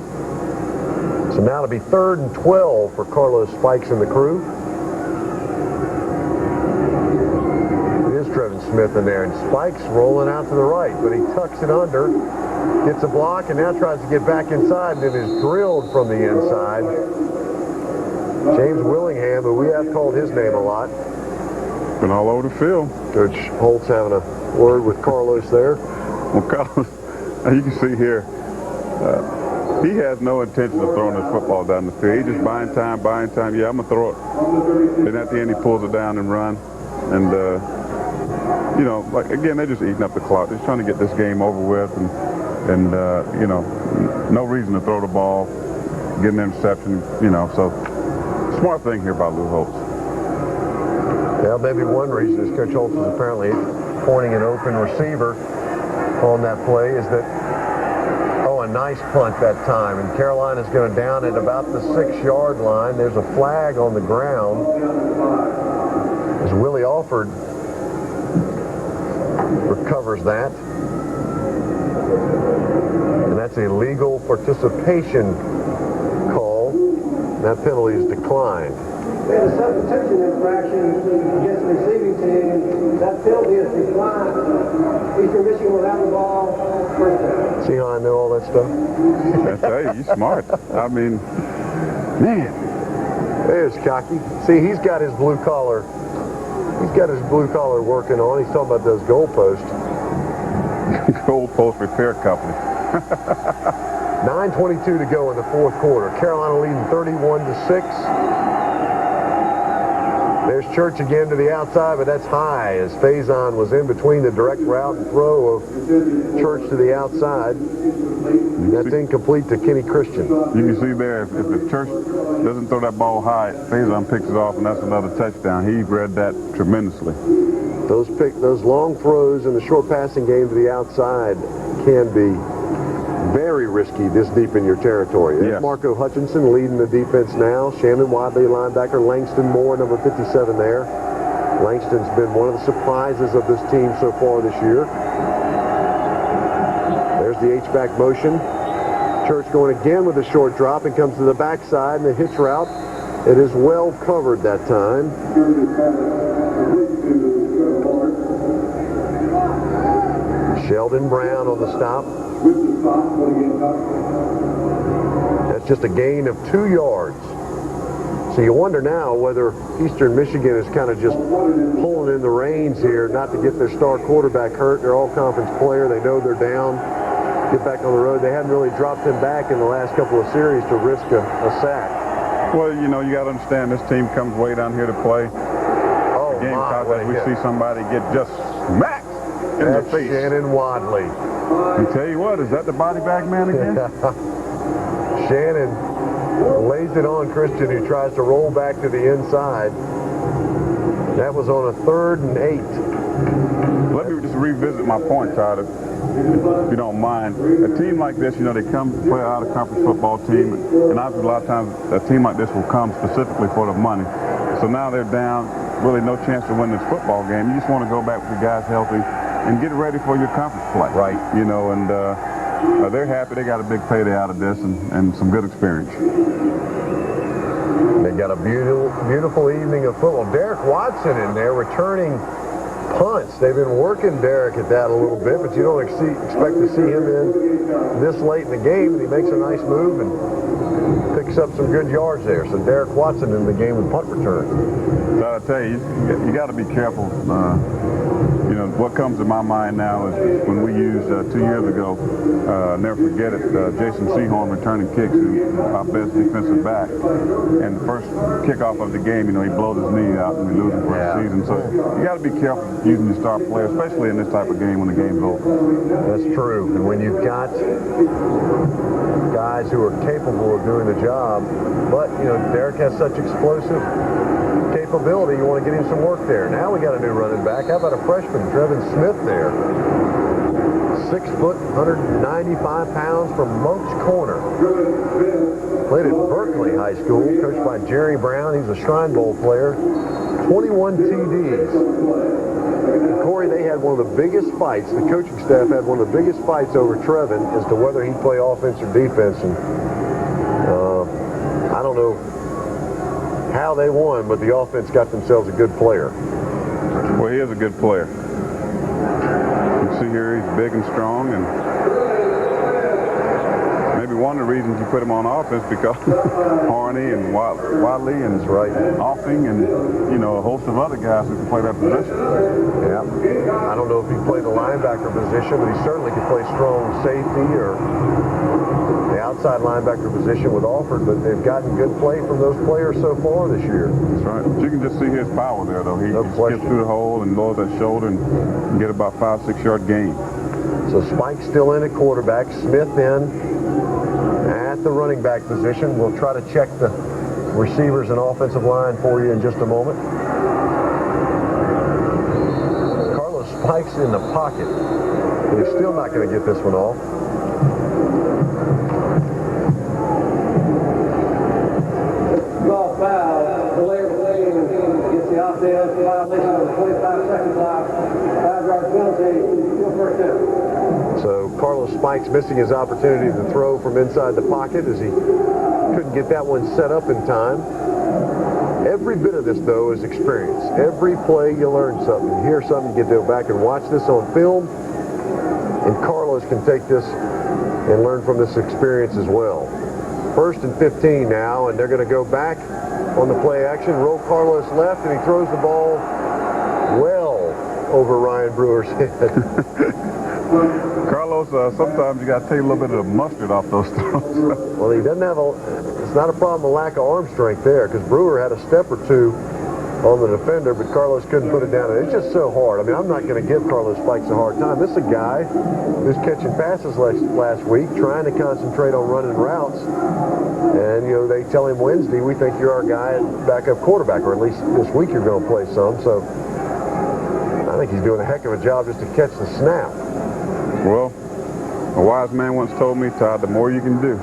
So now it'll be 3rd and 12 for Carlos Spikes and the crew. Smith in there, and Spike's rolling out to the right, but he tucks it under, gets a block, and now tries to get back inside, and then is drilled from the inside. James Willingham, who we have called his name a lot. Been all over the field. Coach Holtz having a word with Carlos there. Well, Carlos, you can see here, he has no intention of throwing this football down the field. He's just buying time. Yeah, I'm going to throw it. Then at the end, he pulls it down and run. And, you know, like, again, they're just eating up the clock. They're trying to get this game over with. And you know, no reason to throw the ball, get an interception, you know. So, smart thing here by Lou Holtz. Yeah, maybe one reason is Coach Holtz is apparently pointing an open receiver on that play is that, oh, a nice punt that time. And Carolina's going to down at about the 6-yard line. There's a flag on the ground as Willie Alford recovers that. And that's a legal participation call. That penalty is declined. We had a substitution infraction against the receiving team. That penalty is declined. Eastern Michigan will have the ball first down. See how I know all that stuff? I tell you, you're smart. I mean, man. There's Cocky. See, he's got his blue collar. He's got his blue collar working on. He's talking about those goalposts. Goalpost Repair Company. 9:22 to go in the fourth quarter. Carolina leading 31-6. There's Church again to the outside, but that's high as Faison was in between the direct route and throw of Church to the outside. That's incomplete to Kenny Christian. You can see there, if the Church doesn't throw that ball high, Faison picks it off, and that's another touchdown. He read that tremendously. Those long throws in the short passing game to the outside can be very risky this deep in your territory. There's Marco Hutchinson leading the defense now. Shannon Wadley, linebacker. Langston Moore, number 57 there. Langston's been one of the surprises of this team so far this year. There's the H-back motion. Church going again with a short drop and comes to the backside, and the hitch route. It is well covered that time. Sheldon Brown on the stop. That's just a gain of 2 yards. So you wonder now whether Eastern Michigan is kind of just pulling in the reins here, not to get their star quarterback hurt. They're all-conference player. They know they're down. Get back on the road. They hadn't really dropped him back in the last couple of series to risk a sack. Well, you know, you got to understand this team comes way down here to play. Oh, Gamecocks, we see somebody get just smacked in the face. Shannon Wadley. I tell you what, is that the body bag man again? Shannon lays it on Christian, who tries to roll back to the inside. That was on a 3rd and 8. Let me just revisit my point, Todd, if you don't mind. A team like this, you know, they come to play out of conference football team, and obviously a lot of times a team like this will come specifically for the money. So now they're down, really no chance to win this football game. You just want to go back with the guys healthy and get ready for your conference play. Right. You know, and they're happy they got a big payday out of this and some good experience. They got a beautiful evening of football. Derek Watson in there returning punts. They've been working Derek at that a little bit, but you don't expect to see him in this late in the game, and he makes a nice move and picks up some good yards there. So Derek Watson in the game with punt return. So I tell you, you got to be careful. You know, what comes to my mind now is when we used 2 years ago, never forget it, Jason Sehorn returning kicks, who's our best defensive back. And the first kickoff of the game, you know, he blows his knee out and we lose him for the season. So you got to be careful using your star player, especially in this type of game when the game's over. That's true. And when you've got guys who are capable of doing the job, but, you know, Derek has such explosive capability, you want to get him some work there. Now we got a new running back. How about a freshman, Trevin Smith there? 6 foot, 195 pounds from Monk's Corner. Played at Berkeley High School, coached by Jerry Brown. He's a Shrine Bowl player. 21 TDs. And Corey, they had one of the biggest fights. The coaching staff had one of the biggest fights over Trevin as to whether he'd play offense or defense. And I don't know how they won, but the offense got themselves a good player. Well, he is a good player. You can see here he's big and strong, and maybe one of the reasons you put him on offense because Harney and Wadley and Offing and, you know, a host of other guys who can play that position. Yeah. I don't know if he played the linebacker position, but he certainly could play strong safety or the outside linebacker position with Alford, but they've gotten good play from those players so far this year. That's right. But you can just see his power there, though. He skips through the hole and lowers that shoulder and get about 5-6 yard gain. So Spike's still in at quarterback, Smith in at the running back position. We'll try to check the receivers and offensive line for you in just a moment. Carlos Spike's in the pocket. But he's still not going to get this one off. Ball foul. Delay of play gets the offense violation of the 25-second clock. 5-yard penalty. Still first down. So Carlos Spike's missing his opportunity to throw from inside the pocket as he couldn't get that one set up in time. Every bit of this, though, is experience. Every play you learn something. You hear something, you get to go back and watch this on film, and Carlos can take this and learn from this experience as well. 1st and 15 now, and they're going to go back on the play action. Roll Carlos left, and he throws the ball well over Ryan Brewer's head. Carlos, sometimes you got to take a little bit of the mustard off those throws. Well, he doesn't have it's not a problem of lack of arm strength there, because Brewer had a step or two on the defender, but Carlos couldn't put it down. It's just so hard. I mean, I'm not going to give Carlos Spikes a hard time. This is a guy who's catching passes last week, trying to concentrate on running routes. And, you know, they tell him Wednesday, we think you're our guy at backup quarterback, or at least this week you're going to play some. So I think he's doing a heck of a job just to catch the snap. Well, a wise man once told me, Todd, the more you can do.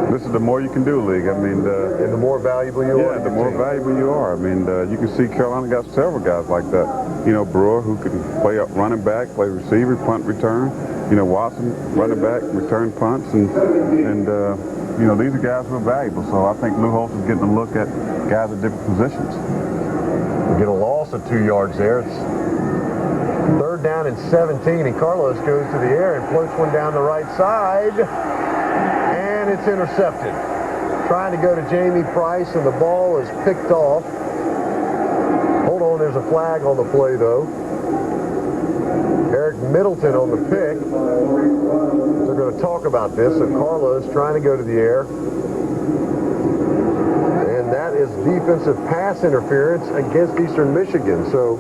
This is the more you can do league. I mean, and the more valuable you are. Yeah, the more valuable you are. I mean, you can see Carolina got several guys like that. You know, Brewer, who can play up running back, play receiver, punt, return. You know, Watson, running back, return punts, and you know, these are guys who are valuable. So I think Lou Holtz is getting a look at guys at different positions. We get a loss of 2 yards there. It's 3rd down and 17, and Carlos goes to the air and floats one down the right side, and it's intercepted. Trying to go to Jamie Price, and the ball is picked off. Hold on, there's a flag on the play, though. Eric Middleton on the pick. They're going to talk about this, and Carlos trying to go to the air. And that is defensive pass interference against Eastern Michigan. So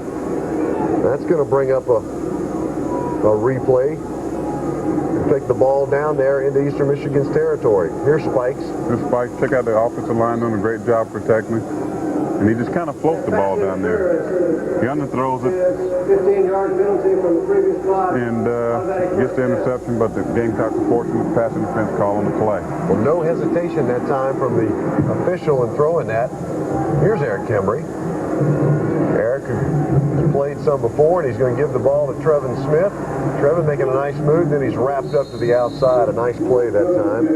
that's going to bring up a replay. Take the ball down there into Eastern Michigan's territory. Here's Spikes. Here's Spikes. Check out the offensive line, doing a great job protecting me. And he just kind of floats the ball down there. He underthrows it. 15-yard penalty from the previous block. And gets the interception, but the Gamecocks are fortunate pass interference call on the play. Well, no hesitation that time from the official in throwing that. Here's Eric Kimbrey. Eric has played some before, and he's going to give the ball to Trevin Smith. Trevin making a nice move, then he's wrapped up to the outside. A nice play that time.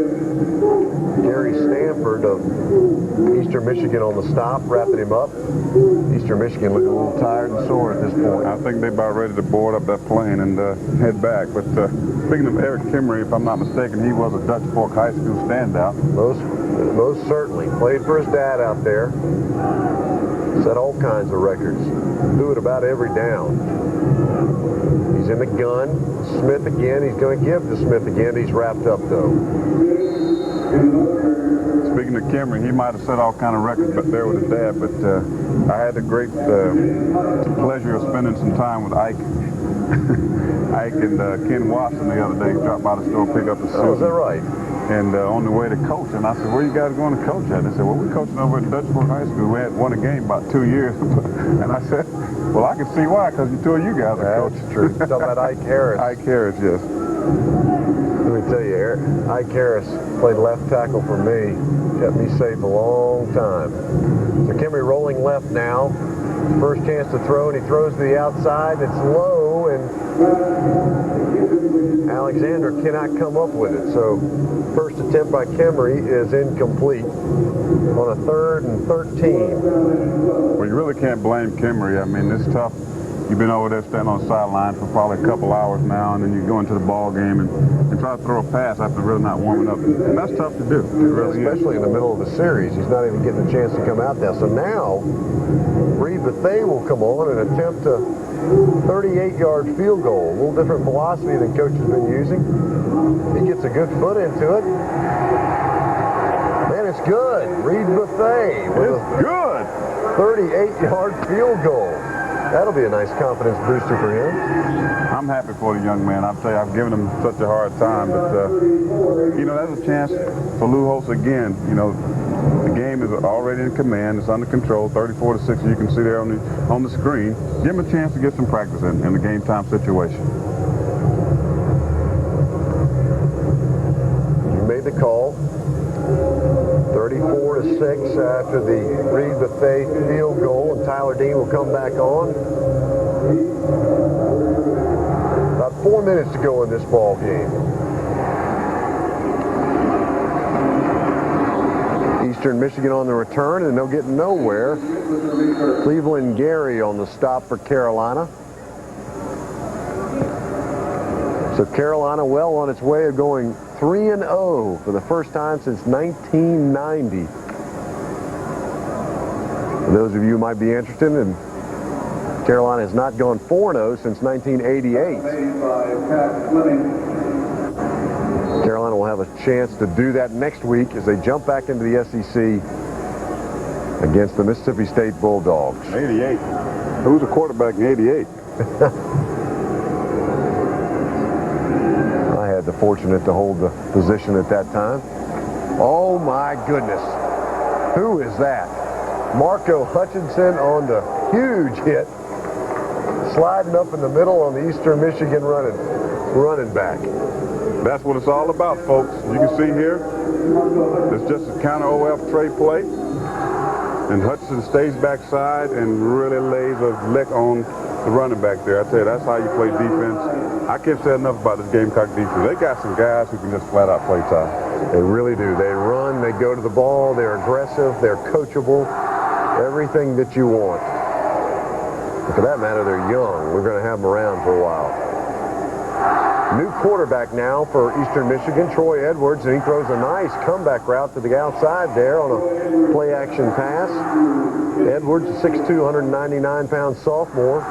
Gary Stanford of Eastern Michigan on the stop, wrapping him up. Eastern Michigan looking a little tired and sore at this point. I think they're about ready to board up that plane and head back. But speaking of Eric Kimbrey, if I'm not mistaken, he was a Dutch Fork High School standout. Most certainly. Played for his dad out there. Set all kinds of records. Do it about every down. He's in the gun. Smith again. He's going to give to Smith again. He's wrapped up, though. Speaking of Kimbrey, he might have set all kind of records back there with his dad, but I had the great pleasure of spending some time with Ike. Ike and Ken Watson the other day dropped by the store, pick up the suit. Oh, is that right? And on the way to coach, and I said, where you guys going to coach at? They said, well, we're coaching over at Dutch Fork High School. We had won a game about 2 years. And I said, well, I can see why, because the two of you guys are coaching. That's true. You're talking about Ike Harris. Ike Harris, yes. Let me tell you, Ike Harris played left tackle for me. Kept me safe a long time. So Kimbrey rolling left now. First chance to throw, and he throws to the outside. It's low, and Alexander cannot come up with it. So first attempt by Kimbrey is incomplete on a 3rd and 13. Well, you really can't blame Kimbrey. I mean, it's tough you've been over there standing on the sideline for probably a couple hours now, and then you go into the ball game and try to throw a pass after really not warming up. And that's tough to do. It really is. Especially in the middle of the series. He's not even getting a chance to come out now. So now, Reed Bethea will come on and attempt a 38-yard field goal. A little different velocity than Coach has been using. He gets a good foot into it. Man, it's good. Reed Bethea with a Good. 38-yard field goal. That'll be a nice confidence booster for him. I'm happy for the young man. I'll tell you, I've given him such a hard time, but, you know, that's a chance for Lou Holtz again. You know, the game is already in command. It's under control, 34-6. You can see there on the screen. Give him a chance to get some practice in the game time situation. You made the call. 34-6 after the Reed Bethea field goal, and Tyler Dean will come back on. About 4 minutes to go in this ball game. Eastern Michigan on the return, and they'll get nowhere. Cleveland Gary on the stop for Carolina. So Carolina well on its way of going 3-0 for the first time since 1990. For those of you who might be interested, and Carolina has not gone 4-0 since 1988. Carolina will have a chance to do that next week as they jump back into the SEC against the Mississippi State Bulldogs. 88. Who's the quarterback in 88? I had the fortunate to hold the position at that time. Oh my goodness. Who is that? Marco Hutchinson on the huge hit. Sliding up in the middle on the Eastern Michigan running back. That's what it's all about, folks. You can see here, it's just a counter OF tray play. And Hutchinson stays backside and really lays a lick on the running back there. I tell you, that's how you play defense. I can't say enough about this Gamecock defense. They got some guys who can just flat out play time. They really do. They run, they go to the ball, they're aggressive, they're coachable, everything that you want. And for that matter, they're young. We're going to have them around for a while. New quarterback now for Eastern Michigan, Troy Edwards, and he throws a nice comeback route to the outside there on a play-action pass. Edwards, a 6'2", 199-pound sophomore,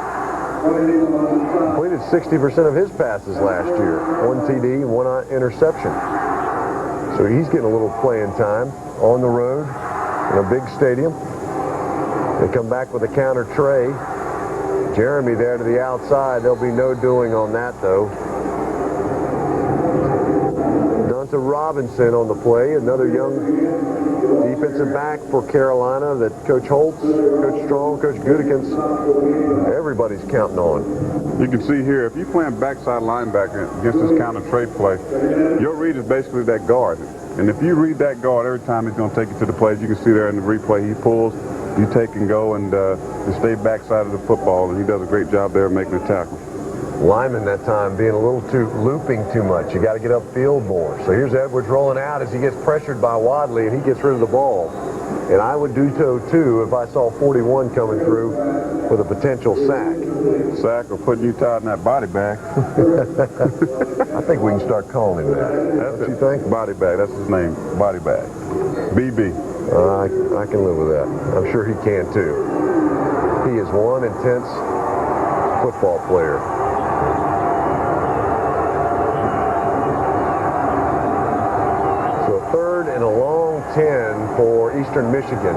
completed 60% of his passes last year. 1 TD, 1 interception. So he's getting a little playing time on the road in a big stadium. They come back with a counter tray. Jeremy there to the outside. There'll be no doing on that, though. Donta Robinson on the play, another young defensive back for Carolina that Coach Holtz, Coach Strong, Coach Gudikins, everybody's counting on. You can see here, if you're playing backside linebacker against this counter tray play, your read is basically that guard. And if you read that guard every time, he's going to take you to the plays. You can see there in the replay, he pulls, you take and go, and stay backside of the football, and he does a great job there making the tackle. Lyman that time being a little too looping too much. You got to get upfield more. So here's Edwards rolling out as he gets pressured by Wadley, and he gets rid of the ball. And I would do so too if I saw 41 coming through with a potential sack. Sack or putting you tied in that body bag. I think we can start calling him that. That's What it. you think? Body bag. That's his name. Body bag. BB. I can live with that. I'm sure he can too. He is one intense football player. So 3rd and a long 10 for Eastern Michigan.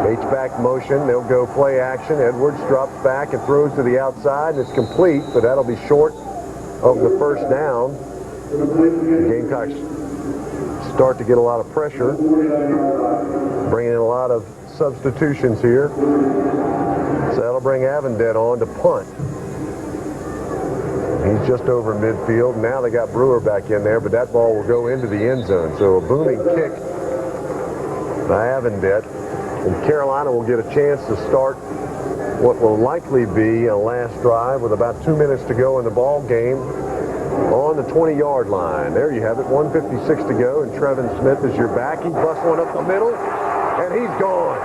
H-back motion. They'll go play action. Edwards drops back and throws to the outside. It's complete, but that'll be short of the first down. The Gamecocks start to get a lot of pressure, bringing in a lot of substitutions here. So that'll bring Avendet on to punt. He's just over midfield. Now they got Brewer back in there, but that ball will go into the end zone. So a booming kick by Avendet. And Carolina will get a chance to start what will likely be a last drive with about 2 minutes to go in the ball game on the 20-yard line. There you have it, 1:56 to go, and Trevin Smith is your back. He busts one up the middle, and he's gone.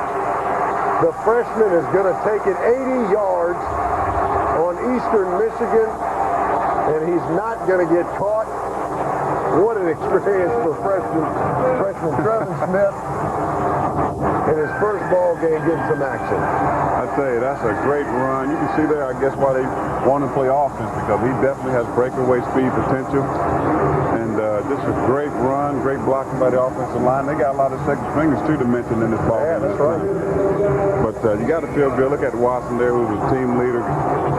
The freshman is going to take it 80 yards Eastern Michigan, and he's not going to get caught. What an experience for freshman Trevin Smith in his first ball game getting some action. I tell you, that's a great run. You can see there, I guess, why they want to play offense, because he definitely has breakaway speed potential. And just a great run, great blocking by the offensive line. They got a lot of second stringers, too, to mention in this ball game. Yeah, that's right. But you got to feel good. Look at Watson there, who's a team leader,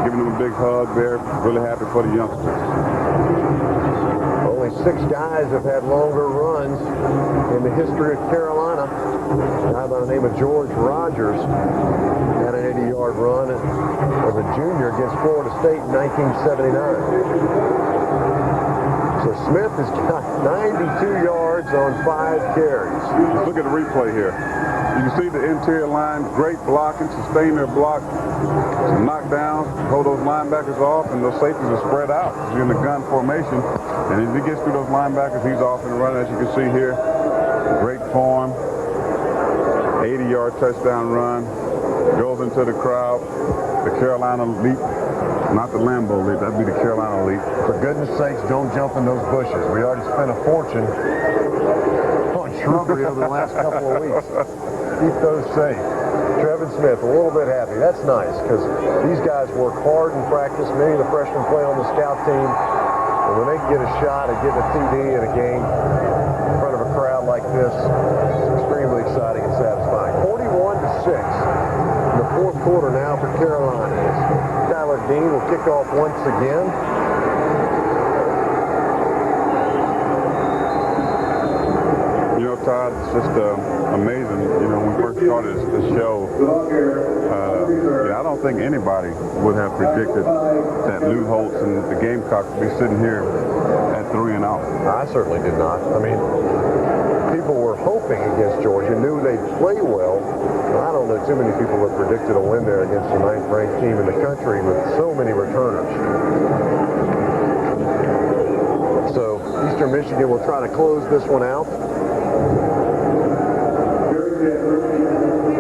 giving him a big hug there. Really happy for the youngsters. Only 6 guys have had longer runs in the history of Carolina. A guy by the name of George Rogers had an 80-yard run as a junior against Florida State in 1979. So Smith has got 92 yards on 5 carries. Let's look at the replay here. You can see the interior line, great blocking, sustain their block, some knockdowns, hold those linebackers off, and those safeties are spread out. He's in the gun formation, and as he gets through those linebackers, he's off and running, as you can see here. Great form, 80-yard touchdown run, goes into the crowd. The Carolina leap, not the Lambeau leap, that'd be the Carolina leap. For goodness sakes, don't jump in those bushes. We already spent a fortune on shrubbery over the last couple of weeks. Keep those safe. Trevin Smith, a little bit happy. That's nice, because these guys work hard in practice. Many of the freshmen play on the scout team. And when they get a shot at getting a TD in a game in front of a crowd like this, it's extremely exciting and satisfying. 41-6 in the fourth quarter now for Carolina. Tyler Dean will kick off once again. You know, Todd, it's just amazing. You know, when we first started this show, I don't think anybody would have predicted that Lou Holtz and the Gamecocks would be sitting here at 3-0. I certainly did not. I mean, people were hoping against Georgia, knew they'd play well. I don't know too many people that predicted a win there against the 9th-ranked team in the country with so many returners. So Eastern Michigan will try to close this one out.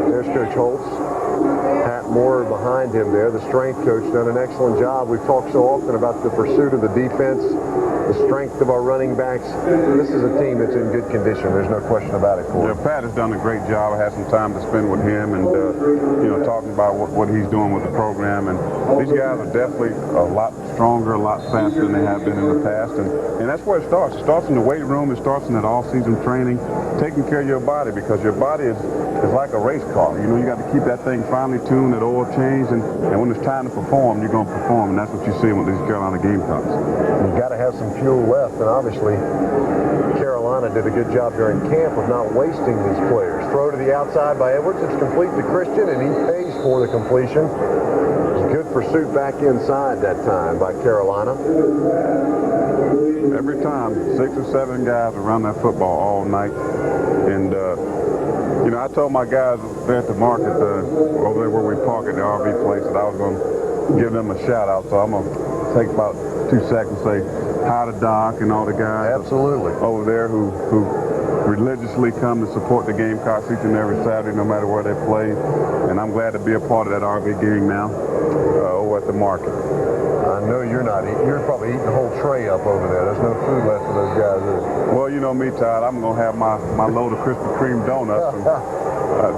There's Coach Holtz. Pat Moore behind him there, the strength coach, done an excellent job. We've talked so often about the pursuit of the defense, the strength of our running backs. This is a team that's in good condition. There's no question about it, Corey. Yeah, Pat has done a great job. I had some time to spend with him and, you know, talking about what he's doing with the program. And these guys are definitely a lot stronger, a lot faster than they have been in the past. And that's where it starts. It starts in the weight room. It starts in that all-season training, taking care of your body, because your body is like a race car. You know, you got to keep that thing finely tuned, that oil changed, and when it's time to perform, you're going to perform, and that's what you see with these Carolina Gamecocks. You've got to have some fuel left, and obviously Carolina did a good job during camp of not wasting these players. Throw to the outside by Edwards. It's complete to Christian, and he pays for the completion. Good pursuit back inside that time by Carolina. Every time, 6 or 7 guys around that football all night, and you know, I told my guys there at the market over there where we park at the RV place that I was going to give them a shout out. So I'm going to take about 2 seconds to say hi to Doc and all the guys Absolutely. over there who religiously come to support the Gamecocks each and every Saturday, no matter where they play. And I'm glad to be a part of that RV gang now over at the market. I know you're not eating. You're probably eating the whole tray up over there. There's no food left for those guys, is there? Well, you know me, Todd. I'm going to have my load of Krispy Kreme donuts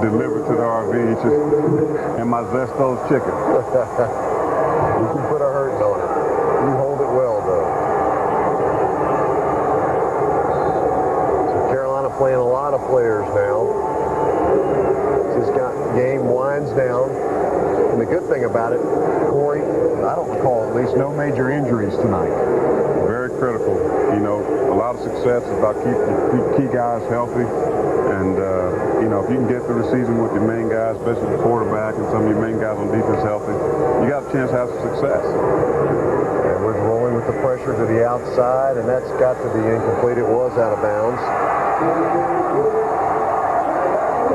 delivered to the RV and my Zesto's chicken. You can put a hurting on it. You hold it well, though. So Carolina playing a lot of players now. This game winds down. And the good thing about it, Corey, I don't recall at least no major injuries tonight. Very critical. You know, a lot of success is about keeping key guys healthy. And, you know, if you can get through the season with your main guys, especially the quarterback and some of your main guys on defense healthy, you got a chance to have some success. Edwards rolling with the pressure to the outside, and that's got to be incomplete. It was out of bounds.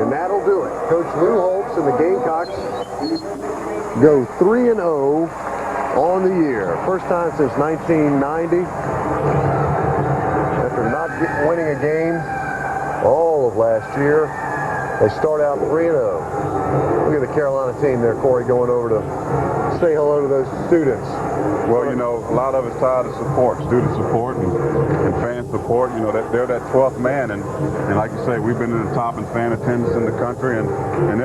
And that'll do it. Coach Lou Holtz and the Gamecocks go 3-0 on the year. First time since 1990. After not winning a game all of last year, They start out 3-0. Look at the Carolina team there, Corey, going over to say hello to those students. Well, you know, a lot of it's tied to support, student support and fan support. You know, they're that 12th man, and like you say, we've been in the top in fan attendance in the country, and